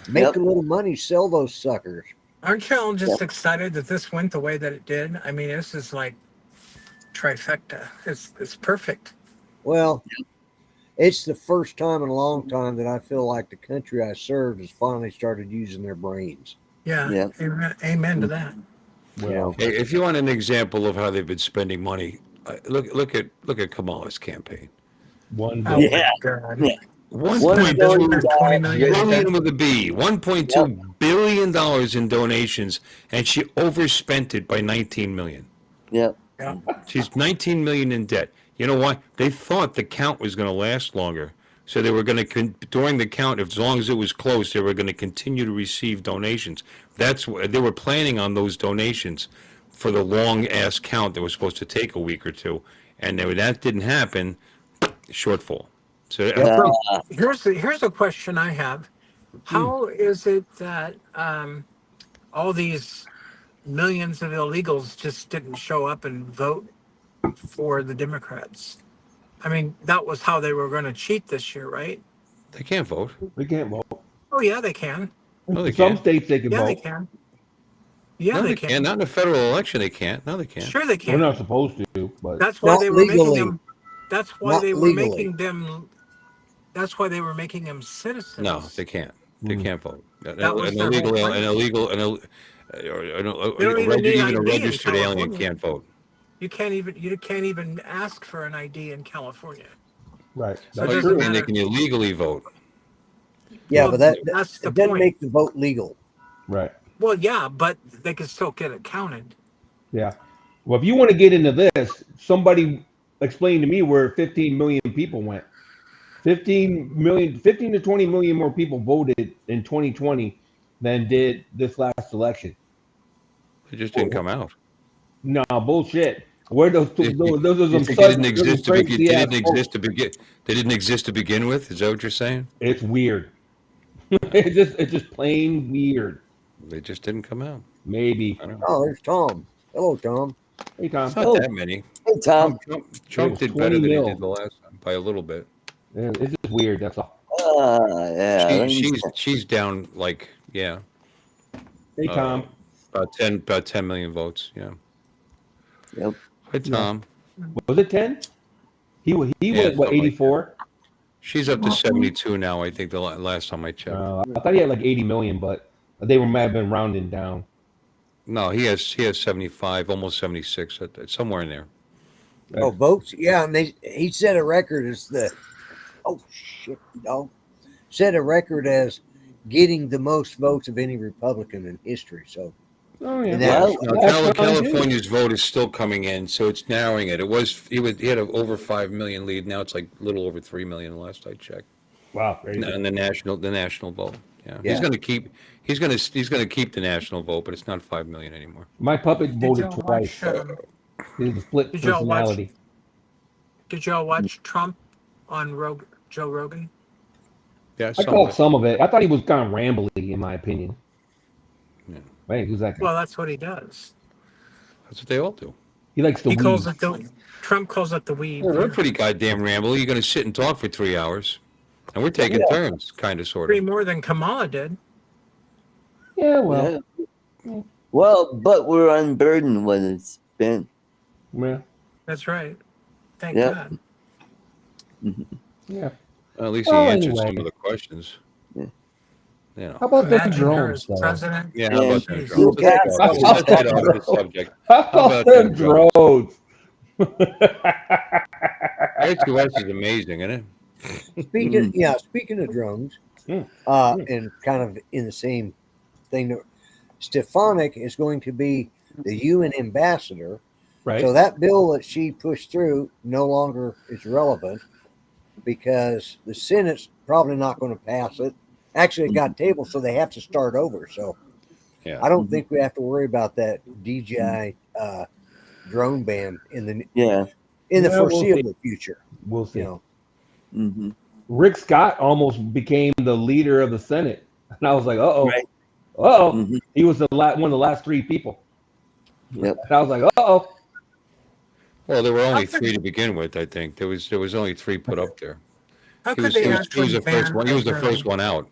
Make Yep. a little money, sell those suckers. Aren't y'all just excited that this went the way that it did? I mean, this is like trifecta. It's perfect. Well, it's the first time in a long time that I feel like the country I served has finally started using their brains. Yeah. Yep. Amen to that. Well, Hey, if you want an example of how they've been spending money, look at Kamala's campaign. 1 Oh billion. Yeah. my God. Yeah. 1.2 $20 million. billion with a B, $1.2 billion in donations, and she overspent it by 19 million. Yep. Yeah. She's 19 million in debt. You know why? They thought the count was going to last longer, so they were going to during the count, as long as it was close, they were going to continue to receive donations. That's what they were planning on, those donations for the long ass count that was supposed to take a week or two, and that didn't happen. Shortfall. So Here's a question I have. How is it that all these millions of illegals just didn't show up and vote for the Democrats? I mean, that was how they were going to cheat this year, right? they can't vote. We can't vote. Oh yeah, they can. No, they Some can't. states they can Yeah, vote. they can. Yeah, No, they they can. can't. Not in a federal election. They can't. No, they can't. Sure, they We're can. not supposed to, but That's why Not they were making legally. them. That's why Not they were legally. making them. That's why they were making them citizens. No, they can't. They can't vote. That was An their whole illegal, plan. or They don't even need even a ID in registered alien California. can't vote. You can't even ask for an ID in California. right. So That's it Like, doesn't true. and they matter. can illegally vote. Yeah, Well, but that that's the it doesn't point. make the vote legal. Right. Well, yeah, but they can still get it counted. Yeah. Well, if you want to get into this, somebody explain to me where 15 million people went. 15 to 20 million more people voted in 2020 than did this last election. It just didn't come out. No, bullshit. Where those You those are you some think they didn't those are exist to begin? crazy They ass didn't votes. exist to begin. They didn't exist to begin with. Is that what you're saying? It's weird. it's just plain weird. They just didn't come out. Maybe. I don't know. Oh, there's Tom. Hello, Tom. Hey Tom. It's not Oh. that many. Hey, Tom. Trump was did 20 better than he mil. did the last time by a little bit. Yeah, it's just weird. That's all. Yeah. She's down like Hey Uh, Tom. about 10 million votes. Yeah. Yep. Hi Tom. Was it 10? He was Yeah, what, something like 84? She's up to 72 now. I think the last time I checked. I thought he had like 80 million, but they might have been rounding down. No, he has 75, almost 76, somewhere in there. Oh, votes. Yeah, and he set a record as the set a record as getting the most votes of any Republican in history. So Oh yeah. And that- Well, Now, California's vote is still coming in, so it's narrowing it. He had an over 5 million lead. Now it's like a little over 3 million last I checked. Wow. Crazy. And the national vote. Yeah. Yeah. He's going to keep the national vote, but it's not 5 million anymore. My puppet voted y'all twice. watch, He's a split did y'all watch- personality. Did y'all watch Trump on Joe Rogan? Yeah, I caught some of it. I thought he was kind of rambly, in my opinion. Yeah. Wait, who's that guy? Well, that's what he does. That's what they all do. He likes to He calls weed. it the Trump calls it the weed. Well, we're pretty goddamn rambly. You're going to sit and talk for 3 hours, and we're taking turns, kind of, sort Three of. more than Kamala did. Yeah, well, Yeah. Well, but we're unburdened when it's been. yeah. That's right. Thank Yep. God. Yeah. At least he Well, answered anyway. some of the questions. Yeah. You know. How about the Imagine her drones? as though? president. Yeah, how about that? Yeah. Drone? Let's get off the subject. How How about about them them drones? drones? Air2S is amazing, isn't it? Speaking of drones, and kind of in the same thing, Stefanik is going to be the UN ambassador. Right. So that bill that she pushed through no longer is relevant because the Senate's probably not going to pass it. Actually, it got tabled, so they have to start over. So Yeah. I don't think we have to worry about that DJI drone ban in the foreseeable future. We'll see. Mm-hmm. Rick Scott almost became the leader of the Senate, and I was like, Right. Mm-hmm. He was one of the last 3 people. Yep. And I was like, uh-oh. Well, there were only 3 to begin with. I think there was only 3 put up there. How He could was they the actually first ban one. He was the a first drone? one out.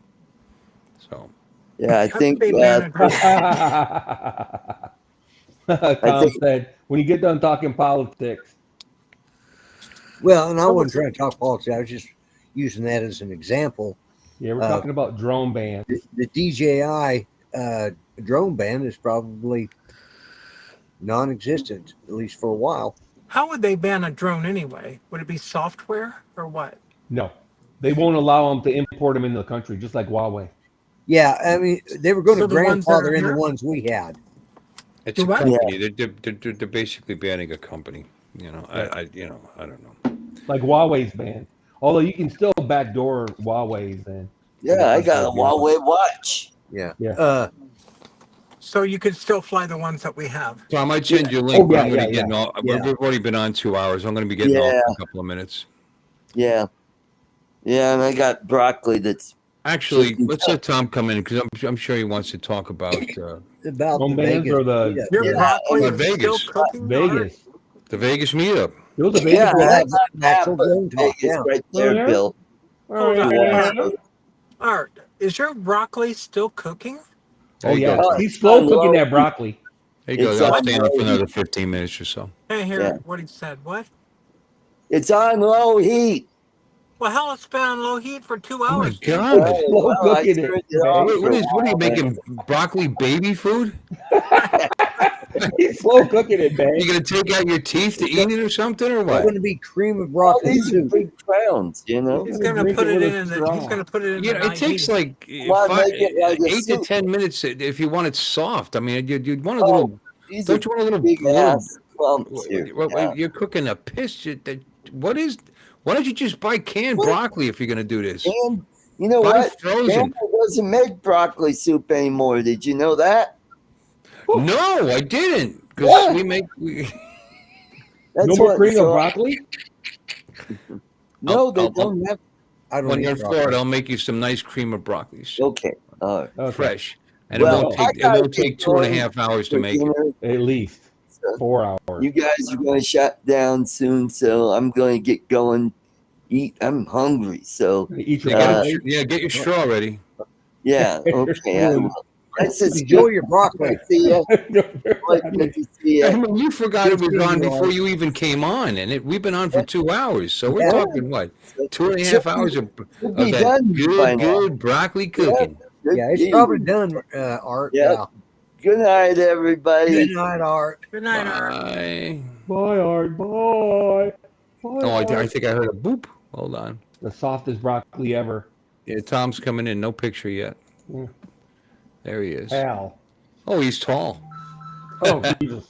So Yeah, I How think. could they ban a drone? Tom said, when you get done talking politics. Well, and I wasn't trying to talk politics. I was just using that as an example. Yeah, we're talking about drone bans. The DJI drone ban is probably non-existent, at least for a while. How would they ban a drone anyway? Would it be software or what? No, they won't allow them to import them into the country, just like Huawei. Yeah, I mean, they were going to So the ones that grandfather are in the here? ones we had. it's Do a what? company. They're basically banning a company. You know, I don't know. Like Huawei's banned. Although you can still backdoor Huawei's and Yeah, I got a Huawei watch. Yeah. Yeah. So you could still fly the ones that we have. So I might send you a link. But I'm going to yeah. get off. Yeah. We've already been on 2 hours. I'm going to be getting off in a couple of minutes. Yeah. Yeah, and I got broccoli that's Actually, let's let Tom come in because I'm sure he wants to talk about About drone the bans Vegas. or the Your broccoli About is Vegas. still cooking. Vegas. the Vegas meetup. It was a Vegas. yeah, Vegas. I That's got that, actual but drone talk, Vegas yeah. right there, yeah? Bill. Hold on. Yeah. Art, is your broccoli still cooking? There Oh you yeah, go. he's slow cooking that broccoli. There you go. It's I'll on stay on for low another 15 minutes or so. Can't hear Yeah. what he said. What? It's on low heat. Well, hell, it's been on low heat for 2 Oh my hours. God! Well, Slow I cooking turned it. it off What for a are you while. making? Broccoli baby food? He's slow cooking it, man. You gonna take out your teeth to eat it or something, or It's what? going to be cream of Well, broccoli these are soup. big crowns, you know. He's gonna Drink put it it with in. a He's straw. gonna put it in. You the know, it takes IV. like Why make it like a 8 to soup? 10 minutes if you want it soft. I mean, you'd want a Oh, little. these Don't are you want a little? big A little ass clumps here. Yeah. you're cooking a piss. What is? Why don't you just buy canned broccoli if you're gonna do this? And you know Buy what? frozen. Campbell doesn't make broccoli soup anymore. Did you know that? No, I didn't. Because Yeah. we make. That's No more what- cream so- of broccoli? No, they I'll- don't have. I don't When eat you're in broccoli. Florida, I'll make you some nice cream of broccoli soup, Okay. All right. Okay. fresh, and Well, it won't I take gotta get 2.5 hours to For make it. dinner. At least 4 hours. You guys are going to shut down soon, so I'm going to get going. Eat. I'm hungry, so Eat your Yeah, broccoli. get your straw ready. yeah. Okay. I will. That's just Enjoy your broccoli. See ya. Good to see I ya. mean, you forgot it Good was seeing on you before all. you even came on, and we've been on for 2 hours. So we're Yeah. talking what, 2.5 hours of be that done by now. good broccoli cooking. Good Yeah, it's deed. probably done, Art. Yeah. Yeah. Good night, everybody. Good night, Art. Good night, Art. Bye. Bye, Art. Bye. Oh, I think I heard a boop. Hold on. The softest broccoli ever. Yeah, Tom's coming in. No picture yet. Yeah. There he is. Al. Oh, he's tall. Oh, Jesus.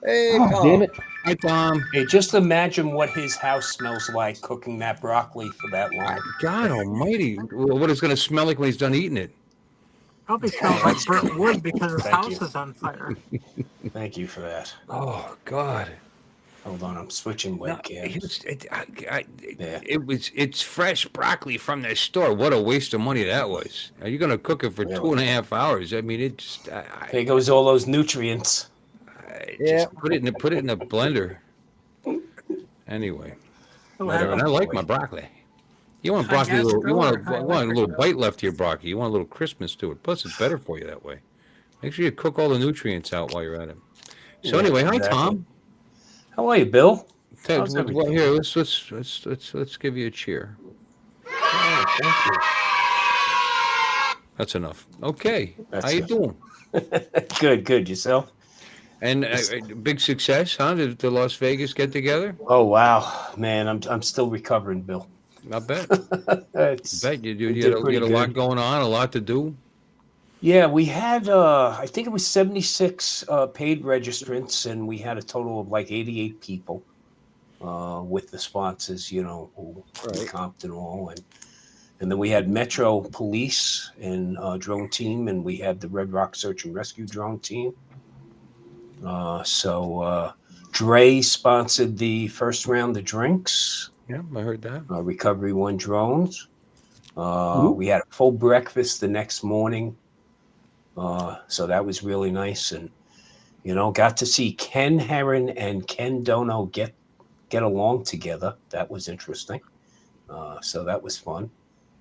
Hey, Oh, Tom. damn it. Hi, Tom. Hey, just imagine what his house smells like cooking that broccoli for that long. God almighty. What it's going to smell like when he's done eating it. Probably smells like burnt wood because his Thank house you. is on fire. Thank you for that. Oh, God. Hold on, I'm switching No, webcams. Yeah. it's fresh broccoli from the store. What a waste of money that was. Are you going to cook it for Really? 2.5 hours? I mean, it just, There goes all those nutrients. Yeah. just put it in a blender. Anyway, He'll whatever. have And I a- like my broccoli. You want I broccoli? guess You want so. a little bite left to your broccoli. You want a little crispness to it. Plus, it's better for you that way. Make sure you cook all the nutrients out while you're at it. So Yeah, anyway, hi exactly. Tom. How are you, Bill? Ted, How's well, everything? here, let's give you a cheer. Oh, thank That's enough. Okay, That's how you it. doing? you. Good. Yourself? And big success, huh? The Las Vegas get together. Oh wow, man, I'm still recovering, Bill. I bet. It's, Bet you we you did had pretty a lot good. going on, a lot to do. Yeah, we had I think it was 76 paid registrants, and we had a total of like 88 people with the sponsors, you know, who Right. comped and all, and then we had Metro Police and drone team, and we had the Red Rock Search and Rescue drone team. So Dre sponsored the first round of drinks. Yeah, I heard that. Recovery One drones. We had a full breakfast the next morning. So that was really nice. And, you know, got to see Ken Herron and Ken Dono get along together. That was interesting. So that was fun.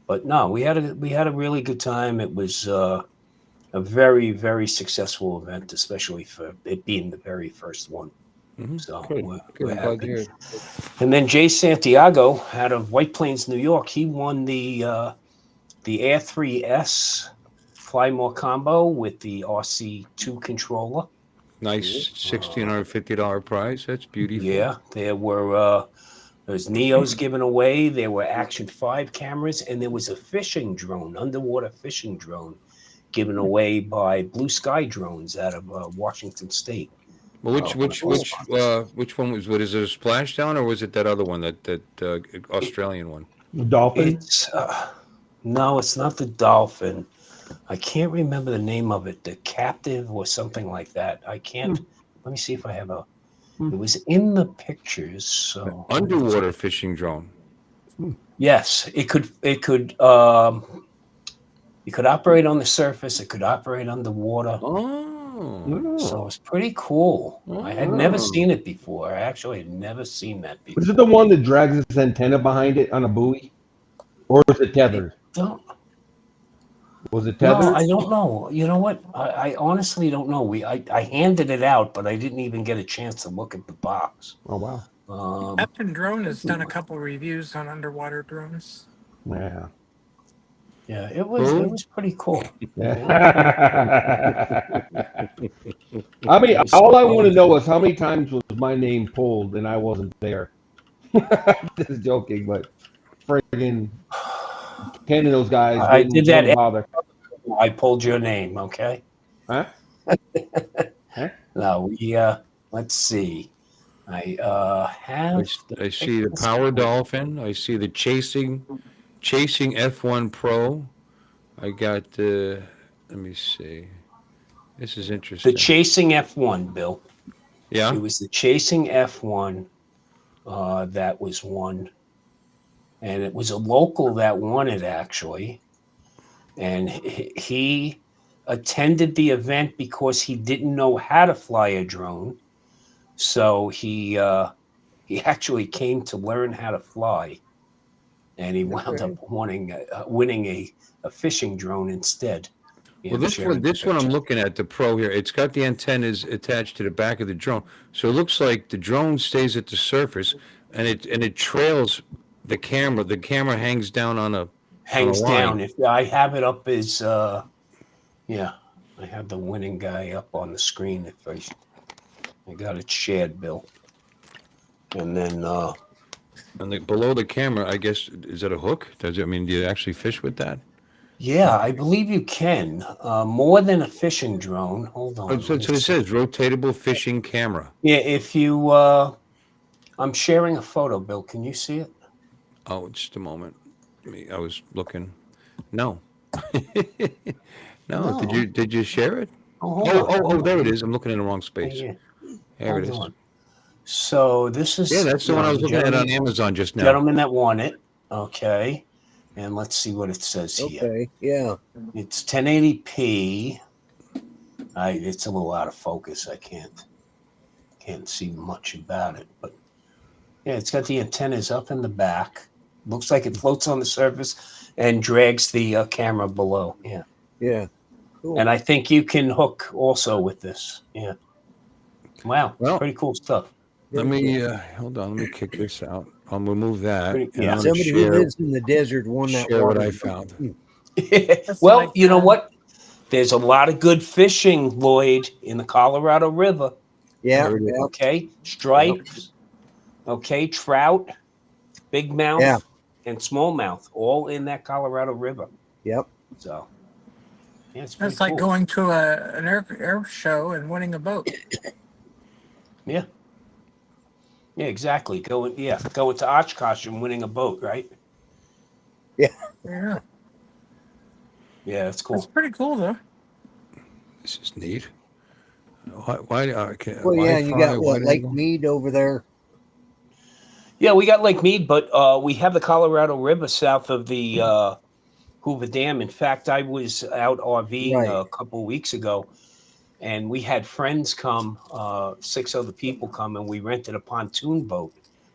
But no, we had a really good time. It was a very, very successful event, especially for it being the very first one. Mm-hmm. So Good. we're I'm glad to happy. hear it. And then Jay Santiago out of White Plains, New York, he won the Air 3S Fly More combo with the RC2 controller. Nice $1,650 prize. That's beautiful. Yeah, there were there's Neos given away. There were Action 5 cameras, and there was a fishing drone, underwater fishing drone, given away by Blue Sky Drones out of Washington State. Well, which one was? What is it? A splashdown, or was it that other one, that Australian one? Dolphin? It's no, it's not the Dolphin. I can't remember the name of it. The Captive or something like that. I can't. Let me see if I have a. It was in the pictures. So Underwater fishing drone. yes, it could. It could operate on the surface. It could operate underwater. Oh, So it's pretty cool. I had never seen it before. I actually had never seen that before. Is it the one that drags its antenna behind it on a buoy? Or is it tethered? Was it tethered? No, I don't know. You know what? I honestly don't know. I handed it out, but I didn't even get a chance to look at the box. Oh, wow. Captain Drone has done a couple reviews on underwater drones. Yeah. Yeah, it was pretty cool. I mean, all I want to know is how many times was my name pulled and I wasn't there. Just joking, but friggin' Ken and those guys I did that. bother. I pulled your name, okay? Huh? No, we let's see. I have. I see the Power Dolphin. I see the Chasing F1 Pro. I got the. Let me see. This is interesting. The Chasing F1, Bill. Yeah. It was the Chasing F1 that was one. And it was a local that won it, actually. And he attended the event because he didn't know how to fly a drone. So he actually came to learn how to fly. And he wound up winning a fishing drone instead. Well, this one I'm looking at, the Pro here, it's got the antennas attached to the back of the drone. So it looks like the drone stays at the surface and it trails the camera. The camera hangs down on a down. If I have it up as I have the winning guy up on the screen. If I got it shared, Bill. And then below the camera, I guess, is that a hook? Do you actually fish with that? Yeah, I believe you can. More than a fishing drone. Hold on. So it says rotatable fishing camera. Yeah, if you I'm sharing a photo, Bill. Can you see it? Oh, just a moment. I was looking. No. No. Did you share it? Oh, there it is. I'm looking in the wrong space. Yeah. There it is. On. So this is that's the one I was looking at on Amazon just now. Gentleman that won it. Okay. And let's see what it says here. Okay, yeah. It's 1080p. It's a little out of focus. I can't see much about it, but yeah, it's got the antennas up in the back. Looks like it floats on the surface and drags the camera below. Yeah. Yeah. Cool. And I think you can hook also with this. Yeah. Wow. Well, pretty cool stuff. Let me hold on. Let me kick this out. I'll remove that. Somebody who lives in the desert won that. Share what I found. Well, you know what? There's a lot of good fishing, Lloyd, in the Colorado River. Yeah. Okay. Stripes. Okay. Trout. Big mouth. Yeah. and smallmouth, all in that Colorado River. Yep. So, yeah, it's That's pretty like cool. going to an air show and winning a boat. Yeah. Yeah, exactly. Going to Oshkosh and winning a boat, right? Yeah, Yeah, that's that's cool. pretty cool, though. This is neat. Why okay, Well, yeah, and you got why did I Lake go? Mead over there. Yeah, we got Lake Mead, but we have the Colorado River south of the Hoover Dam. In fact, I was out RVing Right. a couple of weeks ago, and we had friends come, 6 other people come, and we rented a pontoon boat,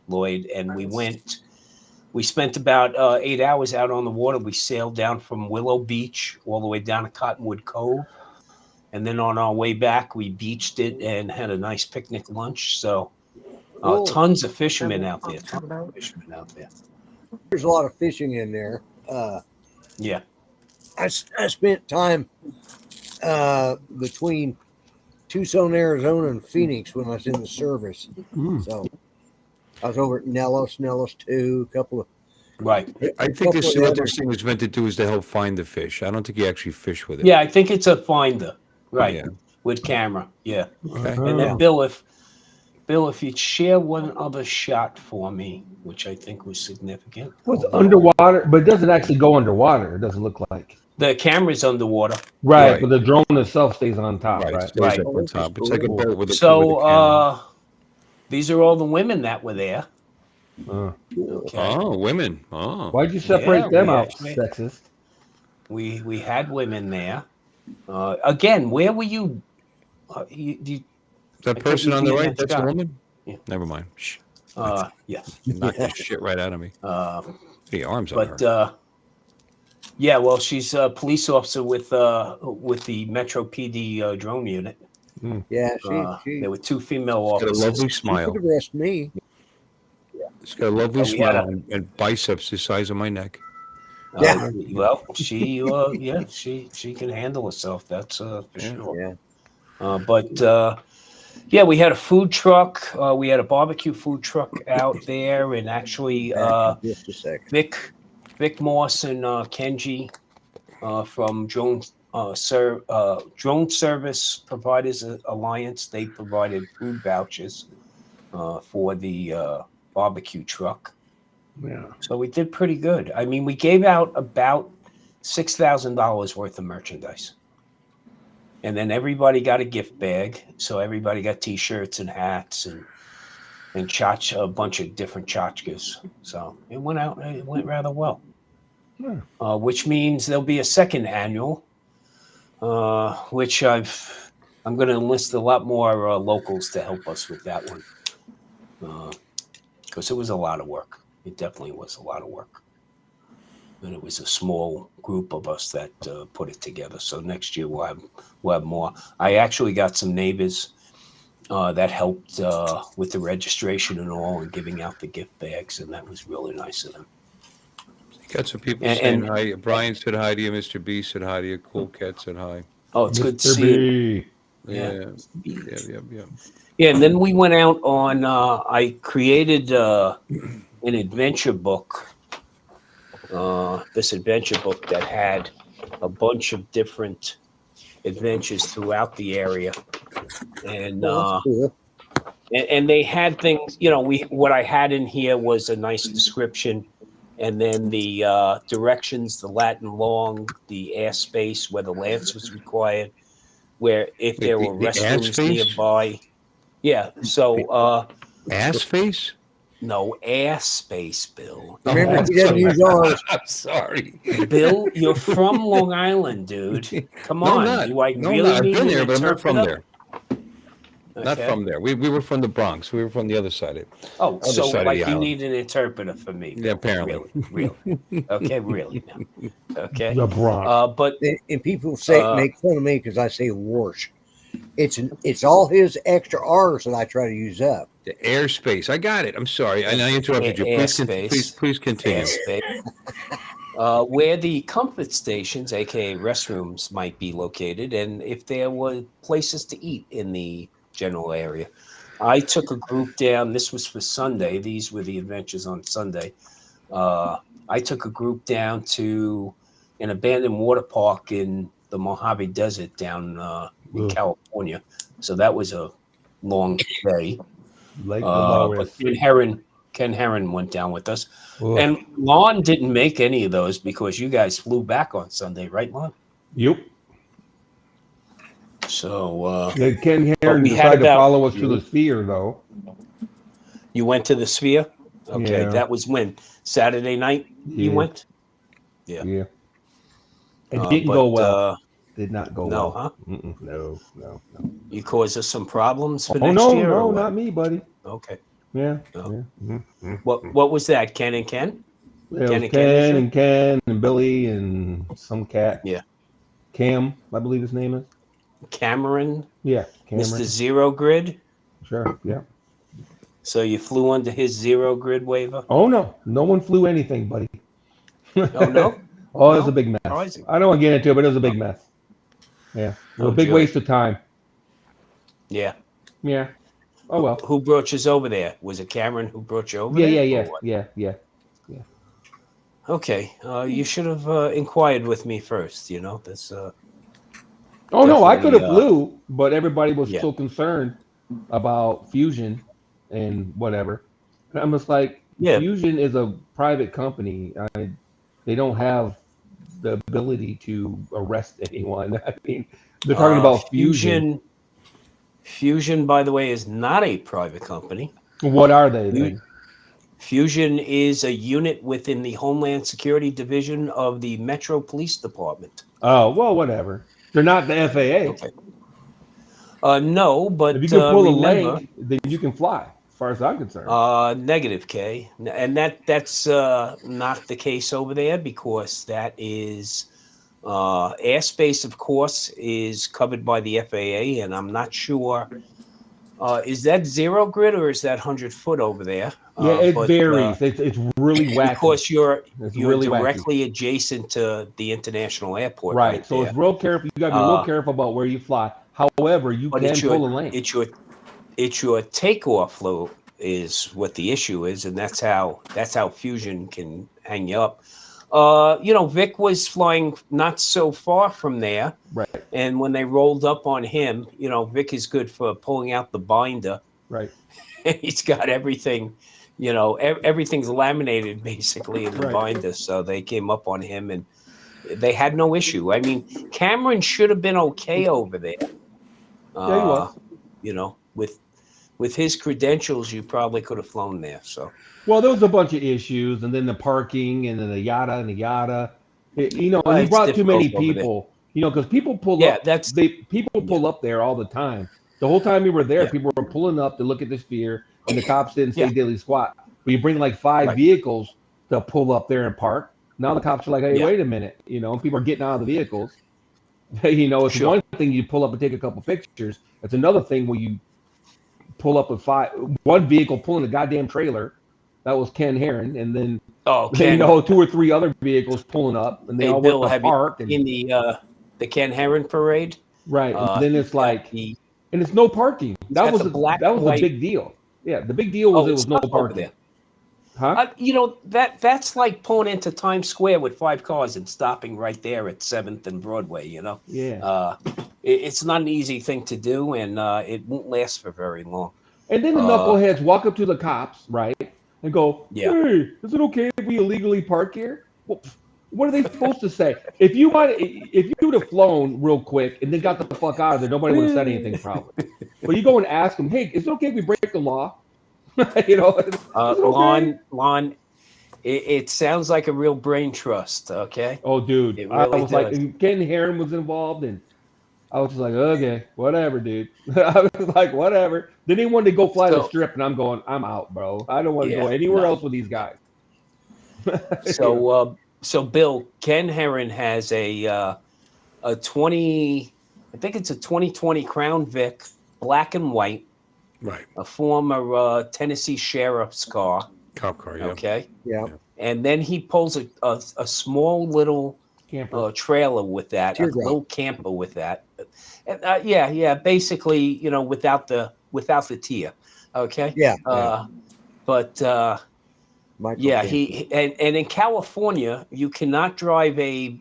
Lloyd, and we went. We spent about 8 hours out on the water. We sailed down from Willow Beach all the way down to Cottonwood Cove. And then on our way back, we beached it and had a nice picnic lunch. So Cool. tons of fishermen out there. Tons of fishermen out there. There's a lot of fishing in there. Yeah. I spent time between Tucson, Arizona, and Phoenix when I was in the service. So I was over at Nellis 2, a couple of. Right. I think this what this thing is meant to do is to help find the fish. I don't think you actually fish with it. Yeah, I think it's a finder, right? Yeah. With camera. Yeah. Okay. And then Bill, if you'd share one other shot for me, which I think was significant. Well, it's underwater, but it doesn't actually go underwater. It doesn't look like. The camera's underwater. Right, but the drone itself stays on top, right? Stays up on top. It's like a boat with a So these are all the women that were there. Okay. Oh, women. Oh. Why'd you separate them out, sexist? We had women there. Again, where were you? That person on the right, that's a Scott. woman? Yeah. Never mind. Shh. Yeah. Knock that shit right out of me. The arms on her. But yeah, well, she's a police officer with the Metro PD drone unit. Yeah, there were 2 female officers. Got a lovely smile. She could arrest me. She's got a lovely we had smile and biceps the size of my neck. Well, she can handle herself. That's for sure. Yeah. But yeah, we had a food truck. We had a barbecue food truck out there, and actually, Just a second. Vic Moss and Kenji from Drone Service Providers Alliance, they provided food vouchers for the barbecue truck. Yeah. So we did pretty good. I mean, we gave out about $6,000 worth of merchandise. And then everybody got a gift bag. So everybody got T-shirts and hats and a bunch of different tchotchkes. So it went rather well. Which means there'll be a second annual, which I'm going to enlist a lot more locals to help us with that one. Because it was a lot of work. It definitely was a lot of work. And it was a small group of us that put it together. So next year we'll have more. I actually got some neighbors that helped with the registration and all and giving out the gift bags. And that was really nice of them. Got some people saying hi. Brian said hi to you. Mr. B said hi to you. Cool Cat said hi. Oh, it's good to see you. Yeah. Yeah, and then we went out on, I created an adventure book, this adventure book that had a bunch of different adventures throughout the area. And Cool. and they had things, what I had in here was a nice description, and then the directions, the Latin long, the airspace, where the lance was required, where if there were restrooms nearby. Yeah, so ass face? No, ass space, Bill. Remember, he doesn't use ours. I'm sorry. Bill, you're from Long Island, dude. Come on. No, Do I no, really I've need been an there, but I'm not from interpreter? there. Not from there. We were from the Bronx. We were from the other side of it. Oh, Other so side of like the you island. need an interpreter for me. Yeah, apparently. Really. Okay, really. Okay. The Bronx. But And people make fun of me because I say Warsh. It's all his extra R's that I try to use up. The airspace. I got it. I'm sorry. And I interrupted you. Please continue. Where the comfort stations, aka restrooms, might be located, and if there were places to eat in the general area. I took a group down. This was for Sunday. These were the adventures on Sunday. I took a group down to an abandoned water park in the Mojave Desert down in California. So that was a long day. Lake But Dolores. Ken Herron went down with us. Ugh. And Lon didn't make any of those because you guys flew back on Sunday, right, Lon? Yep. So Ken Herron we had decided to about- follow us to the Sphere, though. you went to the Sphere? Okay, Yeah. that was when? Saturday night you Yeah. went? Yeah. It didn't but, go well. Did not go no, well. huh? No. You caused us some problems for Oh, next year? or no, what? not me, buddy. Okay. Yeah. No. Yeah. What was that? Ken and Ken? It was Ken and Ken issue? and Ken and Billy and some cat. Yeah. Cam, I believe his name is. Cameron? Yeah, Cameron. Mr. Zero Grid? Sure, yeah. So you flew under his Zero Grid waiver? Oh, no. No one flew anything, buddy. Oh, no? Oh, it was a big mess. Surprising. I don't want to get into it, but it was a big mess. Yeah. It was a big joy. waste of time. Yeah. Yeah. Oh, well. Who brought you over there? Was it Cameron who brought you over there? Yeah. or what? Yeah. Okay. You should have inquired with me first, you know? This, Oh, no, I could have Definitely, flew, but everybody was yeah. so concerned about Fusion and whatever. And I'm just like, Yeah. Fusion is a private company. They don't have the ability to arrest anyone. I mean, they're talking about Fusion. Fusion, by the way, is not a private company. What are they then? Fusion is a unit within the Homeland Security Division of the Metro Police Department. Oh, well, whatever. They're not the FAA. Okay. No, but If you can pull a remember, link, then you can fly, as far as I'm concerned. negative, K, and that's not the case over there because that is airspace, of course, is covered by the FAA, and I'm not sure. Is that Zero Grid or is that 100-foot over there? Yeah, it varies. It's really wacky. Because you're really directly adjacent to the international airport. Right. So there. it's real careful. You got to be real careful about where you fly. However, you But can it's pull a lane. It's your takeoff flow is what the issue is, and that's how Fusion can hang you up. Vic was flying not so far from there. Right. And when they rolled up on him, Vic is good for pulling out the binder. Right. He's got everything, everything's laminated basically in the binder. So they came up on him and they had no issue. I mean, Cameron should have been okay over there. Yeah, he was. With his credentials, you probably could have flown there. So. Well, there was a bunch of issues, and then the parking, and then the yada and the yada. And he It's brought too many difficult over people. Because people pull Yeah, up. that's- People pull up there all the time. The whole time we were there, Yeah. people were pulling up to look at the Sphere, and the cops didn't say Yeah. daily squat. But you bring like 5 Right. vehicles to pull up there and park. Now the cops are like, "Hey, Yeah. wait a minute!" People are getting out of the vehicles. It's Sure. one thing you pull up and take a couple pictures. It's another thing when you pull up with one vehicle pulling a goddamn trailer. That was Ken Herron, and then Ken, 2 or 3 other vehicles pulling up, and they Hey, all Bill, went to have you park. And, in the Ken Herron parade. right, and then it's like, the and it's no parking. That got was the a, black, that was white- a big deal. Yeah, the big deal was it it's was no tough over parking. there. Huh? That's like pulling into Times Square with 5 cars and stopping right there at 7th and Broadway. Yeah. It's not an easy thing to do, and it won't last for very long. And then the knuckleheads walk up to the cops, right, and go, Yeah. "Hey, is it okay if we illegally park here?" Well, what are they supposed to say? If you would have flown real quick and then got the fuck out of there, nobody would have said anything probably. But you go and ask them, "Hey, is it okay if we break the law?" Is it okay? Lon, it sounds like a real brain trust. Okay. Oh, dude, It I really was like, does. and Ken Herron was involved, and I was just like, okay, whatever, dude. I was like, whatever. Then he wanted to go fly the strip, and I'm going, I'm out, bro. I don't want to go anywhere else with these guys. So Bill, Ken Herron has a 20, I think it's a 2020 Crown Vic, black and white, Right. a former Tennessee sheriff's car. Cop car, yeah. Okay. Yeah. And then he pulls a small little Camper. trailer with that, a Teardrop. little camper with that. And, basically, without the tier. Okay. Yeah. But Michael Yeah, Campbell. and in California, you cannot drive a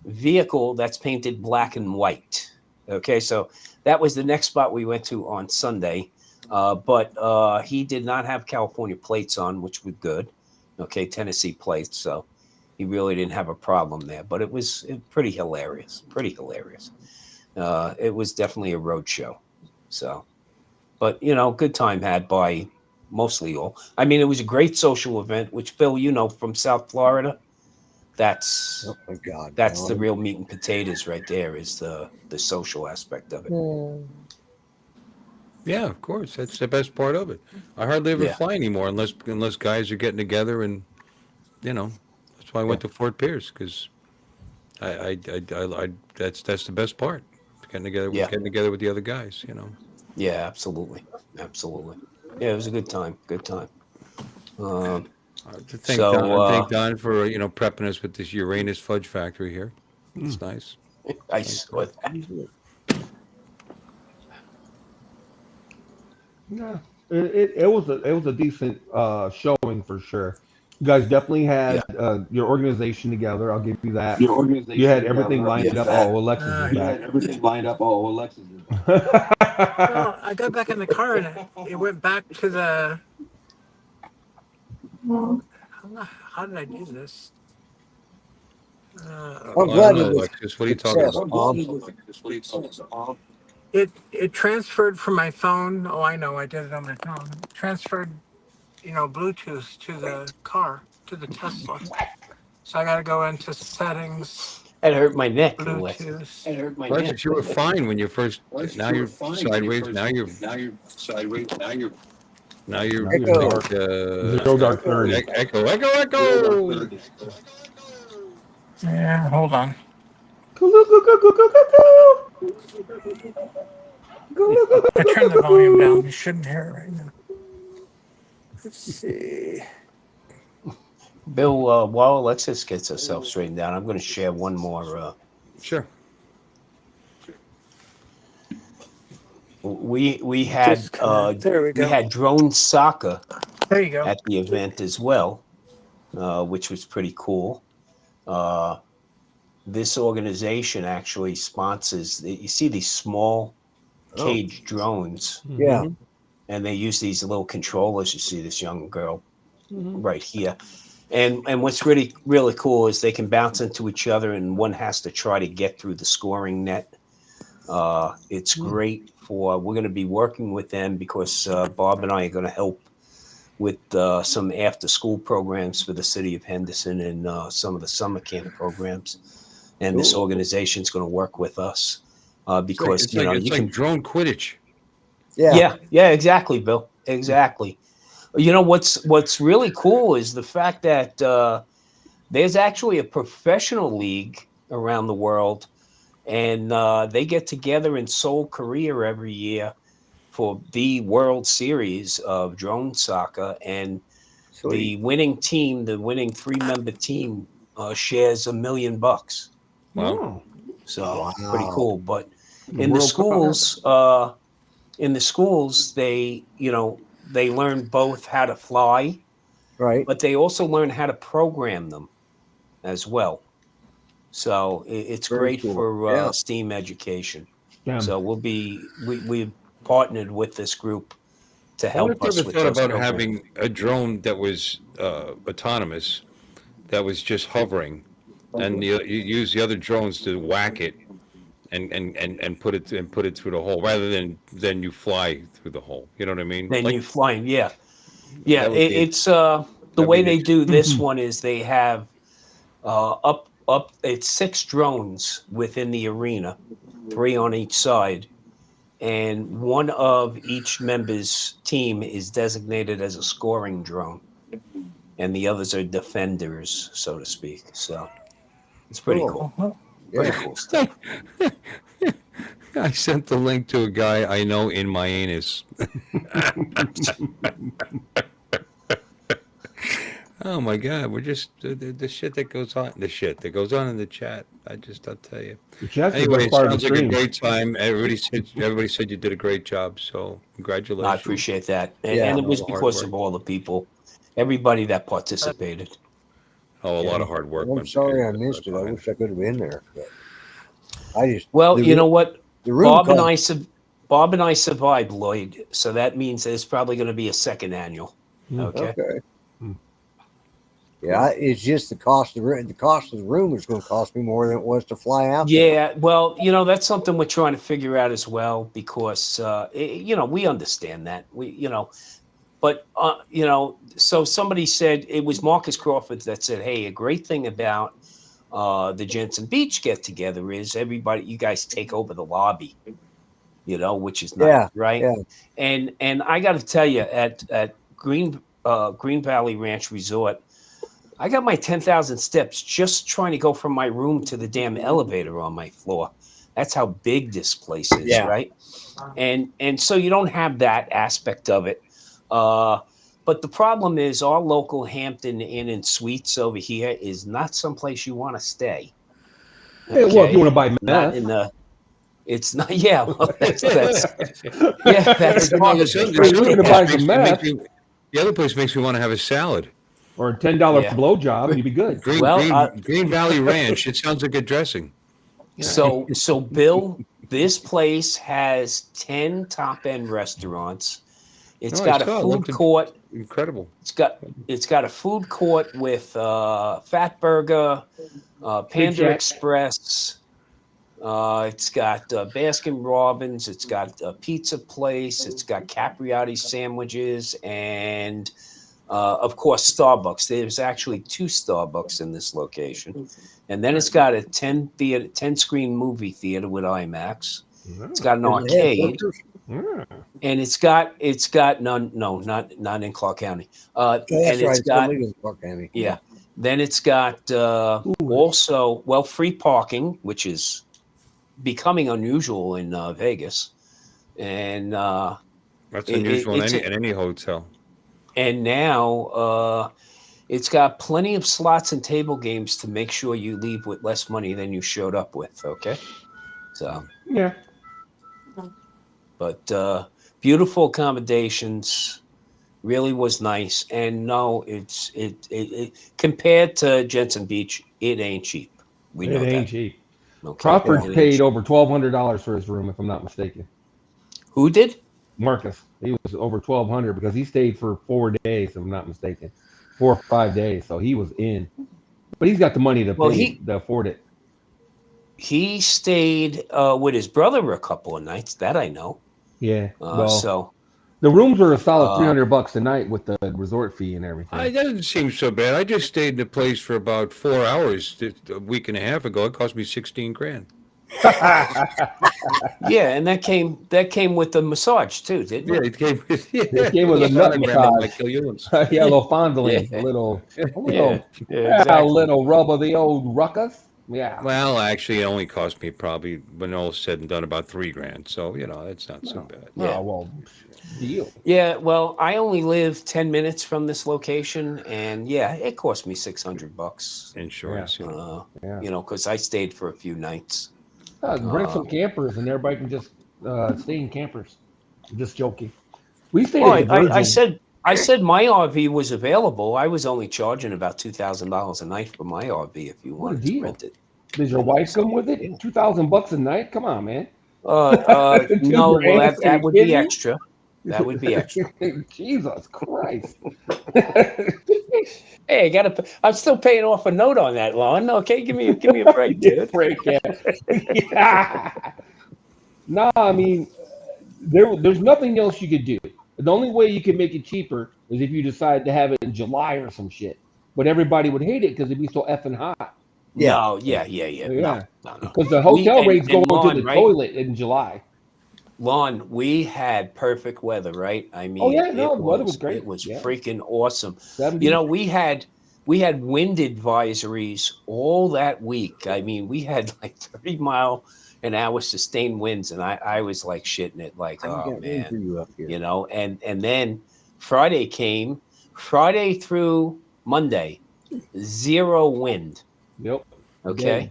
vehicle that's painted black and white. Okay, so that was the next spot we went to on Sunday. But he did not have California plates on, which was good. Okay, Tennessee plates, so he really didn't have a problem there. But it was pretty hilarious. Pretty hilarious. It was definitely a road show. So, but good time had by mostly all. I mean, it was a great social event, which Phil, from South Florida. That's Oh my God. that's the Don. real meat and potatoes right there. Is the social aspect of it. Yeah, of course. That's the best part of it. I hardly ever Yeah. fly anymore unless guys are getting together, and that's why I went to Fort Pierce, because I that's the best part. Getting together Yeah. with the other guys. Yeah, absolutely. Yeah, it was a good time. Good time. Thank Don for prepping us with this Uranus fudge factory here. It's nice. I saw that. Yeah, it was a decent showing for sure. You guys definitely had your organization together. I'll give you that. You had everything lined up. Oh, Alexis is back. Everything lined up. Oh, Alexis is back. Well, I got back in the car and it went back to the. How did I do this? I'm glad it was Alexis, what are you talking about? It transferred from my phone. Oh, I know. I did it on my phone. It transferred, Bluetooth to the car, to the Tesla. So I got to go into settings, That hurt my neck, Alexis. Bluetooth. Alexis, you were fine when you first. Now you're sideways. Now you're Echo. like, Zero dark 30. Echo. Yeah, hold on. I turned the volume down. You shouldn't hear it right now. Let's see. Bill, while Alexis gets herself straightened out, I'm going to share one more. Sure. We had There we go. we had drone soccer There you go. at the event as well, which was pretty cool. This organization actually sponsors. You see these small cage drones, Yeah. and they use these little controllers. You see this young girl right here, and what's really cool is they can bounce into each other, and one has to try to get through the scoring net. It's great for. We're going to be working with them because Bob and I are going to help with some after-school programs for the city of Henderson and some of the summer camp programs. And this organization is going to work with us because it's like drone Quidditch. Yeah. Yeah, exactly, Bill. Exactly. What's really cool is the fact that there's actually a professional league around the world, and they get together in Seoul, Korea every year for the World Series of drone soccer, and the winning 3-member team shares $1 million. Wow. So pretty cool. But The in the World schools, they learn both how to fly, Right. but they also learn how to program them as well. So it's Very great cool. for Yeah. STEAM education. Yeah. So we've partnered with this group to I wonder help if us you ever with thought those about programs. having a drone that was autonomous, that was just hovering, and you use the other drones to whack it, and put it through the hole, rather than you fly through the hole. You know what I mean? Then Like, you flying, yeah. That would be- It's the way be they do this one is they have up it's 6 drones within the arena, 3 on each side, and one of each member's team is designated as a scoring drone, and the others are defenders, so to speak. So it's pretty cool. Pretty cool stuff. I sent the link to a guy I know in my anus. Oh my God, we're just the shit that goes on in the chat. I'll tell you. The chat's the Anyway, best it part of the sounds like a stream. great time. Everybody said you did a great job. So congratulations. I appreciate that, and, Yeah. and it was All the hard because work. of all the people everybody that participated. Oh, a lot of hard work. I'm went sorry I into it. missed it. Go I ahead. wish I could have been there. But I just Well, you know what? the room Bob and cost- I survived, Lloyd. So that means there's probably going to be a second annual. Okay. Okay. Hmm. Yeah, it's just the cost of the room. The cost of the room is going to cost me more than it was to fly out there. Yeah, well, you know, that's something we're trying to figure out as well because, you know, we understand that. But, you know, so somebody said, it was Marcus Crawford that said, hey, a great thing about the Jensen Beach get together is everybody, you guys take over the lobby, you know, which is nice, Yeah, right? yeah. And I got to tell you, at Green Valley Ranch Resort, I got my 10,000 steps just trying to go from my room to the damn elevator on my floor. That's how big this place is, Yeah. right? And so you don't have that aspect of it. But the problem is our local Hampton Inn and Suites over here is not someplace you want to stay. Hey, well, if you want to buy Not meth, in the. It's not. Yeah, well, that's yeah. That's You know, part the of sun- it. the Hey, sun you're gonna place buy makes some me- meth. the other place makes me want to have a salad. or a $10 Yeah. blowjob, and you'd be good. Green Valley Ranch. It sounds like a dressing. So Bill, this place has 10 top end restaurants. It's Oh, I got a saw it. food Looked court. Incredible. It's got a food court with Fat Burger, Panda Jack. Express. It's got Baskin Robbins. It's got a pizza place. It's got Capriati sandwiches, and of course Starbucks. There's actually 2 Starbucks in this location, and then it's got a 10 screen movie theater with IMAX. It's got an Does it have arcade. pictures? And it's got not in Clark County. Oh, And that's right. it's It's got illegal in Clark County. yeah. Then it's got also free parking, which is becoming unusual in Vegas, and That's It- unusual it's in any hotel. and now it's got plenty of slots and table games to make sure you leave with less money than you showed up with. Okay, so. Yeah. But beautiful accommodations, really was nice. And no, it compared to Jensen Beach, it ain't cheap. We know It ain't that. cheap. Okay? Crawford It ain't paid cheap. over $1,200 for his room, if I'm not mistaken. Who did? Marcus, he was over 1,200 because he stayed for 4 days, if I'm not mistaken, 4 or 5 days. So he was in, but he's got the money to Well, pay to afford it. He stayed with his brother a couple of nights. That I know. Yeah. So the rooms are a solid $300 a night with the resort fee and everything. It doesn't seem so bad. I just stayed in a place for about 4 hours a week and a half ago. It cost me $16,000. yeah, and that came with the massage too, didn't Yeah, it? it came with It came with a nut massage. Like Bill Ewens. Yeah, a little fondling, Yeah. a little Yeah, a exactly. little rub of the old ruckus. Yeah. Well, actually, it only cost me probably, when all is said and done, about $3,000. So it's not so bad. Yeah. Oh, well, deal. Yeah, well, I only live 10 minutes from this location, and yeah, it cost me $600. Insurance. Yeah. You know, because I stayed for a few nights. Bring some campers, and everybody can just stay in campers. I'm just joking. We stayed Well, at the Virgin. I said my RV was available. I was only charging about $2,000 a night for my RV if you What a wanted to deal. rent it. Does your wife come with it? $2,000 a night? Come on, man. No, well, $2,000? that Are would you be kidding me? extra. That would be extra. Jesus Christ. Hey, I'm still paying off a note on that loan. Okay, give me a break, dude. Break, yeah. No, I mean, there's nothing else you could do. The only way you can make it cheaper is if you decide to have it in July or some shit. But everybody would hate it because it'd be so effing hot. Yeah. No, yeah. No. Because the hotel rates go Lon, into the right? toilet in July. Lon, we had perfect weather, right? I mean, Oh, yeah, no, the weather was great. It was Yeah. freaking awesome. 70s. You know, we had wind advisories all that week. I mean, we had like 30-mile-an-hour sustained winds, and I was like shitting it, like, I oh got room for man, you up here. you know. And then Friday came, Friday through Monday, 0 wind. Yep. Okay.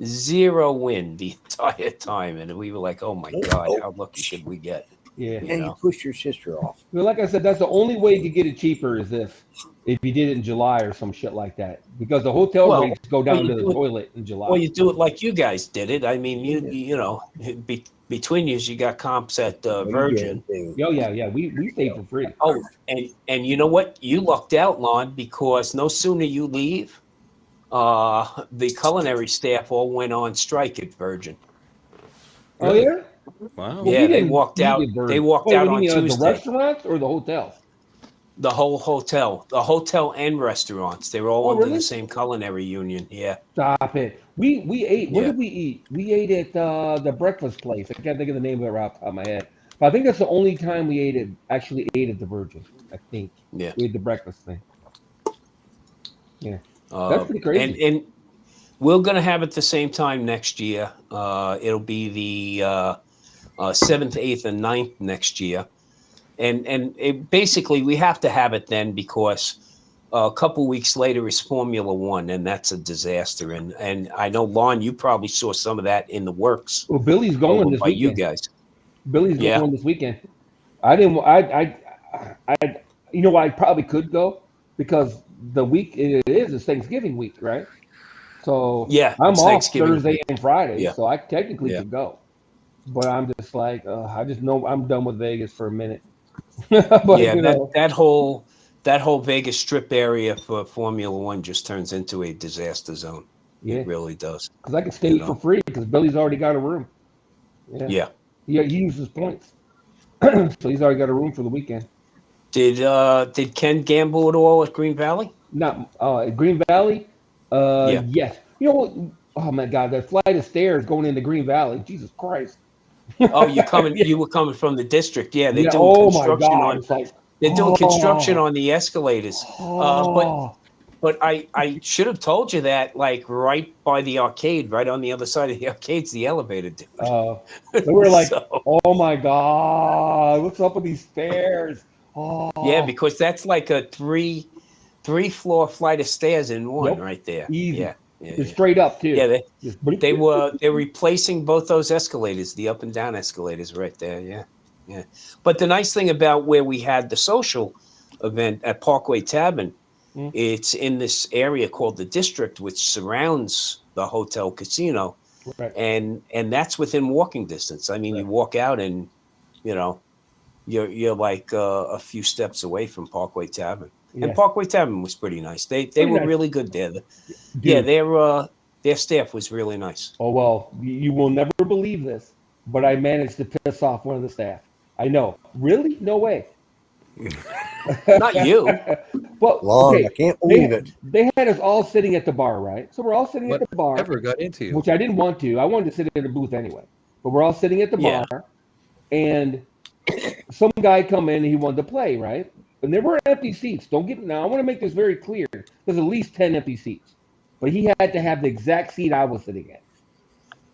0 wind the entire time. And we were like, oh my God, how lucky did we get? Yeah. And you push your sister off. Well, like I said, that's the only way you could get it cheaper is if you did it in July or some shit like that, because the hotel Well, rates go down you to the do it- toilet in July. Well, you do it like you guys did it. I mean, you know, between you got comps at Virgin. Yeah. We stayed for free. Oh, and you know what? You lucked out, Lon, because no sooner you leave, the culinary staff all went on strike at Virgin. Oh yeah. Wow. Well, Yeah, we they didn't walked eat out. at Virgin. They walked Wait, out what do on you mean, the Tuesday. restaurants or the hotel? The whole hotel and restaurants. They were all Oh, under really? the same culinary union. Yeah. Stop it. We ate. Where Yeah. did we eat? We ate at the breakfast place. I can't think of the name of it right off the top of my head. But I think that's the only time we actually ate at the Virgin. I think. Yeah. We ate the breakfast thing. Yeah. That's pretty crazy. And we're gonna have it the same time next year. It'll be the 7th, 8th, and 9th next year. And basically we have to have it then because a couple weeks later is Formula One, and that's a disaster. And I know, Lon, you probably saw some of that in the works. Well, Billy's going over this by weekend. you guys. Billy's Yeah. going this weekend. I didn't. I. You know, I probably could go because the week it is Thanksgiving week, right? So Yeah, I'm it's off Thanksgiving Thursday week. and Friday, Yeah. so I technically Yeah. could go. But I'm just like, I just know I'm done with Vegas for a minute. But Yeah, you know, that whole Vegas Strip area for Formula One just turns into a disaster zone. Yeah. It really does. because I can stay You know. for free because Billy's already got a room. Yeah. He uses points, so he's already got a room for the weekend. Did Ken gamble at all at Green Valley? Not Green Valley. Yeah. Yes. You know what? Oh my God, that flight of stairs going into Green Valley. Jesus Christ. Oh, you were coming from the district. Yeah, they're Yeah, doing oh my construction God. on It's like, they're doing construction on the escalators. oh, But I should have told you that, like, right by the arcade, right on the other side of the arcade's the elevator, dude. they were like, So- oh my God, what's up with these stairs? Oh, yeah, because that's like a three-floor flight of stairs in one, Yep. right there. Easy. Yeah. It's straight up too. Yeah, Just- they're replacing both those escalators, the up and down escalators right there. Yeah. But the nice thing about where we had the social event at Parkway Tavern, it's in this area called the District, which surrounds the hotel casino, Right. and that's within walking distance. I mean, you walk out and you're like a few steps away from Parkway Tavern. Yeah. And Parkway Tavern was pretty nice. They Pretty were nice. really good there. Dude. Yeah, their staff was really nice. Oh well, you will never believe this, but I managed to piss off one of the staff. I know. Really? No way. Not you. Well, Lon, okay, I can't believe it. They had us all sitting at the bar, right? So we're all sitting at the bar, Whatever got into you? which I didn't want to. I wanted to sit in a booth anyway. But we're all sitting at the Yeah. bar, and some guy come in and he wanted to play, right? And there were empty seats. Don't get now. I want to make this very clear. There's at least 10 empty seats, but he had to have the exact seat I was sitting at.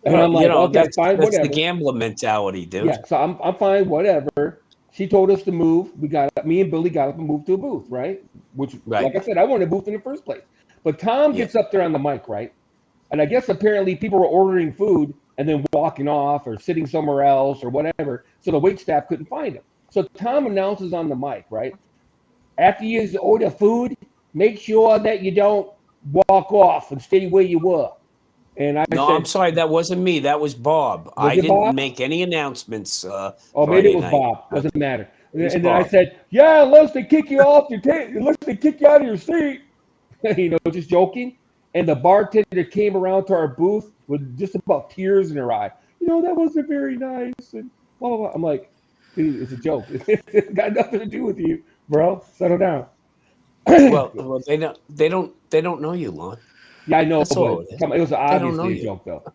And I'm like, okay, that's, fine, that's the whatever. gambler mentality, dude. Yeah, so I'm fine, whatever. She told us to move. Me and Billy got up and moved to a booth, right? Which, Right. like I said, I wanted a booth in the first place. But Tom Yeah. gets up there on the mic, right? And I guess apparently people were ordering food and then walking off or sitting somewhere else or whatever. So the wait staff couldn't find him. So Tom announces on the mic, right? After you order food, make sure that you don't walk off and stay where you were. And I No, said, I'm sorry, that wasn't me. That was Bob. I it didn't Bob? make any announcment. Oh, maybe Friday it was night. Bob. Doesn't matter. And was then I Bob. said, yeah, unless they kick you off your unless they kick you out of your seat. Just joking. And the bartender came around to our booth with just about tears in her eye. That wasn't very nice. And blah, blah, blah. I'm like, dude, it's a joke. It's got nothing to do with you, bro. Settle down. Well, they don't know you, Lon. Yeah, I know. That's all it is. It was don't know obviously a you. joke, though.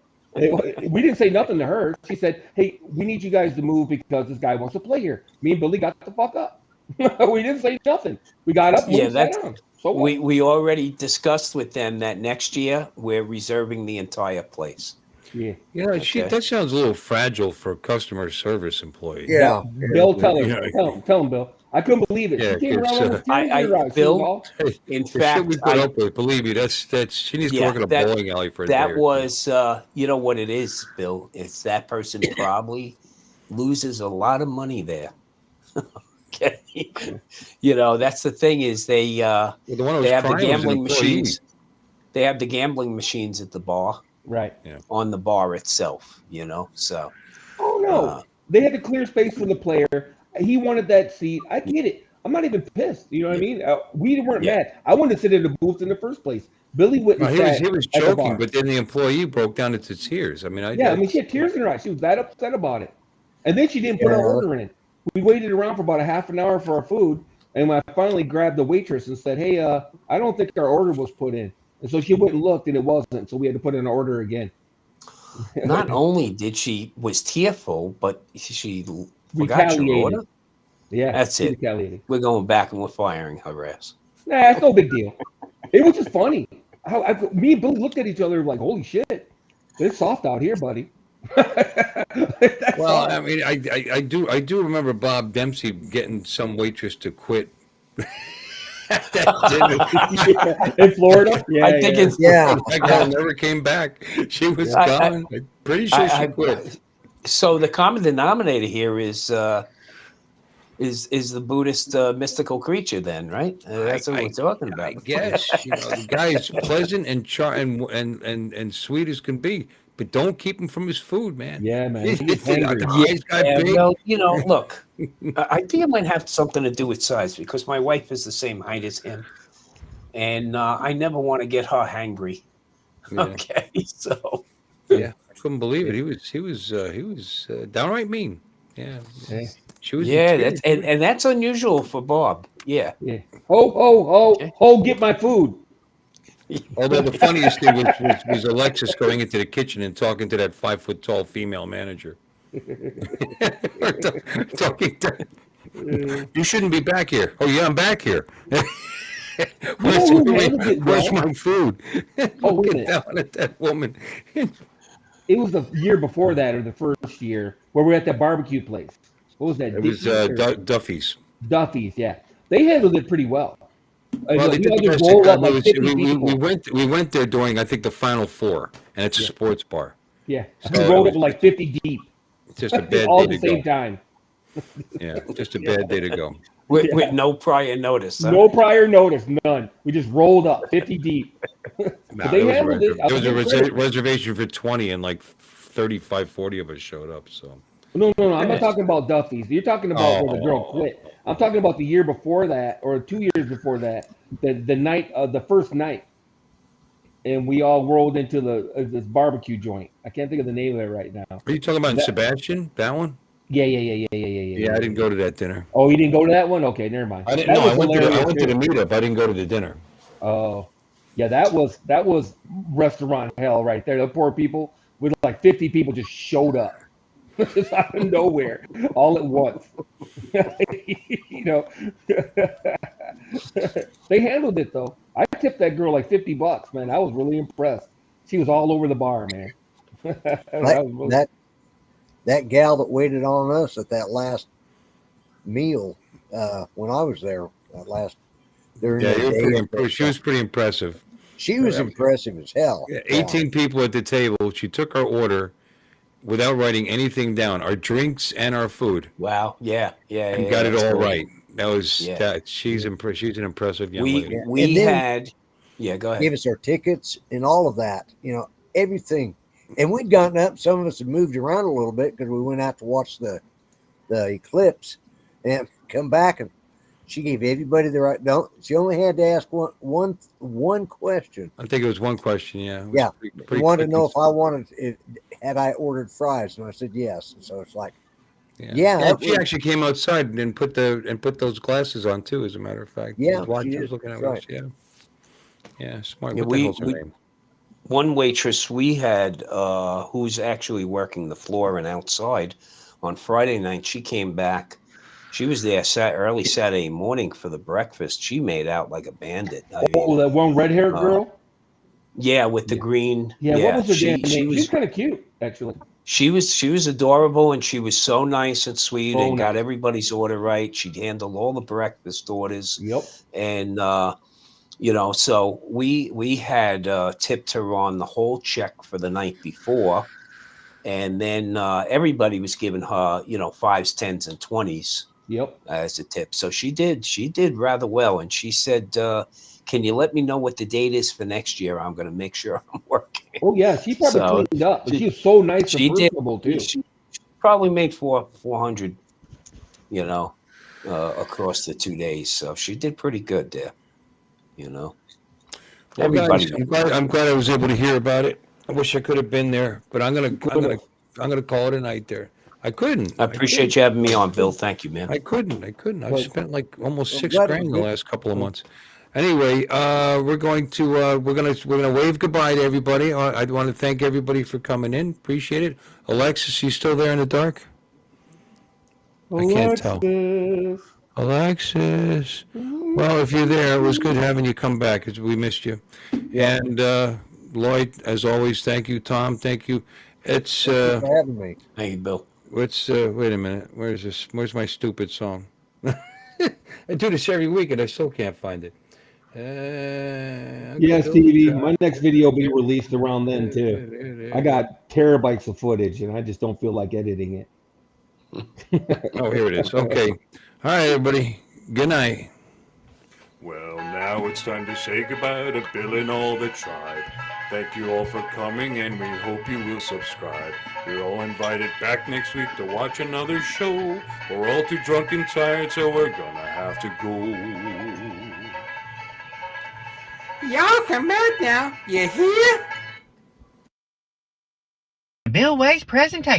We didn't say nothing to her. She said, hey, we need you guys to move because this guy wants to play here. Me and Billy got the fuck up. We didn't say nothing. We got up and Yeah, moved down. So what? We already discussed with them that next year we're reserving the entire place. Yeah. Okay. That sounds a little fragile for a customer service employee. Yeah. Bill, tell him. Yeah. Tell him, Bill. I couldn't believe it. Yeah, She came around it's, with tears in her eyes. She Bill, was all- in The shit fact, we put up with, believe me, that's she needs to Yeah, work in a that- bowling alley for a day that or two. was, you know what it is, Bill? It's that person probably loses a lot of money there. Okay. That's the thing is they Well, the one who was have the crying was an gambling employee. machines. They have the gambling machines at the bar, Right. on the bar itself, so. Oh no, they had to clear space for the player. He wanted that seat. I get it. I'm not even pissed. You know what I mean? We weren't Yeah. mad. I wanted to sit in the booth in the first place. Billy Well, witnessed he was that at the joking, bar. but then the employee broke down into tears. I mean, she had tears in her eyes. She was that upset about it. And then she didn't put our order in. We waited around for about a half an hour for our food, and when I finally grabbed the waitress and said, "Hey, I don't think our order was put in," and so she went and looked, and it wasn't. So we had to put in an order again. Not only was tearful, but she forgot your Retaliated. order. Yeah, That's she it. retaliated. We're going back and we're firing her ass. Nah, it's no big deal. It was just funny. Me and Billy looked at each other like, "Holy shit, it's soft out here, buddy." Well, I mean, I do remember Bob Dempsey getting some waitress to quit. At that dinner. In Florida, I think it's That girl never came back. She was gone. I'm pretty sure she quit. So the common denominator here is the Buddhist mystical creature, then, right? That's what we're talking about. I guess the guy is pleasant and sweet as can be, but don't keep him from his food, man. Yeah, man. He's big. Well, look, I think it might have something to do with size because my wife is the same height as him, and I never want to get her hangry. Yeah. Okay, so yeah, I couldn't believe it. He was downright mean. Yeah. She was. Yeah, that's unusual for Bob. Yeah. Yeah. Oh! Get my food. Although the funniest thing was Alexis going into the kitchen and talking to that 5 foot tall female manager. Talking to, you shouldn't be back here. Oh yeah, I'm back here. Where's my food? Looking down at that woman. It was the year before that, or the first year, where we were at that barbecue place. What was that? It was Duffy's. Duffy's, yeah. They handled it pretty well. Well, they did the best we went there during, I think, the Final Four, and it's a sports bar. Yeah, so we rolled up like 50 deep. Just a bad all day at the same time. Yeah, just a bad day to go. With no prior notice. Huh? No prior notice, none. We just rolled up 50 deep. There was a reservation for 20, and like 35, 40 of us showed up. So. No. I'm not talking about Duffy's. You're talking about where the girl quit. I'm talking about the year before that, or 2 years before that. The night of the first night, and we all rolled into this barbecue joint. I can't think of the name of it right now. Are you talking about Sebastian? That one? Yeah. Yeah, I didn't go to that dinner. Oh, you didn't go to that one? Okay, never mind. I didn't. No, I went to the meetup. I didn't go to the dinner. Oh, yeah, that was restaurant hell right there. The poor people with like 50 people just showed up. Just out of nowhere, all at once. They handled it though. I tipped that girl like $50, man. I was really impressed. She was all over the bar, man. That gal that waited on us at that last meal when I was there, she was pretty impressive. She was impressive as hell. 18 people at the table. She took our order without writing anything down, our drinks and our food. Wow. Yeah. And got it all right. That was she's an impressive young lady. We had go ahead. Gave us our tickets and all of that, everything. And we'd gotten up. Some of us had moved around a little bit because we went out to watch the eclipse and come back, and she gave everybody the right. She only had to ask one question. I think it was one question. Yeah. Yeah. She wanted to know if I had I ordered fries, and I said yes. And so it's like, yeah. She actually came outside and put those glasses on too. As a matter of fact, yeah, she was looking at us. Yeah, smart. What the hell's her name? One waitress we had, who's actually working the floor and outside on Friday night, she came back. She was there early Saturday morning for the breakfast. She made out like a bandit. That one red-haired girl? Yeah, with the green. Yeah, what was her name? She was kind of cute, actually. She was adorable, and she was so nice and sweet and got everybody's order right. She handled all the breakfast orders. Yep. And so we had tipped her on the whole check for the night before, And then everybody was giving her, 5s, 10s, and 20s. Yep. As a tip. So she did rather well. And she said, can you let me know what the date is for next year? I'm going to make sure I'm working. Oh yeah, she probably So cleaned up, but she was so nice she and did. personable too. She probably made 400, across the 2 days. So she did pretty good there. Well, Everybody. guys, I'm glad I was able to hear about it. I wish I could have been there, but I'm gonna call it a night there. I couldn't. I appreciate you having me on, Bill. Thank you, man. I couldn't. I've spent like almost I'm $6 glad it grand in the was last couple of months. Anyway, we're gonna wave goodbye to everybody. I want to thank everybody for coming in. Appreciate it. Alexis, you still there in the dark? I can't tell. Alexis. Well, if you're there, it was good having you come back. We missed you. And Lloyd, as always, thank you. Tom, thank you. It's Thank you for having me. Thank you, Bill. wait a minute. Where's this? Where's my stupid song? I do this every week and I still can't find it. Yeah, Stevie, my next video will be released around then too. I got terabytes of footage and I just don't feel like editing it. Oh, here it is. Okay. All right, everybody. Good night. Well, now it's time to say goodbye to Bill and all the tribe. Thank you all for coming, and we hope you will subscribe. You're all invited back next week to watch another show. We're all too drunk and tired, so we're gonna have to go. Y'all come back now. You hear? Bill Way's presentation.